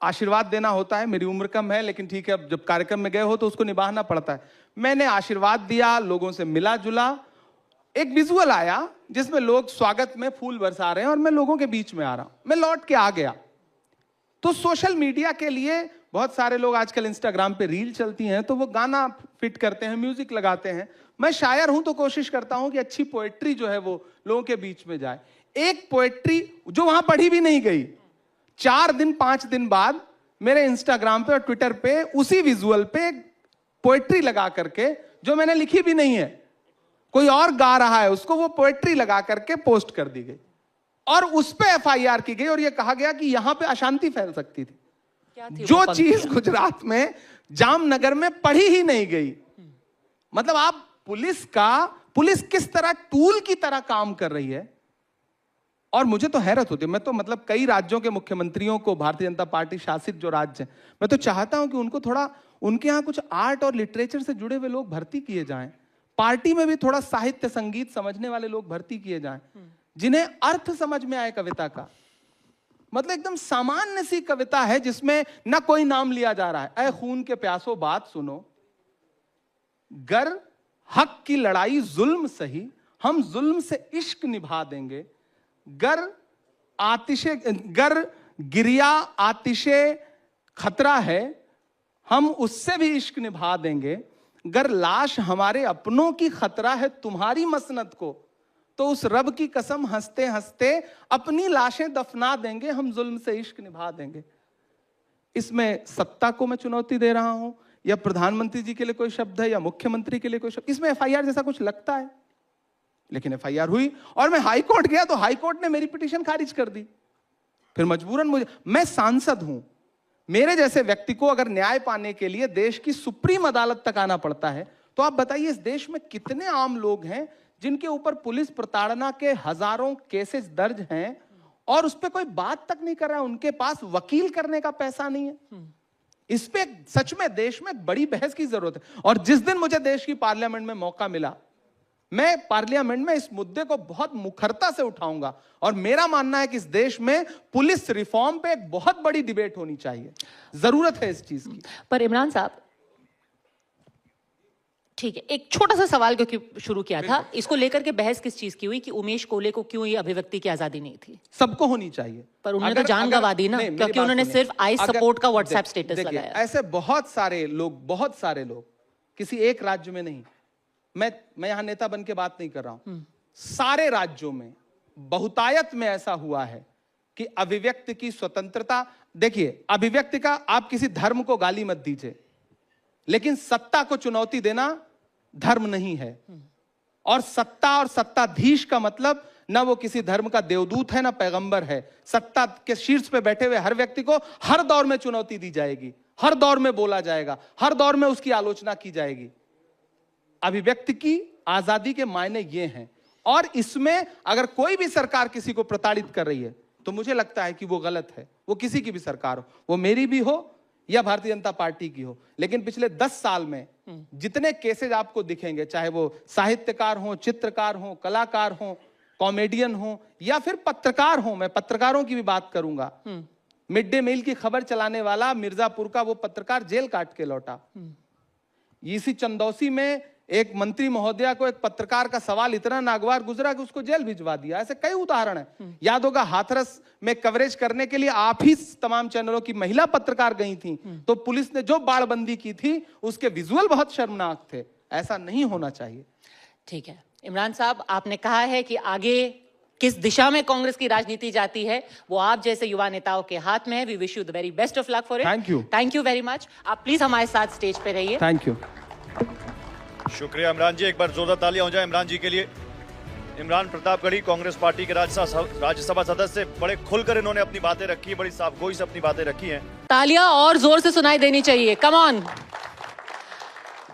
आशीर्वाद देना होता है, मेरी उम्र कम है लेकिन ठीक है, अब जब कार्यक्रम में गए हो तो उसको निभाना पड़ता है. मैंने आशीर्वाद दिया, लोगों से मिला जुला. एक विजुअल आया जिसमें लोग स्वागत में फूल बरसा रहे हैं और मैं लोगों के बीच में आ रहा हूं. मैं लौट के आ गया. तो सोशल मीडिया के लिए बहुत सारे लोग आजकल इंस्टाग्राम पे रील चलती हैं तो वो गाना फिट करते हैं, म्यूजिक लगाते हैं. मैं शायर हूं तो कोशिश करता हूं कि अच्छी पोएट्री जो है वो लोगों के बीच में जाए. एक पोएट्री जो वहां पढ़ी भी नहीं गई, 4 दिन 5 दिन बाद मेरे इंस्टाग्राम पे और ट्विटर पे उसी विजुअल पे पोएट्री लगा करके, जो मैंने लिखी भी नहीं है, कोई और गा रहा है उसको, वो पोएट्री लगा करके पोस्ट कर दी गई और उस पे FIR की गई और ये कहा गया कि यहां पे अशांति फैल सकती थी. जो चीज गुजरात में जामनगर में पढ़ी ही नहीं गई. मतलब आप पुलिस किस तरह टूल की तरह काम कर रही है. और मुझे तो हैरत होती है. मैं तो मतलब कई राज्यों के मुख्यमंत्रियों को, भारतीय जनता पार्टी शासित जो राज्य हैं, मैं तो चाहता हूं कि उनको थोड़ा, उनके यहां कुछ आर्ट और लिटरेचर से जुड़े हुए लोग भर्ती किए जाएं. पार्टी में भी थोड़ा साहित्य संगीत समझने वाले लोग भर्ती किए जाएं, जिन्हें अर्थ समझ में आए कविता का. मतलब एकदम सामान्य सी कविता है जिसमें ना कोई नाम लिया जा रहा है. ऐ खून के प्यासो बात सुनो, गर हक की लड़ाई जुल्म सही, हम जुल्म से इश्क निभा देंगे. गर गिरिया आतिशे खतरा है, हम उससे भी इश्क निभा देंगे. अगर लाश हमारे अपनों की खतरा है तुम्हारी मसनद को, तो उस रब की कसम हंसते हंसते अपनी लाशें दफना देंगे, हम जुल्म से इश्क निभा देंगे। इसमें सत्ता को मैं चुनौती दे रहा हूं, या प्रधानमंत्री जी के लिए कोई शब्द है, या मुख्यमंत्री के लिए कोई शब्द, इसमें एफआईआर जैसा कुछ लगता है। लेकिन एफआईआर हुई और मैं हाई कोर्ट गया तो हाई कोर्ट ने मेरी पिटीशन खारिज कर दी। फिर मजबूरन मैं सांसद हूं, मेरे जैसे व्यक्ति को अगर न्याय पाने के लिए देश की सुप्रीम अदालत तक आना पड़ता है, तो आप बताइए इस देश में कितने आम लोग हैं जिनके ऊपर पुलिस प्रताड़ना के हजारों केसेस दर्ज हैं और उस पर कोई बात तक नहीं कर रहा है, उनके पास वकील करने का पैसा नहीं है। इस पे सच में देश में बड़ी बहस की जरूरत है। और जिस दिन मुझे देश की पार्लियामेंट में मौका मिला, मैं पार्लियामेंट में इस मुद्दे को बहुत मुखरता से उठाऊंगा। और मेरा मानना है कि इस देश में पुलिस रिफॉर्म पे एक बहुत बड़ी डिबेट होनी चाहिए, जरूरत है इस चीज की। पर इमरान साहब, ठीक है, एक छोटा सा सवाल क्योंकि शुरू किया था, इसको लेकर के बहस किस चीज की हुई कि उमेश कोले को क्यों ये अभिव्यक्ति की आजादी नहीं थी? सबको होनी चाहिए, पर उन्होंने तो जान गंवा दी ना, क्योंकि उन्होंने सिर्फ आई सपोर्ट का व्हाट्सएप स्टेटस लगाया। ऐसे बहुत सारे लोग किसी एक राज्य में नहीं, मैं यहां नेता बन के बात नहीं कर रहा हूं, सारे राज्यों में बहुतायत में ऐसा हुआ है कि अभिव्यक्ति की स्वतंत्रता, देखिए अभिव्यक्ति का, आप किसी धर्म को गाली मत दीजिए, लेकिन सत्ता को चुनौती देना धर्म नहीं है। और सत्ता और सत्ताधीश का मतलब ना वो किसी धर्म का देवदूत है ना पैगंबर है। सत्ता के शीर्ष पे बैठे हुए हर व्यक्ति को हर दौर में चुनौती दी जाएगी, हर दौर में बोला जाएगा, हर दौर में उसकी आलोचना की जाएगी। अभिव्यक्ति की आजादी के मायने ये हैं, और इसमें अगर कोई भी सरकार किसी को प्रताड़ित कर रही है तो मुझे लगता है कि वो गलत है। वो किसी की भी सरकार हो, वो मेरी भी हो या भारतीय जनता पार्टी की हो, लेकिन पिछले 10 साल में जितने केसेस आपको दिखेंगे, चाहे वो साहित्यकार हो, चित्रकार हो, कलाकार हो, कॉमेडियन हो या फिर पत्रकार हो, मैं पत्रकारों की भी बात करूंगा। मिड डे मील की खबर चलाने वाला मिर्जापुर का वो पत्रकार जेल काट के लौटा। इसी चंदौसी में एक मंत्री महोदया को एक पत्रकार का सवाल इतना नागवार गुजरा कि उसको जेल भिजवा दिया। ऐसे कई उदाहरण हैं। याद होगा हाथरस में कवरेज करने के लिए आप ही तमाम चैनलों की महिला पत्रकार गई थी, तो पुलिस ने जो बाड़बंदी की थी उसके विजुअल बहुत शर्मनाक थे। ऐसा नहीं होना चाहिए। ठीक है इमरान साहब, आपने कहा है कि आगे किस दिशा में कांग्रेस की राजनीति जाती है वो आप जैसे युवा नेताओं के हाथ में है। We wish you the very best of luck for it. Thank you very much. आप प्लीज हमारे साथ स्टेज पे रहिए। Thank you. शुक्रिया इमरान जी, एक बार जोरदार तालियां हो जाए इमरान जी के लिए। इमरान प्रतापगढ़ी कांग्रेस पार्टी के राज्यसभा सदस्य, बड़े खुलकर इन्होंने अपनी बातें रखी, बड़ी साफगोई से अपनी बातें रखी हैं। तालियां और जोर से सुनाई देनी चाहिए, कम ऑन।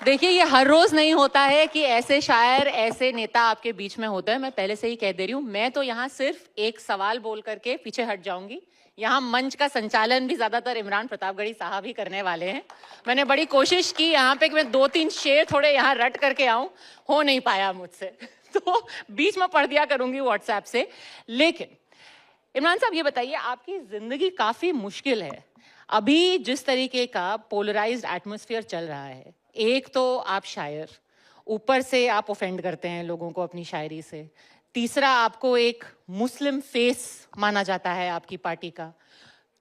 देखिए ये हर रोज नहीं होता है कि ऐसे शायर, ऐसे नेता आपके बीच में होते हैं। मैं पहले से ही कह दे रही हूं, मैं तो यहाँ सिर्फ एक सवाल बोल करके पीछे हट जाऊंगी। यहाँ मंच का संचालन भी ज्यादातर इमरान प्रतापगढ़ी साहब ही करने वाले हैं। मैंने बड़ी कोशिश की यहाँ पे कि मैं 2-3 शेर थोड़े यहाँ रट करके आऊं, हो नहीं पाया मुझसे तो बीच में पढ़ दिया करूंगी व्हाट्सएप से। लेकिन इमरान साहब ये बताइए, आपकी जिंदगी काफी मुश्किल है। अभी जिस तरीके का पोलराइज्ड एटमॉस्फेयर चल रहा है, एक तो आप शायर, ऊपर से आप ऑफेंड करते हैं लोगों को अपनी शायरी से, तीसरा आपको एक मुस्लिम फेस माना जाता है आपकी पार्टी का,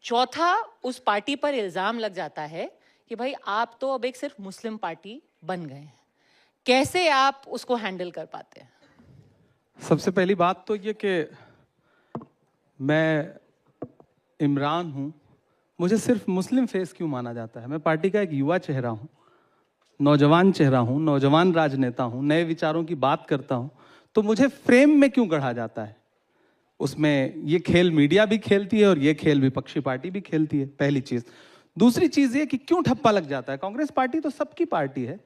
चौथा उस पार्टी पर इल्जाम लग जाता है कि भाई आप तो अब एक सिर्फ मुस्लिम पार्टी बन गए हैं। कैसे आप उसको हैंडल कर पाते हैं? सबसे पहली बात तो ये कि मैं इमरान हूं, मुझे सिर्फ मुस्लिम फेस क्यों माना जाता है? मैं पार्टी का एक युवा चेहरा हूं, नौजवान चेहरा हूं, नौजवान राजनेता हूं, नए विचारों की बात करता हूं, तो मुझे फ्रेम में क्यों गढ़ा जाता है? उसमें ये खेल मीडिया भी खेलती है और ये खेल विपक्षी पार्टी भी खेलती है, पहली चीज। दूसरी चीज ये कि क्यों ठप्पा लग जाता है? कांग्रेस पार्टी तो सबकी पार्टी है।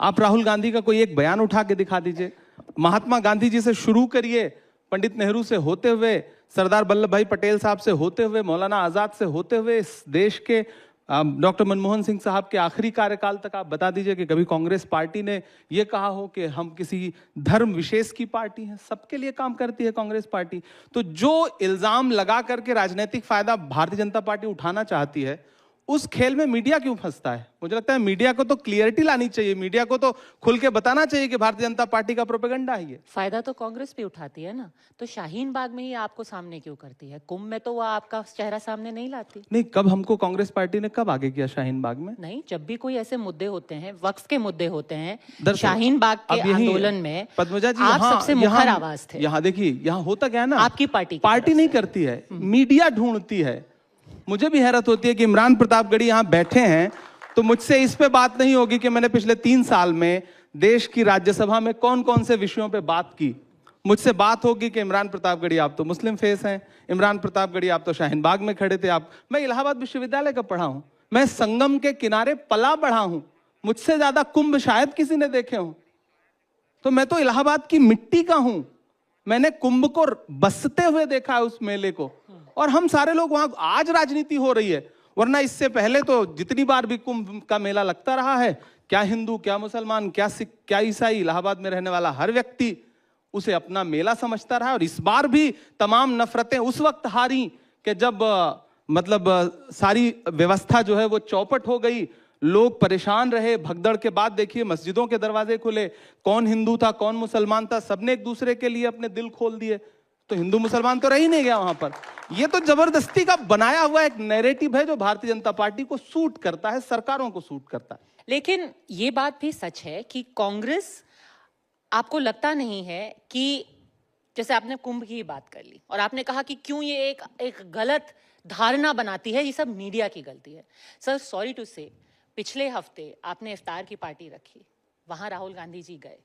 आप राहुल गांधी का कोई एक बयान उठा के दिखा दीजिए, महात्मा गांधी जी से शुरू करिए, पंडित नेहरू से होते हुए, सरदार वल्लभ भाई पटेल साहब से होते हुए, मौलाना आजाद से होते हुए, इस देश के डॉक्टर मनमोहन सिंह साहब के आखिरी कार्यकाल तक आप बता दीजिए कि कभी कांग्रेस पार्टी ने यह कहा हो कि हम किसी धर्म विशेष की पार्टी हैं। सबके लिए काम करती है कांग्रेस पार्टी। तो जो इल्जाम लगा करके राजनीतिक फायदा भारतीय जनता पार्टी उठाना चाहती है, उस खेल में मीडिया क्यों फंसता है? मुझे लगता है मीडिया को तो क्लियरिटी लानी चाहिए, मीडिया को तो खुल के बताना चाहिए कि भारतीय जनता पार्टी का प्रोपेगेंडा है ये। फायदा तो कांग्रेस भी उठाती है ना, तो शाहीन बाग में ही आपको सामने क्यों करती है? कुंभ में तो वो आपका चेहरा सामने नहीं लाती। नहीं, कब हमको कांग्रेस पार्टी ने कब आगे किया शाहीन बाग में? नहीं, जब भी कोई ऐसे मुद्दे होते हैं, वक्फ के मुद्दे होते हैं, दरअसल, शाहीन बाग के अब यही आंदोलन में पद्मजा जी आप सबसे मुखर आवाज थे। यहाँ देखिए, यहाँ होता क्या है ना, आपकी पार्टी पार्टी नहीं करती है, मीडिया ढूंढती है। मुझे भी हैरत होती है कि इमरान प्रतापगढ़ी यहाँ बैठे हैं तो मुझसे इस पे बात नहीं होगी कि मैंने पिछले 3 साल में देश की राज्यसभा में कौन कौन से विषयों पे बात की। मुझसे बात होगी कि इमरान प्रतापगढ़ी आप तो मुस्लिम फेस हैं, इमरान प्रतापगढ़ी आप तो शाहीन बाग में खड़े थे। आप, मैं इलाहाबाद विश्वविद्यालय का पढ़ा हूं, मैं संगम के किनारे पला बढ़ा हूं, मुझसे ज्यादा कुंभ शायद किसी ने देखे हो। तो मैं तो इलाहाबाद की मिट्टी का हूं, मैंने कुंभ को बसते हुए देखा है, उस मेले को। और हम सारे लोग वहां, आज राजनीति हो रही है, वरना इससे पहले तो जितनी बार भी कुंभ का मेला लगता रहा है, क्या हिंदू, क्या मुसलमान, क्या सिख, क्या ईसाई, इलाहाबाद में रहने वाला हर व्यक्ति उसे अपना मेला समझता रहा। और इस बार भी तमाम नफरतें उस वक्त हारी कि जब सारी व्यवस्था जो है वो चौपट हो गई, लोग परेशान रहे। भगदड़ के बाद देखिए मस्जिदों के दरवाजे खुले, कौन हिंदू था कौन मुसलमान था, सबने एक दूसरे के लिए अपने दिल खोल दिए। तो हिंदू मुसलमान तो रह ही नहीं गया वहां पर। ये तो जबरदस्ती का बनाया हुआ एक नैरेटिव है जो भारतीय जनता पार्टी को सूट करता है, सरकारों को सूट करता है। लेकिन ये बात भी सच है कि कांग्रेस, आपको लगता नहीं है कि जैसे आपने कुंभ की बात कर ली और आपने कहा कि क्यों ये एक गलत धारणा बनाती है, ये सब मीडिया की गलती है। सर, सॉरी टू से, पिछले हफ्ते आपने इफ्तार की पार्टी रखी, वहां राहुल गांधी जी गए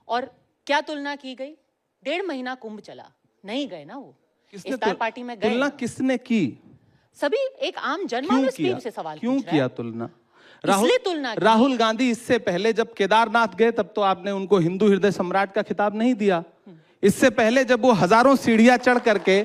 और क्या तुलना की गई? 1.5 महीना कुंभ चला, नहीं गए ना वो इफ्तार पार्टी में गए। तुलना किसने की? सभी एक आम जनमानस भी से सवाल क्यों किया तुलना? तुलना राहुल गांधी इससे पहले जब केदारनाथ गए तब तो आपने उनको हिंदू हृदय सम्राट का खिताब नहीं दिया। इससे पहले जब वो हजारों सीढ़ियां चढ़ करके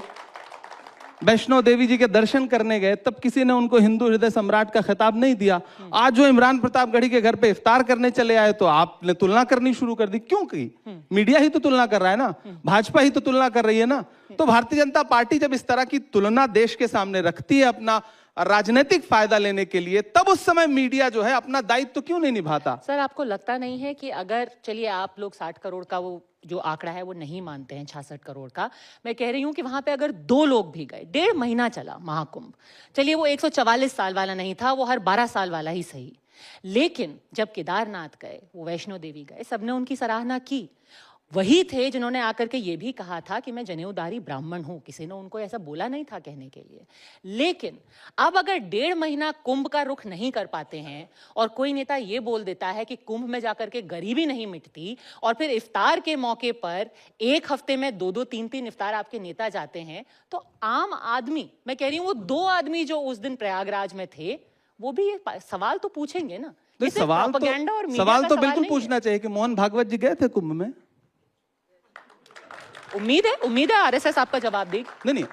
वैष्णो देवी जी के दर्शन करने गए तब किसी ने उनको हिंदू हृदय सम्राट का खिताब नहीं दिया। आज जो इमरान प्रतापगढ़ी के घर पे इफ्तार करने चले आए तो आपने तुलना करनी शुरू कर दी। क्यों की? मीडिया ही तो तुलना कर रहा है ना, भाजपा ही तो तुलना कर रही है ना। तो भारतीय जनता पार्टी जब इस तरह की तुलना देश के सामने रखती है अपना राजनीतिक फायदा लेने के लिए, तब उस समय मीडिया जो है अपना दायित्व तो क्यों नहीं निभाता? सर, आपको लगता नहीं है कि अगर, चलिए आप लोग 60 करोड़ का वो जो आंकड़ा है वो नहीं मानते हैं, 66 करोड़ का, मैं कह रही हूं कि वहां पे अगर 2 लोग भी गए, 1.5 महीना चला महाकुंभ, चलिए वो 144 साल वाला नहीं था, वो हर 12 साल वाला ही सही, लेकिन जब केदारनाथ गए, वो वैष्णो देवी गए, सबने उनकी सराहना की। वही थे जिन्होंने आकर के ये भी कहा था कि मैं जनेऊधारी ब्राह्मण हूं, किसी ने उनको ऐसा बोला नहीं था कहने के लिए। लेकिन अब अगर 1.5 महीना कुंभ का रुख नहीं कर पाते हैं और कोई नेता ये बोल देता है कि कुंभ में जाकर के गरीबी नहीं मिटती, और फिर इफ्तार के मौके पर एक हफ्ते में 2-2, 3-3 इफ्तार आपके नेता जाते हैं, तो आम आदमी, मैं कह रही हूं वो 2 आदमी जो उस दिन प्रयागराज में थे, वो भी ये सवाल तो पूछेंगे ना। सवाल तो बिल्कुल पूछना चाहिए कि मोहन भागवत जी गए थे कुंभ में? उम्मीद है आरएसएस आपका जवाब देगी। नहीं,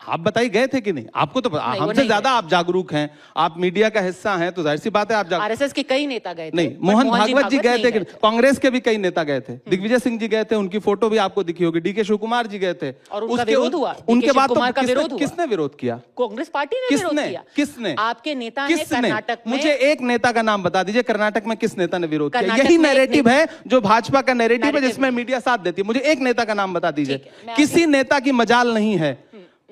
आप बताइए गए थे कि नहीं? आपको तो हमसे ज्यादा आप जागरूक हैं, आप मीडिया का हिस्सा हैं, तो जाहिर सी बात है आप आरएसएस के कई नेता गए थे। नहीं, मोहन भागवत जी गए थे कि कांग्रेस के भी कई नेता गए थे। दिग्विजय सिंह जी गए थे, उनकी फोटो भी आपको दिखी होगी। डीके शिव कुमार जी गए थे और उनका विरोध हुआ। उनके बाद तो किसने विरोध किया? कांग्रेस पार्टी ने विरोध किया। किसने? आपके नेता ने कर्नाटक में। मुझे एक नेता का नाम बता दीजिए, कर्नाटक में किस नेता ने विरोध किया? यही नैरेटिव है जो भाजपा का नैरेटिव है जिसमें मीडिया साथ देती है। मुझे एक नेता का नाम बता दीजिए। किसी नेता की मजाल नहीं है।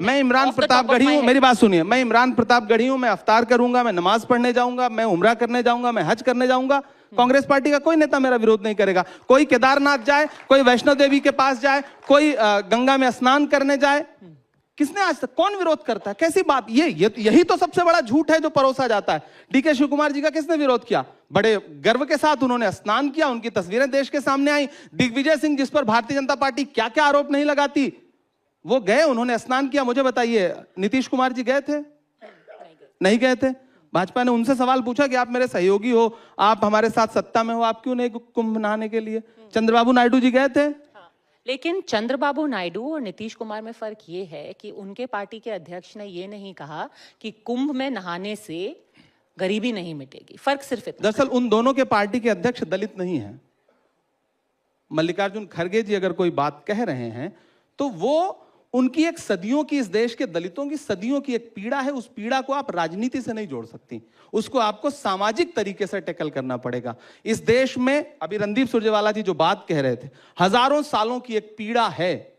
मैं इमरान प्रतापगढ़ी हूं, मेरी बात सुनिए, मैं इमरान प्रतापगढ़ी हूं, मैं अफ्तार करूंगा, मैं नमाज पढ़ने जाऊंगा, मैं उम्रा करने जाऊंगा, मैं हज करने जाऊंगा। कांग्रेस पार्टी का कोई नेता मेरा विरोध नहीं करेगा। कोई केदारनाथ जाए, कोई वैष्णो देवी के पास जाए, कोई गंगा में स्नान करने जाए, किसने आज तक, कौन विरोध करता है? कैसी बात? यही तो सबसे बड़ा झूठ है जो परोसा जाता है। डीके शिव कुमार जी का किसने विरोध किया? बड़े गर्व के साथ उन्होंने स्नान किया, उनकी तस्वीरें देश के सामने आई। दिग्विजय सिंह, जिस पर भारतीय जनता पार्टी क्या क्या आरोप नहीं लगाती, वो गए, उन्होंने स्नान किया। मुझे बताइए, नीतीश कुमार जी गए थे? नहीं गए थे। भाजपा ने उनसे सवाल पूछा कि आप मेरे सहयोगी हो, आप हमारे साथ सत्ता में हो, आप क्यों नहीं कुंभ नहाने के लिए? चंद्रबाबू नायडू जी गए थे? लेकिन चंद्रबाबू नायडू और नीतीश कुमार में फर्क ये है कि उनके पार्टी के अध्यक्ष ने ये नहीं कहा कि कुंभ में नहाने से गरीबी नहीं मिटेगी। फर्क सिर्फ इतना। दरअसल उन दोनों के पार्टी के अध्यक्ष दलित नहीं है। मल्लिकार्जुन खड़गे जी अगर कोई बात कह रहे हैं तो वो उनकी एक सदियों की, इस देश के दलितों की सदियों की एक पीड़ा है। उस पीड़ा को आप राजनीति से नहीं जोड़ सकती, उसको आपको सामाजिक तरीके से टैकल करना पड़ेगा। इस देश में अभी रणदीप सुरजेवाला जी जो बात कह रहे थे, हजारों सालों की एक पीड़ा है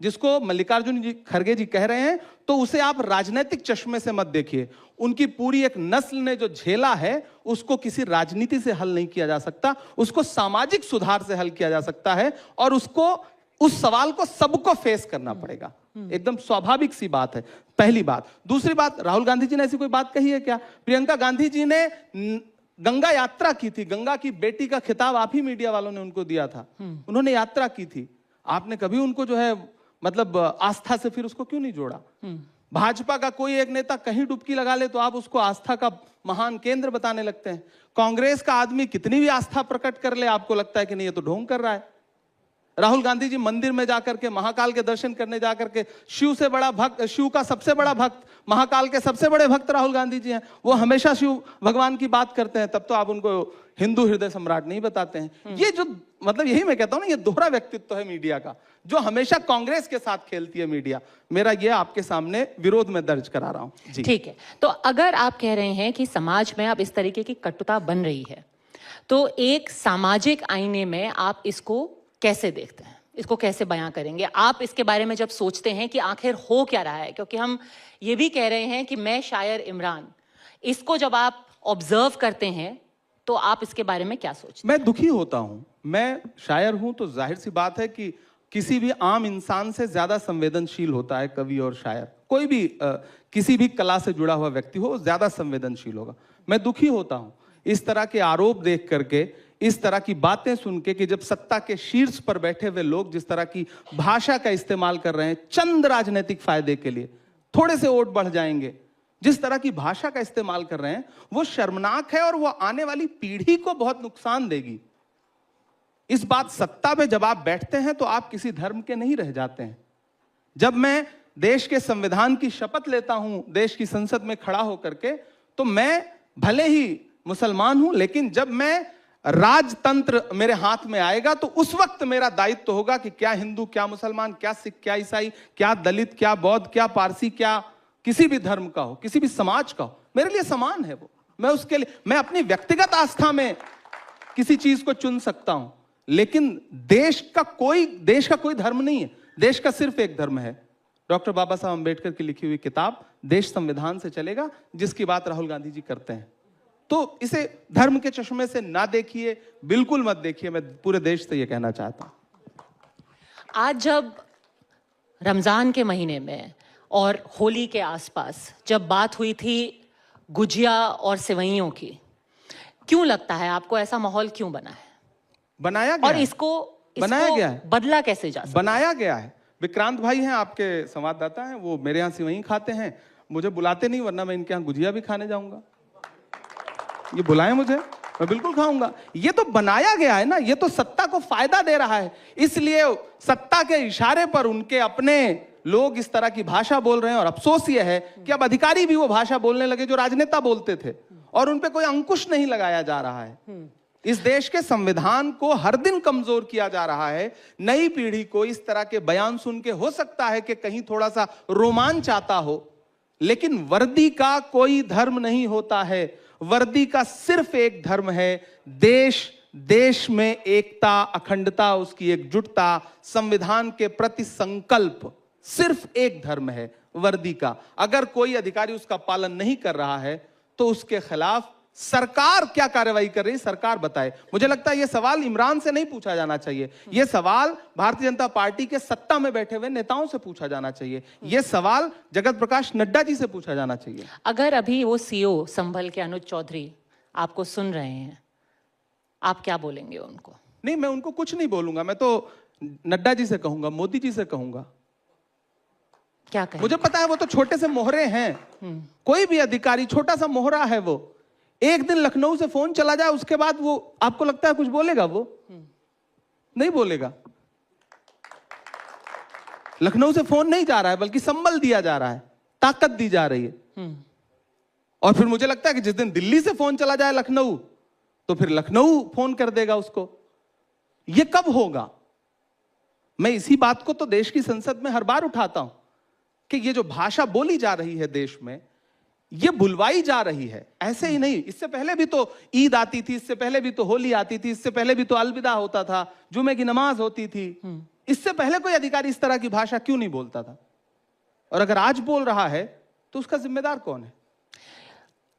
जिसको मल्लिकार्जुन जी खड़गे जी कह रहे हैं, तो उसे आप राजनीतिक चश्मे से मत देखिए। उनकी पूरी एक नस्ल ने जो झेला है उसको किसी राजनीति से हल नहीं किया जा सकता, उसको सामाजिक सुधार से हल किया जा सकता है, और उसको, उस सवाल को सबको फेस करना पड़ेगा। एकदम स्वाभाविक सी बात है, पहली बात। दूसरी बात, राहुल गांधी जी ने ऐसी कोई बात कही है क्या? प्रियंका गांधी जी ने गंगा यात्रा की थी, गंगा की बेटी का खिताब आप ही मीडिया वालों ने उनको दिया था, उन्होंने यात्रा की थी। आपने कभी उनको जो है मतलब आस्था से फिर उसको क्यों नहीं जोड़ा? भाजपा का कोई एक नेता कहीं डुबकी लगा ले तो आप उसको आस्था का महान केंद्र बताने लगते हैं। कांग्रेस का आदमी कितनी भी आस्था प्रकट कर ले, आपको लगता है कि नहीं ये तो ढोंग कर रहा है। राहुल गांधी जी मंदिर में जाकर के, महाकाल के दर्शन करने जाकर के, शिव से बड़ा भक्त, शिव का सबसे बड़ा भक्त, महाकाल के सबसे बड़े भक्त राहुल गांधी जी हैं, वो हमेशा शिव भगवान की बात करते हैं, तब तो आप उनको हिंदू हृदय सम्राट नहीं बताते हैं। ये जो मतलब, यही मैं कहता हूं ना, ये दोहरा व्यक्तित्व है मीडिया का, जो हमेशा कांग्रेस के साथ खेलती है मीडिया। मेरा ये आपके सामने विरोध में दर्ज करा रहा हूं जी। ठीक है, तो अगर आप कह रहे हैं कि समाज में अब इस तरीके की कटुता बन रही है, तो एक सामाजिक आईने में आप इसको कैसे देखते हैं, इसको कैसे बयां करेंगे? आप इसके बारे में जब सोचते हैं कि आखिर हो क्या रहा है, क्योंकि हम ये भी कह रहे हैं कि मैं शायर इमरान, इसको जब आप ऑब्जर्व करते हैं तो आप इसके बारे में क्या सोचते हैं? मैं दुखी होता हूं। मैं शायर हूं तो जाहिर सी बात है कि किसी भी आम इंसान से ज्यादा संवेदनशील होता है कवि और शायर। कोई भी किसी भी कला से जुड़ा हुआ व्यक्ति हो, ज्यादा संवेदनशील होगा। मैं दुखी होता हूं इस तरह के आरोप देख करके, इस तरह की बातें सुन के, कि जब सत्ता के शीर्ष पर बैठे हुए लोग जिस तरह की भाषा का इस्तेमाल कर रहे हैं चंद राजनीतिक फायदे के लिए, थोड़े से वोट बढ़ जाएंगे, जिस तरह की भाषा का इस्तेमाल कर रहे हैं, वो शर्मनाक है और वो आने वाली पीढ़ी को बहुत नुकसान देगी। इस बात, सत्ता में जब आप बैठते हैं तो आप किसी धर्म के नहीं रह जाते हैं। जब मैं देश के संविधान की शपथ लेता हूं देश की संसद में खड़ा होकर के, तो मैं भले ही मुसलमान हूं, लेकिन जब मैं राजतंत्र मेरे हाथ में आएगा तो उस वक्त मेरा दायित्व तो होगा कि क्या हिंदू, क्या मुसलमान, क्या सिख, क्या ईसाई, क्या दलित, क्या बौद्ध, क्या पारसी, क्या किसी भी धर्म का हो, किसी भी समाज का हो, मेरे लिए समान है वो। मैं उसके लिए, मैं अपनी व्यक्तिगत आस्था में किसी चीज को चुन सकता हूं, लेकिन देश का कोई धर्म नहीं है। देश का सिर्फ एक धर्म है, डॉक्टर बाबा साहब अंबेडकर की लिखी हुई किताब देश संविधान से चलेगा, जिसकी बात राहुल गांधी जी करते हैं। तो इसे धर्म के चश्मे से ना देखिए, बिल्कुल मत देखिए। मैं पूरे देश से यह कहना चाहता हूं। आज जब रमजान के महीने में और होली के आसपास जब बात हुई थी गुजिया और सेवइयों की, क्यों लगता है आपको ऐसा माहौल क्यों बना है? बनाया गया और है। इसको बनाया गया है, बदला कैसे जा सकता? बनाया गया है। विक्रांत भाई हैं, आपके संवाददाता हैं, वो मेरे यहाँ सेवई खाते हैं, मुझे बुलाते नहीं, वरना मैं इनके यहाँ गुजिया भी खाने जाऊंगा। ये बुलाएं मुझे, मैं बिल्कुल खाऊंगा। ये तो बनाया गया है ना, ये तो सत्ता को फायदा दे रहा है, इसलिए सत्ता के इशारे पर उनके अपने लोग इस तरह की भाषा बोल रहे हैं। और अफसोस ये है कि अब अधिकारी भी वो भाषा बोलने लगे जो राजनेता बोलते थे, और उन पे कोई अंकुश नहीं लगाया जा रहा है। इस देश के संविधान को हर दिन कमजोर किया जा रहा है। नई पीढ़ी को इस तरह के बयान सुन के हो सकता है कि कहीं थोड़ा सा रोमांच आता हो, लेकिन वर्दी का कोई धर्म नहीं होता है। वर्दी का सिर्फ एक धर्म है, देश में एकता, अखंडता, उसकी एकजुटता, संविधान के प्रति संकल्प, सिर्फ एक धर्म है वर्दी का। अगर कोई अधिकारी उसका पालन नहीं कर रहा है तो उसके खिलाफ सरकार क्या कार्रवाई कर रही है, सरकार बताए। मुझे लगता है यह सवाल इमरान से नहीं पूछा जाना चाहिए, यह सवाल भारतीय जनता पार्टी के सत्ता में बैठे हुए नेताओं से पूछा जाना चाहिए, यह सवाल जगत प्रकाश नड्डा जी से पूछा जाना चाहिए। अगर अभी वो सीओ संभल के अनुज चौधरी आपको सुन रहे हैं, आप क्या बोलेंगे उनको? नहीं, मैं उनको कुछ नहीं बोलूंगा, मैं तो नड्डा जी से कहूंगा, मोदी जी से कहूंगा। क्या कहें? मुझे पता है वो तो छोटे से मोहरे हैं, कोई भी अधिकारी छोटा सा मोहरा है। वो एक दिन लखनऊ से फोन चला जाए, उसके बाद वो, आपको लगता है कुछ बोलेगा? वो नहीं बोलेगा। लखनऊ से फोन नहीं जा रहा है, बल्कि संबल दिया जा रहा है, ताकत दी जा रही है। और फिर मुझे लगता है कि जिस दिन दिल्ली से फोन चला जाए लखनऊ, तो फिर लखनऊ फोन कर देगा उसको। यह कब होगा? मैं इसी बात को तो देश की संसद में हर बार उठाता हूं कि ये जो भाषा बोली जा रही है देश में, ये बुलवाई जा रही है। ऐसे ही नहीं, इससे पहले भी तो ईद आती थी, इससे पहले भी तो होली आती थी, इससे पहले भी तो अलविदा होता था, जुमे की नमाज होती थी। इससे पहले कोई अधिकारी इस तरह की भाषा क्यों नहीं बोलता था? और अगर आज बोल रहा है तो उसका जिम्मेदार कौन है?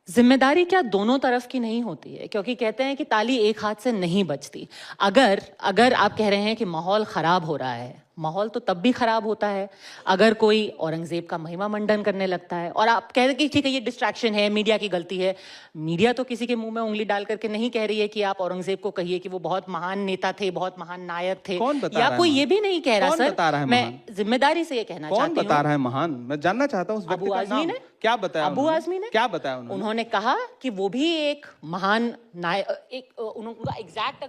जिम्मेदारी क्या दोनों तरफ की नहीं होती है? क्योंकि कहते हैं कि ताली एक हाथ से नहीं बजती। अगर आप कह रहे हैं कि माहौल खराब हो रहा है, माहौल तो तब भी खराब होता है अगर कोई औरंगजेब का महिमा मंडन करने लगता है। और आप कह रहे कि ठीक है ये डिस्ट्रैक्शन है, मीडिया की गलती है। मीडिया तो किसी के मुंह में उंगली डाल करके नहीं कह रही है कि आप औरंगजेब को कहिए कि वो बहुत महान नेता थे, बहुत महान नायक थे। कौन बता या रहा है कोई महान? ये भी नहीं कह रहा कौन सर। बता रहा है मैं महान? जिम्मेदारी से ये कहना कौन चाहती बता हूँ। रहा है महान? मैं जानना चाहता हूँ उस व्यक्ति अबू का आजमी नाम। ने? क्या बताया अबू उन्होंने? आजमी ने क्या बताया उन्होंने? उन्होंने कहा कि वो भी एक महान नायक, एक उनका एग्जैक्ट